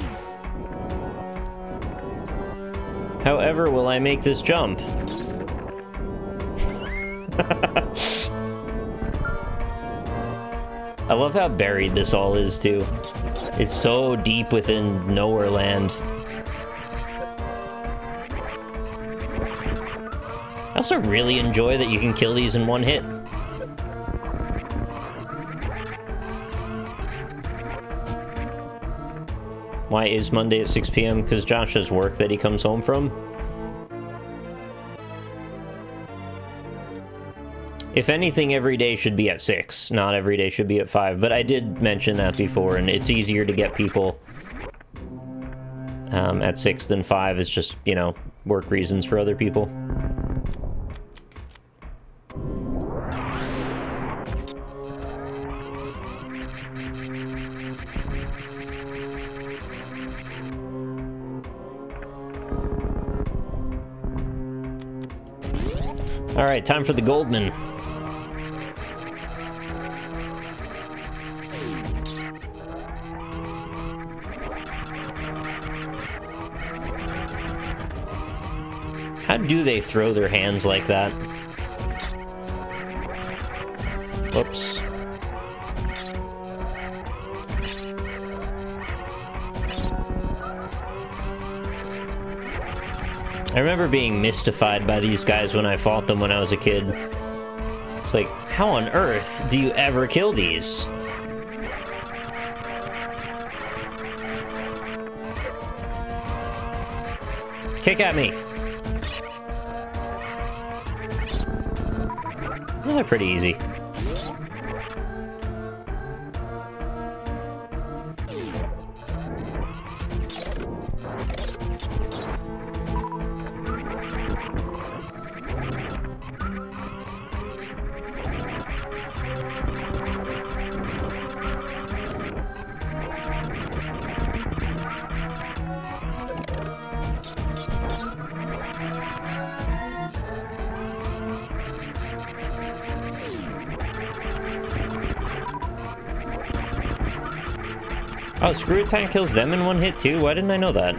However, will I make this jump? I love how buried this all is, too. It's so deep within nowhere land. I also really enjoy that you can kill these in one hit. Why is Monday at 6 p.m.? Because Josh has work that he comes home from. If anything, every day should be at 6. Not every day should be at 5. But I did mention that before, and it's easier to get people at 6 than 5. It's just, you know, work reasons for other people. All right, time for the Goldman. How do they throw their hands like that? Whoops. I remember being mystified by these guys when I fought them when I was a kid. It's like, how on earth do you ever kill these? Kick at me! They're pretty easy. Oh, Screw Attack kills them in one hit too? Why didn't I know that?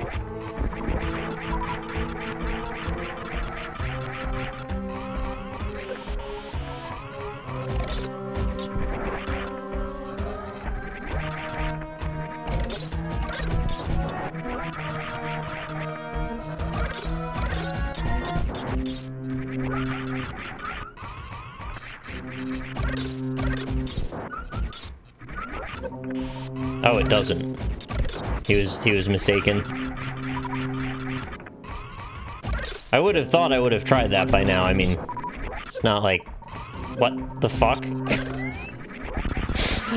Oh, it doesn't. He was mistaken. I would have thought I would have tried that by now. I mean, it's not like... What the fuck?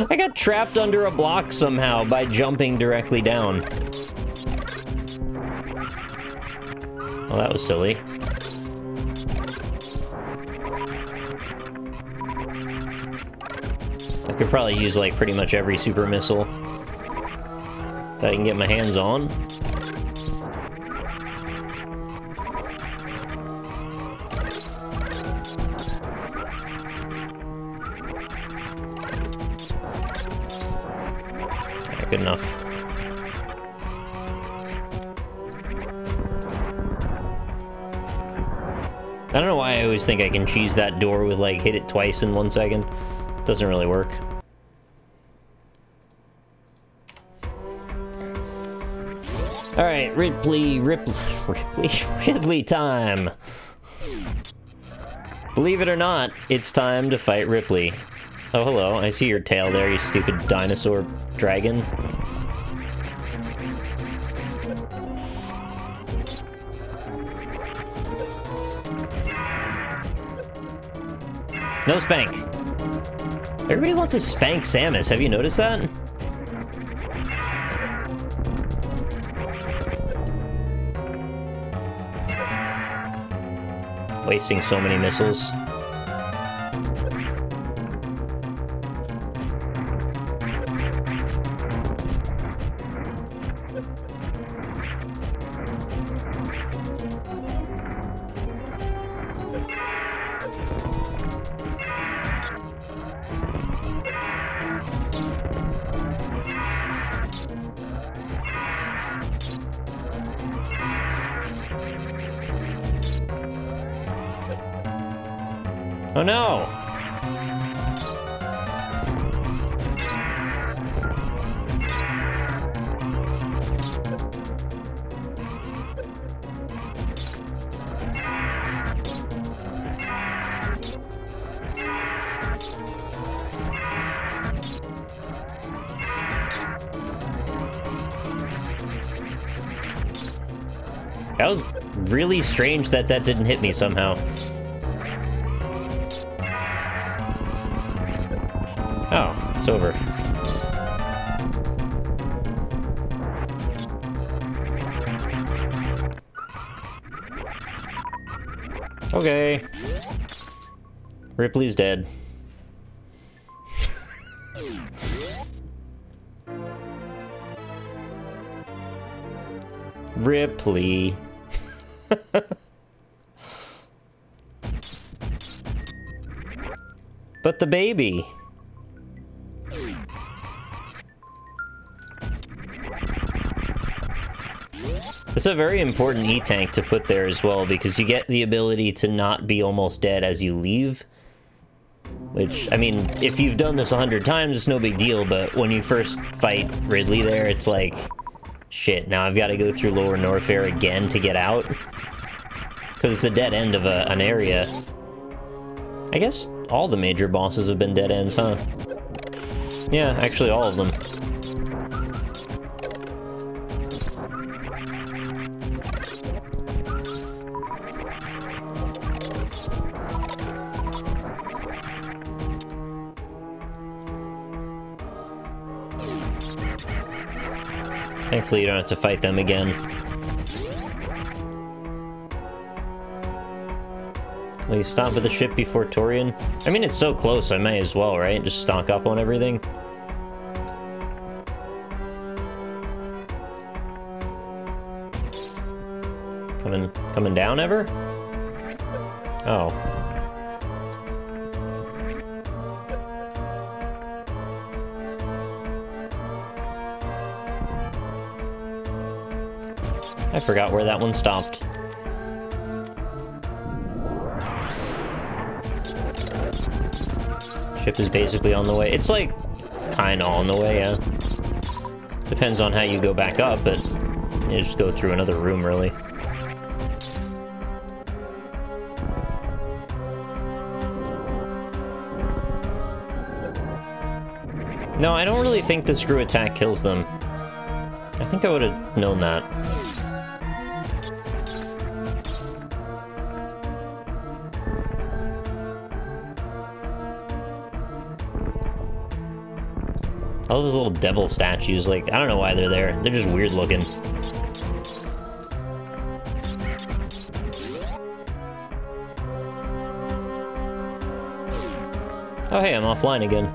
I got trapped under a block somehow by jumping directly down. Well, that was silly. I could probably use, like, pretty much every super missile that I can get my hands on. Alright, good enough. I don't know why I always think I can cheese that door with, like, hit it twice in 1 second. Doesn't really work. Alright, Ridley time! Believe it or not, it's time to fight Ripley. Oh, hello, I see your tail there, you stupid dinosaur dragon. No spank! Everybody wants to spank Samus, have you noticed that? Wasting so many missiles. Oh no! That was really strange that that didn't hit me somehow. Oh, it's over. Okay. Ripley's dead. Ripley. But the baby. It's a very important E-tank to put there as well, because you get the ability to not be almost dead as you leave. Which, I mean, if you've done this 100 times, it's no big deal, but when you first fight Ridley there, it's like, shit, now I've got to go through Lower Norfair again to get out? Because it's a dead end of an area. I guess all the major bosses have been dead ends, huh? Yeah, actually all of them. Thankfully, you don't have to fight them again. Will you stop with the ship before Torian? I mean, it's so close, I may as well, right? Just stock up on everything. Coming down ever? Oh. I forgot where that one stopped. Ship is basically on the way. It's like, kinda on the way, yeah. Depends on how you go back up, but you just go through another room, really. No, I don't really think the screw attack kills them. I think I would have known that. All those little devil statues, like, I don't know why they're there. They're just weird looking. Oh hey, I'm offline again.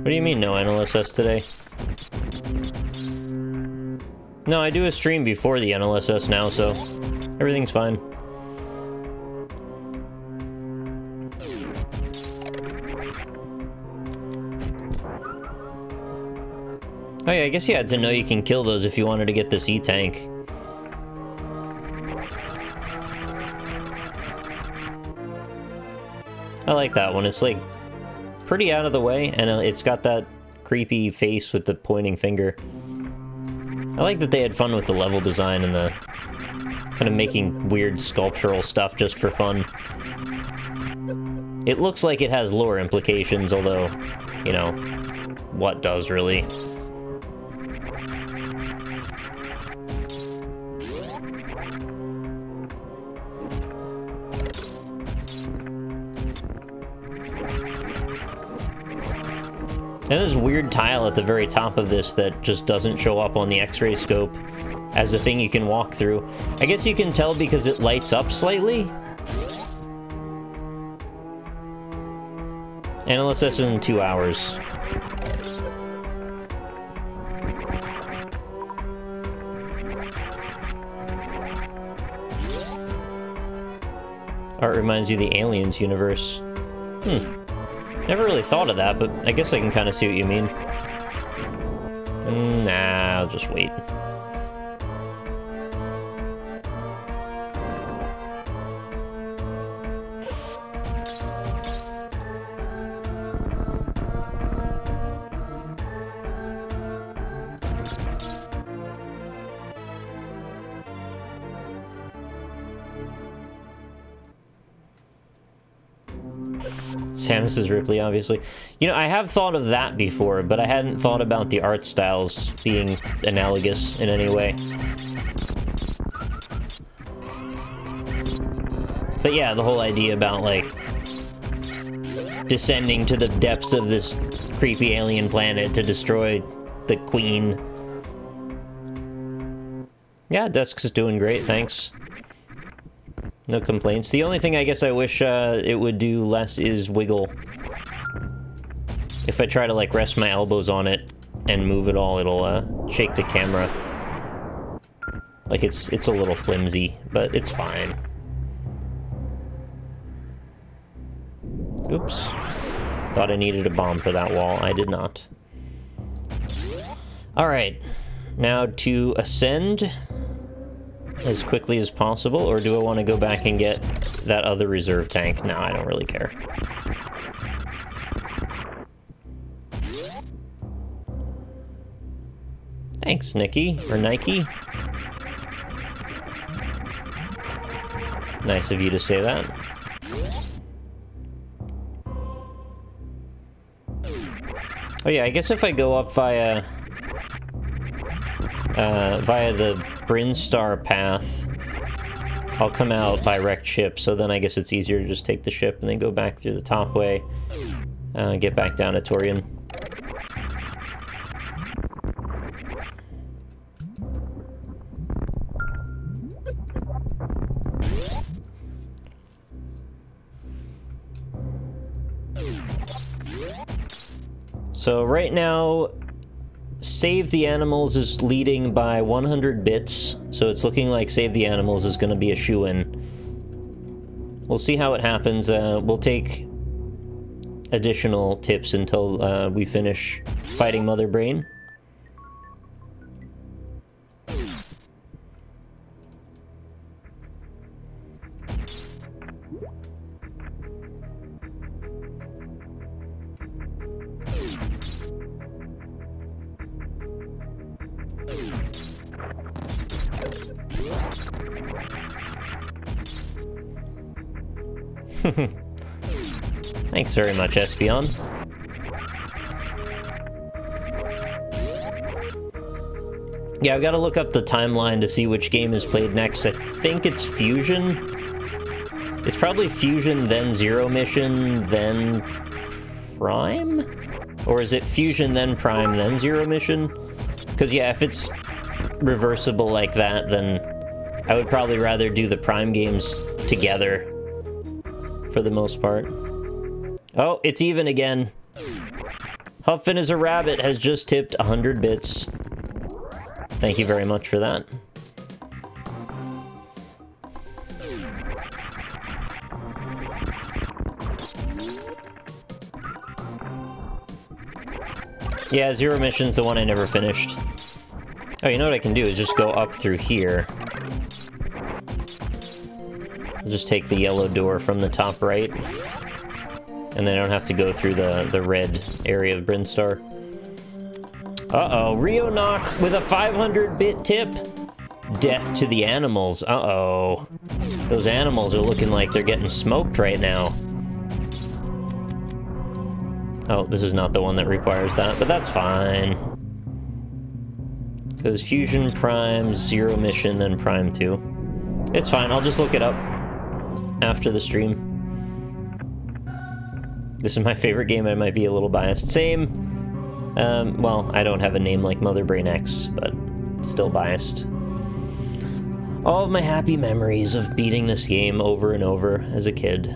What do you mean no NLSS today? No, I do a stream before the NLSS now, so everything's fine. Oh yeah, I guess you had to know you can kill those if you wanted to get this E-tank. I like that one. It's like pretty out of the way, and it's got that creepy face with the pointing finger. I like that they had fun with the level design and the kind of making weird sculptural stuff just for fun. It looks like it has lore implications, although, you know, what does really? And there's a weird tile at the very top of this that just doesn't show up on the X-ray scope as a thing you can walk through. I guess you can tell because it lights up slightly. NLSS in 2 hours. Art reminds you of the Aliens universe. Never really thought of that, but I guess I can kind of see what you mean. Nah, I'll just wait. Samus is Ripley, obviously. You know, I have thought of that before, but I hadn't thought about the art styles being analogous in any way. But yeah, the whole idea about, like, descending to the depths of this creepy alien planet to destroy the queen. Yeah, Desk's doing great, thanks. No complaints. The only thing I guess I wish it would do less is wiggle. If I try to, like, rest my elbows on it and move it all, it'll shake the camera. Like, it's a little flimsy, but it's fine. Oops. Thought I needed a bomb for that wall. I did not. Alright. Now to ascend as quickly as possible, or do I want to go back and get that other reserve tank? No, I don't really care. Thanks, Nikki, or Nike. Nice of you to say that. Oh yeah, I guess if I go up via the Brinstar path, I'll come out by wrecked ship, so then I guess it's easier to just take the ship and then go back through the top way, get back down to Torian. So right now, Save the Animals is leading by 100 bits, so it's looking like Save the Animals is going to be a shoo-in. We'll see how it happens. We'll take additional tips until we finish fighting Mother Brain. Thanks very much, Espion. Yeah, I've got to look up the timeline to see which game is played next. I think it's Fusion. It's probably Fusion, then Zero Mission, then Prime? Or is it Fusion, then Prime, then Zero Mission? Because, yeah, if it's reversible like that, then I would probably rather do the Prime games together for the most part. Oh, it's even again. Huffin is a Rabbit has just tipped 100 bits. Thank you very much for that. Yeah, Zero Mission's the one I never finished. Oh, you know what I can do is just go up through here. I'll just take the yellow door from the top right. And then I don't have to go through the red area of Brinstar. Uh-oh, Rio Knock with a 500-bit tip. Death to the animals. Uh-oh. Those animals are looking like they're getting smoked right now. Oh, this is not the one that requires that, but that's fine. Goes Fusion, Prime, Zero Mission, then Prime 2. It's fine, I'll just look it up after the stream. This is my favorite game, I might be a little biased. Same. Well, I don't have a name like Mother Brain X, but still biased. All of my happy memories of beating this game over and over as a kid.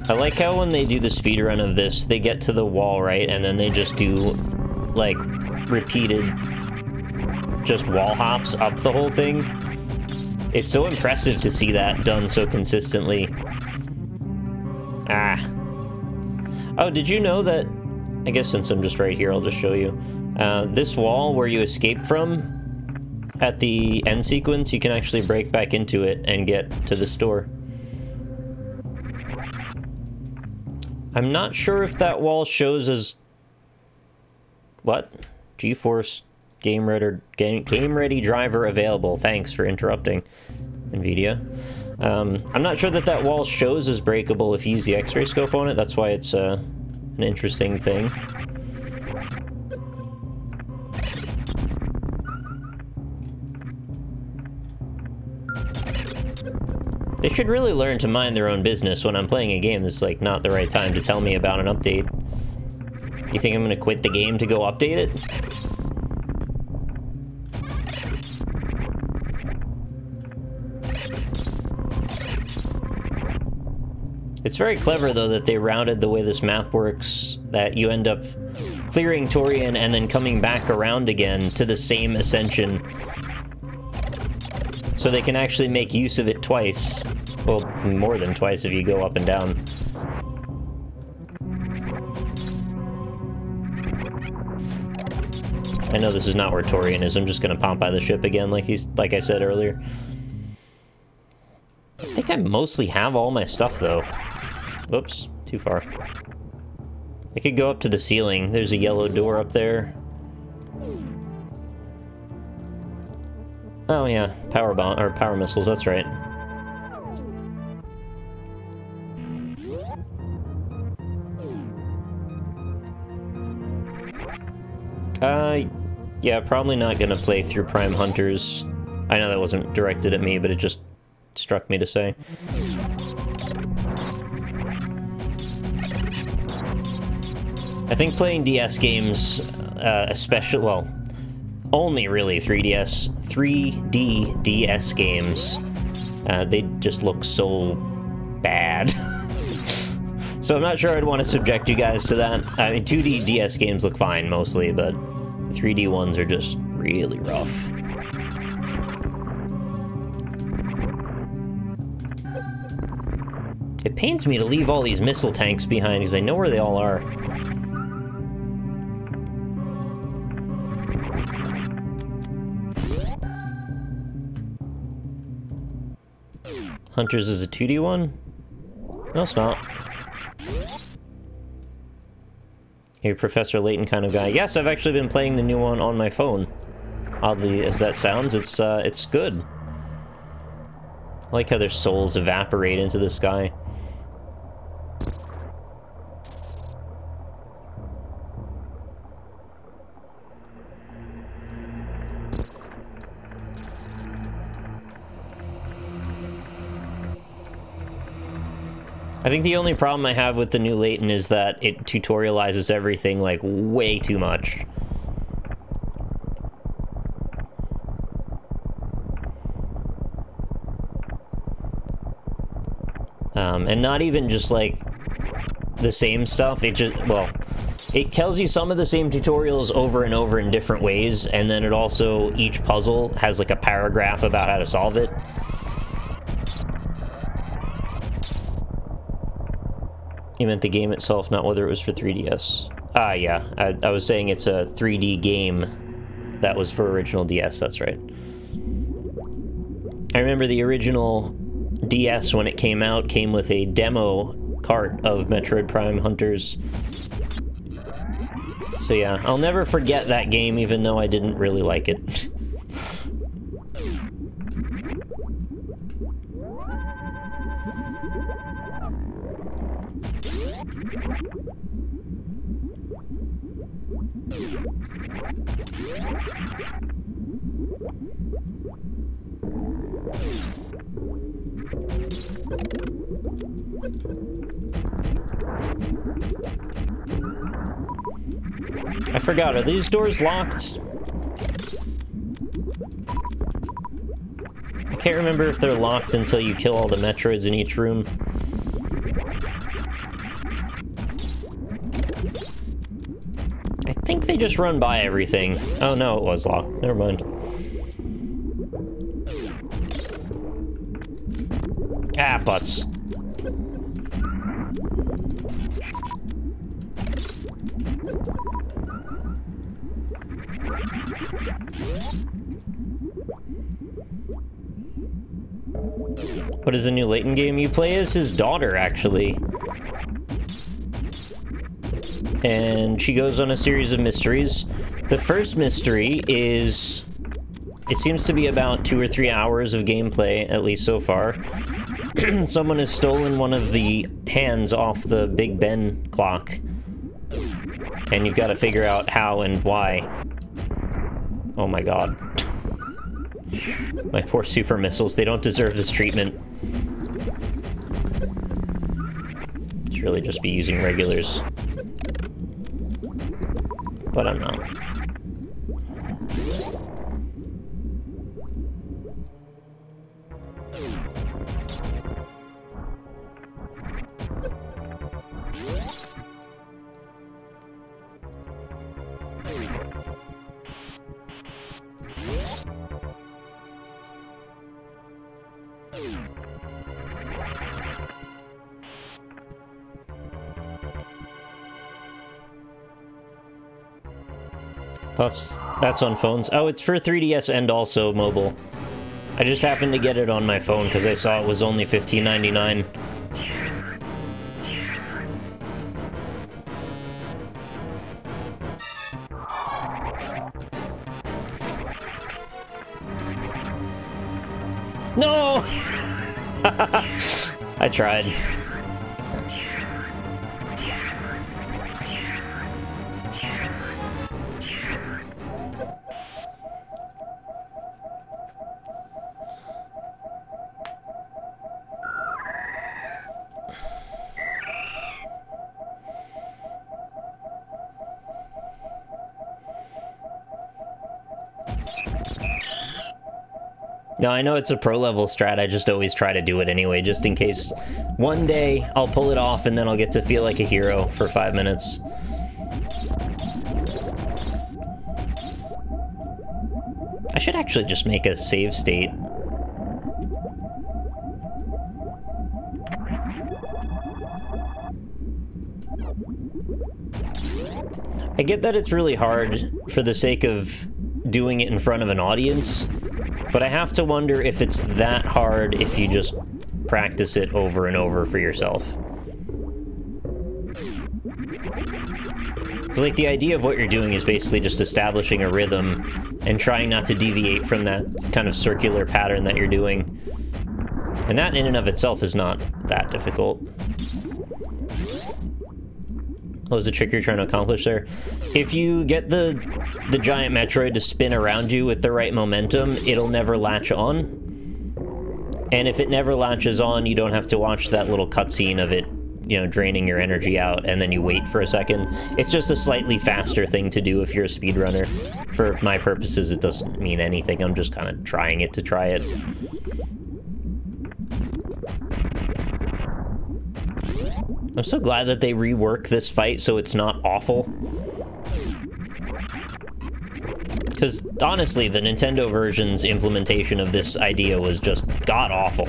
I like how when they do the speedrun of this, they get to the wall, right? And then they just do, like, repeated just wall hops up the whole thing. It's so impressive to see that done so consistently. Ah. Oh, did you know that... I guess since I'm just right here, I'll just show you. This wall where you escape from at the end sequence, you can actually break back into it and get to the store. I'm not sure if that wall shows as... What? GeForce Game Ready driver available. Thanks for interrupting, NVIDIA. I'm not sure that wall shows as breakable if you use the X-ray scope on it. That's why it's an interesting thing. They should really learn to mind their own business when I'm playing a game that's, like, not the right time to tell me about an update. You think I'm gonna quit the game to go update it? It's very clever, though, that they rounded the way this map works, that you end up clearing Torian and then coming back around again to the same ascension. So they can actually make use of it twice. Well, more than twice if you go up and down. I know this is not where Torian is. I'm just gonna pop by the ship again like I said earlier. I think I mostly have all my stuff, though. Whoops, too far. I could go up to the ceiling. There's a yellow door up there. Oh yeah, power bomb or power missiles, that's right. Yeah, probably not gonna play through Prime Hunters. I know that wasn't directed at me, but it just struck me to say. I think playing DS games, especially, well, only really 3D DS games, they just look so bad. So I'm not sure I'd want to subject you guys to that. I mean, 2D DS games look fine mostly, but 3D ones are just really rough. It pains me to leave all these missile tanks behind because I know where they all are. Hunters is a 2D one? No, it's not. A Professor Layton kind of guy. Yes, I've actually been playing the new one on my phone. Oddly as that sounds, it's good. I like how their souls evaporate into the sky. I think the only problem I have with the new Layton is that it tutorializes everything, like, way too much. And not even just, like, the same stuff, it just, well, it tells you some of the same tutorials over and over in different ways, and then it also, each puzzle has, like, a paragraph about how to solve it. You meant the game itself, not whether it was for 3DS. Ah, yeah. I was saying it's a 3D game that was for original DS, that's right. I remember the original DS, when it came out, came with a demo cart of Metroid Prime Hunters. So yeah, I'll never forget that game, even though I didn't really like it. I forgot, are these doors locked? I can't remember if they're locked until you kill all the Metroids in each room. they just run by everything? Oh no, it was locked. Never mind. Ah, butts. What is the new Layton game? You play as his daughter, actually. And she goes on a series of mysteries. The first mystery is... It seems to be about 2 or 3 hours of gameplay, at least so far. Someone has stolen one of the hands off the Big Ben clock. And you've got to figure out how and why. Oh my god. My poor super missiles, they don't deserve this treatment. Should really just be using regulars. But I'm not. That's on phones. Oh, it's for 3DS and also mobile. I just happened to get it on my phone because I saw it was only $15.99. No! I tried. No, I know it's a pro-level strat, I just always try to do it anyway, just in case one day I'll pull it off and then I'll get to feel like a hero for 5 minutes. I should actually just make a save state. I get that it's really hard for the sake of doing it in front of an audience, but I have to wonder if it's that hard if you just practice it over and over for yourself. 'Cause, like, the idea of what you're doing is basically just establishing a rhythm and trying not to deviate from that kind of circular pattern that you're doing. And that in and of itself is not that difficult. What was the trick you're trying to accomplish there? If you get the giant Metroid to spin around you with the right momentum, it'll never latch on. And if it never latches on, you don't have to watch that little cutscene of it, you know, draining your energy out, and then you wait for a second. It's just a slightly faster thing to do if you're a speedrunner. For my purposes, it doesn't mean anything. I'm just kind of trying it to try it. I'm so glad that they rework this fight so it's not awful. Because, honestly, the Nintendo version's implementation of this idea was just god-awful.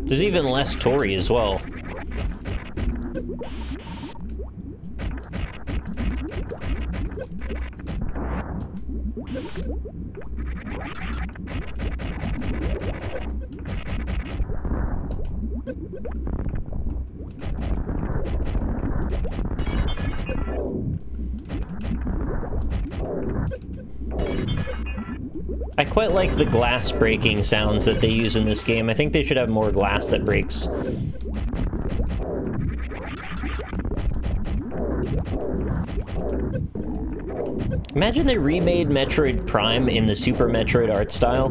There's even less Tori as well. I quite like the glass breaking sounds that they use in this game. I think they should have more glass that breaks. Imagine they remade Metroid Prime in the Super Metroid art style.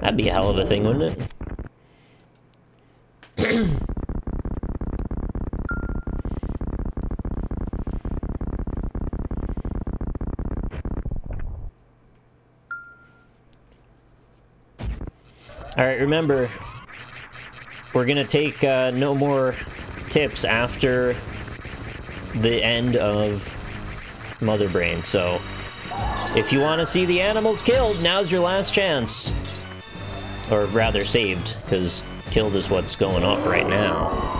That'd be a hell of a thing, wouldn't it? Alright, remember, we're gonna take no more tips after the end of Mother Brain, so if you want to see the animals killed, now's your last chance. Or rather, saved, because killed is what's going up right now.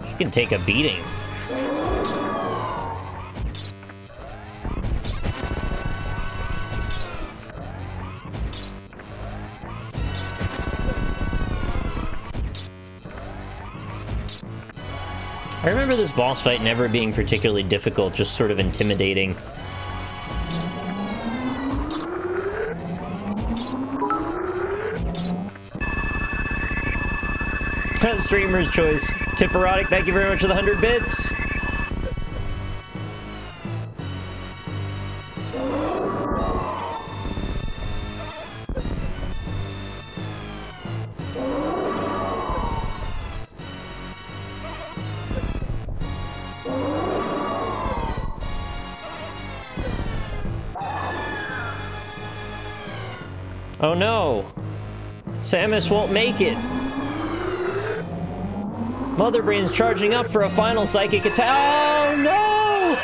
You can take a beating. I remember this boss fight never being particularly difficult, just sort of intimidating. Streamer's choice. Tipperotic, thank you very much for the 100 bits. Oh no! Samus won't make it! Mother Brain's charging up for a final psychic attack. Oh no!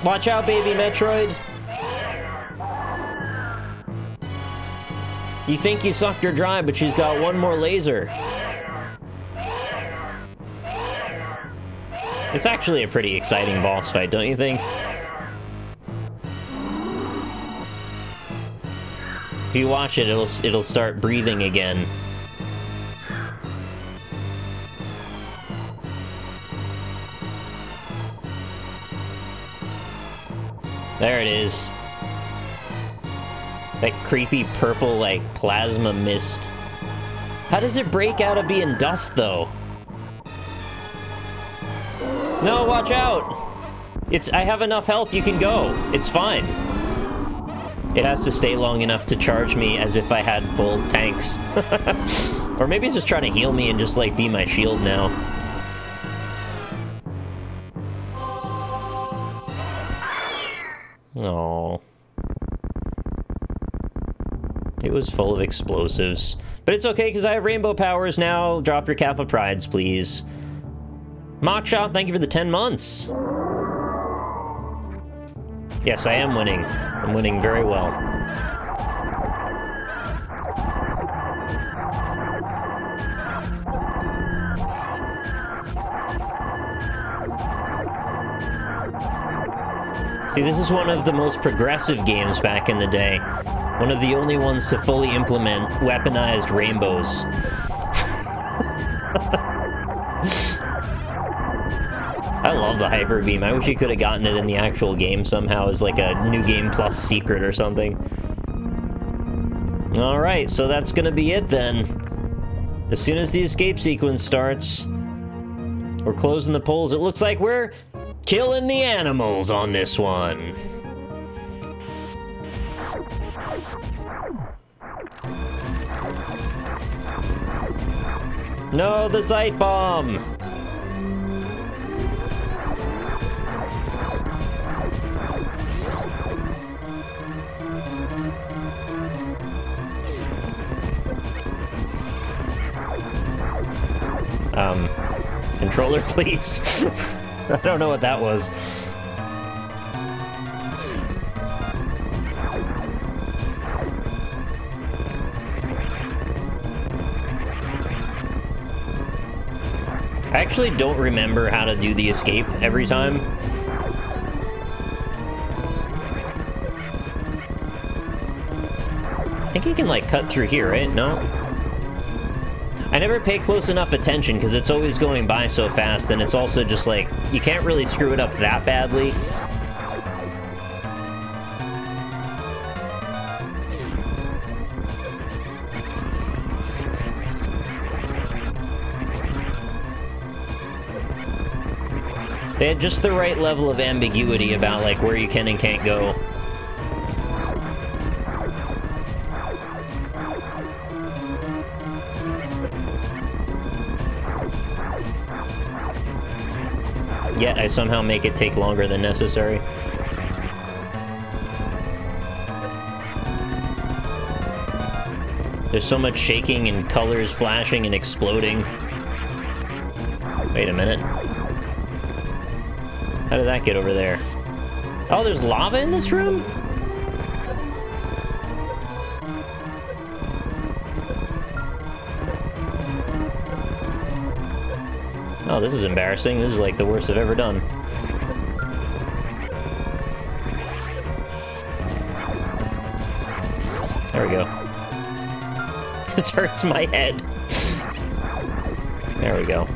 Watch out, baby Metroid. You think you sucked her dry, but she's got one more laser. It's actually a pretty exciting boss fight, don't you think? If you watch it, it'll start breathing again. There it is. That creepy purple, like, plasma mist. How does it break out of being dust, though? No, watch out! I have enough health, you can go. It's fine. It has to stay long enough to charge me as if I had full tanks. Or maybe it's just trying to heal me and just, like, be my shield now. Aww. It was full of explosives. But it's okay, because I have rainbow powers now. Drop your Kappa Prides, please. Mockshop, thank you for the 10 months. Yes, I am winning. I'm winning very well. See, this is one of the most progressive games back in the day. One of the only ones to fully implement weaponized rainbows. I love the Hyper Beam. I wish you could have gotten it in the actual game somehow as like a New Game Plus secret or something. Alright, so that's gonna be it then. As soon as the escape sequence starts, we're closing the polls. It looks like we're killing the animals on this one. No, the Zeit Bomb! Controller, please. I don't know what that was. I actually don't remember how to do the escape every time. I think you can, like, cut through here, right? No? I never pay close enough attention because it's always going by so fast, and it's also just like, you can't really screw it up that badly. They had just the right level of ambiguity about like where you can and can't go. Yet I somehow make it take longer than necessary. There's so much shaking and colors flashing and exploding. Wait a minute. How did that get over there? Oh, there's lava in this room? Oh, this is embarrassing. This is like the worst I've ever done. There we go. This hurts my head. There we go.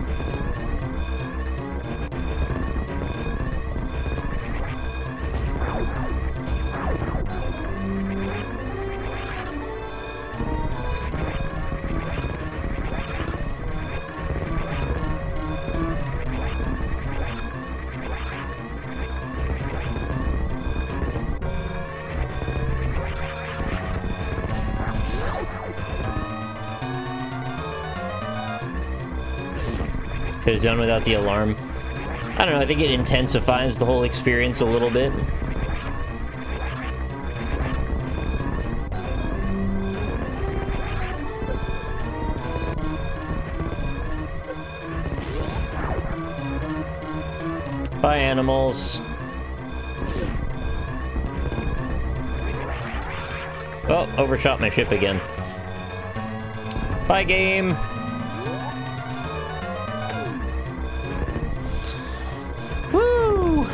Could have done without the alarm. I don't know, I think it intensifies the whole experience a little bit. Bye, animals. Oh, overshot my ship again. Bye, game. Woo!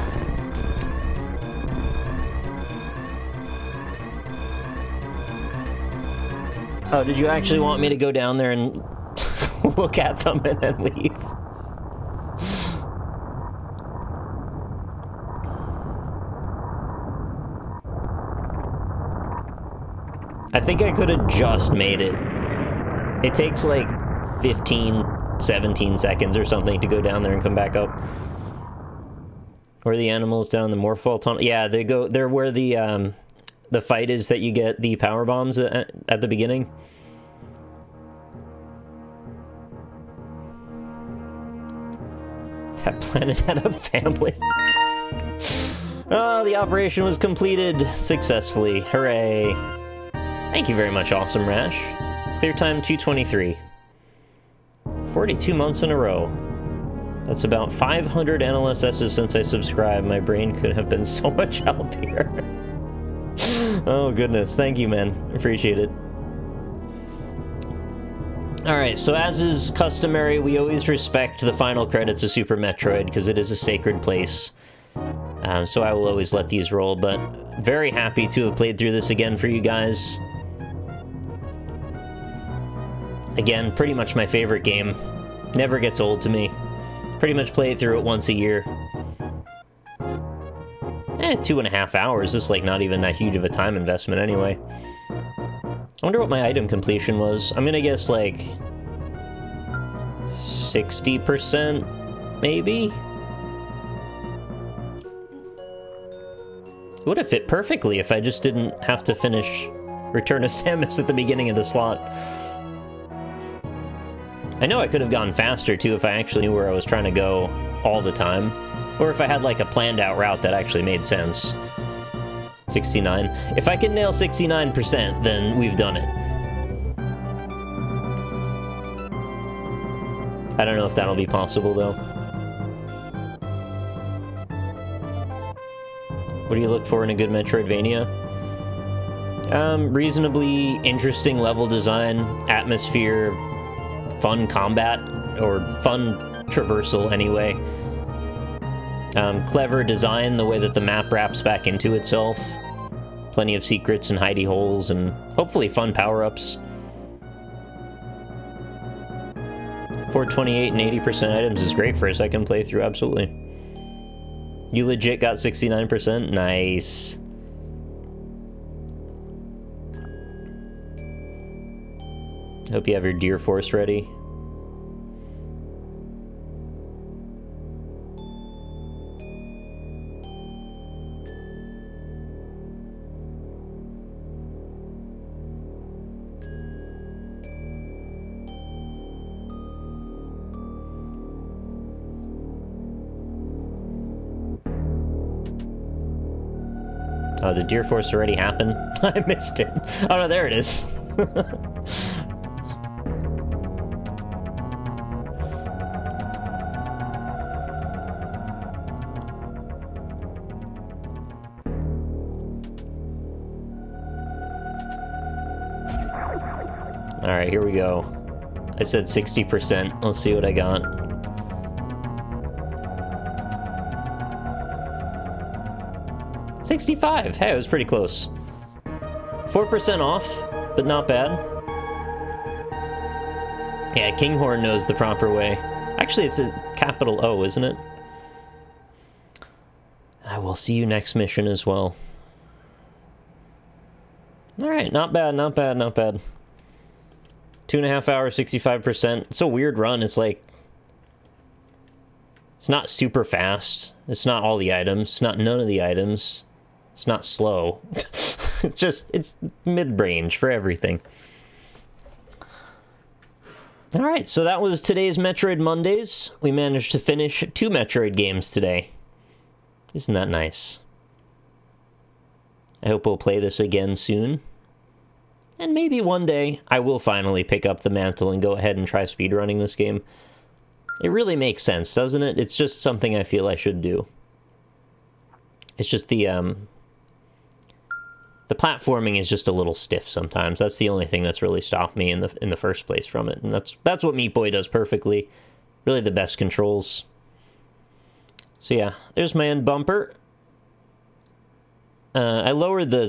Oh, did you actually want me to go down there and look at them and then leave? I think I could have just made it. It takes like 15, 17 seconds or something to go down there and come back up. Where are the animals down the Morphol tunnel? Yeah, they're where the fight is that you get the power bombs at the beginning. That planet had a family. Oh, the operation was completed successfully. Hooray. Thank you very much, Awesome Rash. Clear time 2:23. 42 months in a row. That's about 500 NLSS's since I subscribed. My brain could have been so much healthier. Oh, goodness. Thank you, man. Appreciate it. Alright, so as is customary, we always respect the final credits of Super Metroid, because it is a sacred place. So I will always let these roll, but very happy to have played through this again for you guys. Again, pretty much my favorite game. Never gets old to me. Pretty much play it through it once a year. 2.5 hours. This is like not even that huge of a time investment anyway. I wonder what my item completion was. I'm gonna guess like 60%, maybe? It would have fit perfectly if I just didn't have to finish Return of Samus at the beginning of the slot. I know I could have gone faster too if I actually knew where I was trying to go all the time. Or if I had like a planned out route that actually made sense. 69. If I can nail 69%, then we've done it. I don't know if that'll be possible though. What do you look for in a good Metroidvania? Reasonably interesting level design, atmosphere, fun combat, or fun traversal anyway. Clever design, the way that the map wraps back into itself. Plenty of secrets and hidey holes, and hopefully fun power-ups. 428 and 80% items is great for a second playthrough, absolutely. You legit got 69%? Nice. Hope you have your Deer Force ready. Oh, the Deer Force already happened? I missed it. Oh no, there it is. Alright, here we go. I said 60%. Let's see what I got. $65. Hey, it was pretty close. 4% off, but not bad. Yeah, Kinghorn knows the proper way. Actually, it's a capital O, isn't it? I will see you next mission as well. Alright, not bad, not bad, not bad. 2.5 hours, 65%. It's a weird run. It's like... It's not super fast. It's not all the items. It's not none of the items. It's not slow. It's just... It's mid-range for everything. Alright, so that was today's Metroid Mondays. We managed to finish 2 Metroid games today. Isn't that nice? I hope we'll play this again soon. And maybe one day I will finally pick up the mantle and go ahead and try speedrunning this game. It really makes sense, doesn't it? It's just something I feel I should do. It's just the platforming is just a little stiff sometimes. That's the only thing that's really stopped me in the first place from it. And that's what Meat Boy does perfectly. Really the best controls. So yeah, there's my end bumper. I lowered the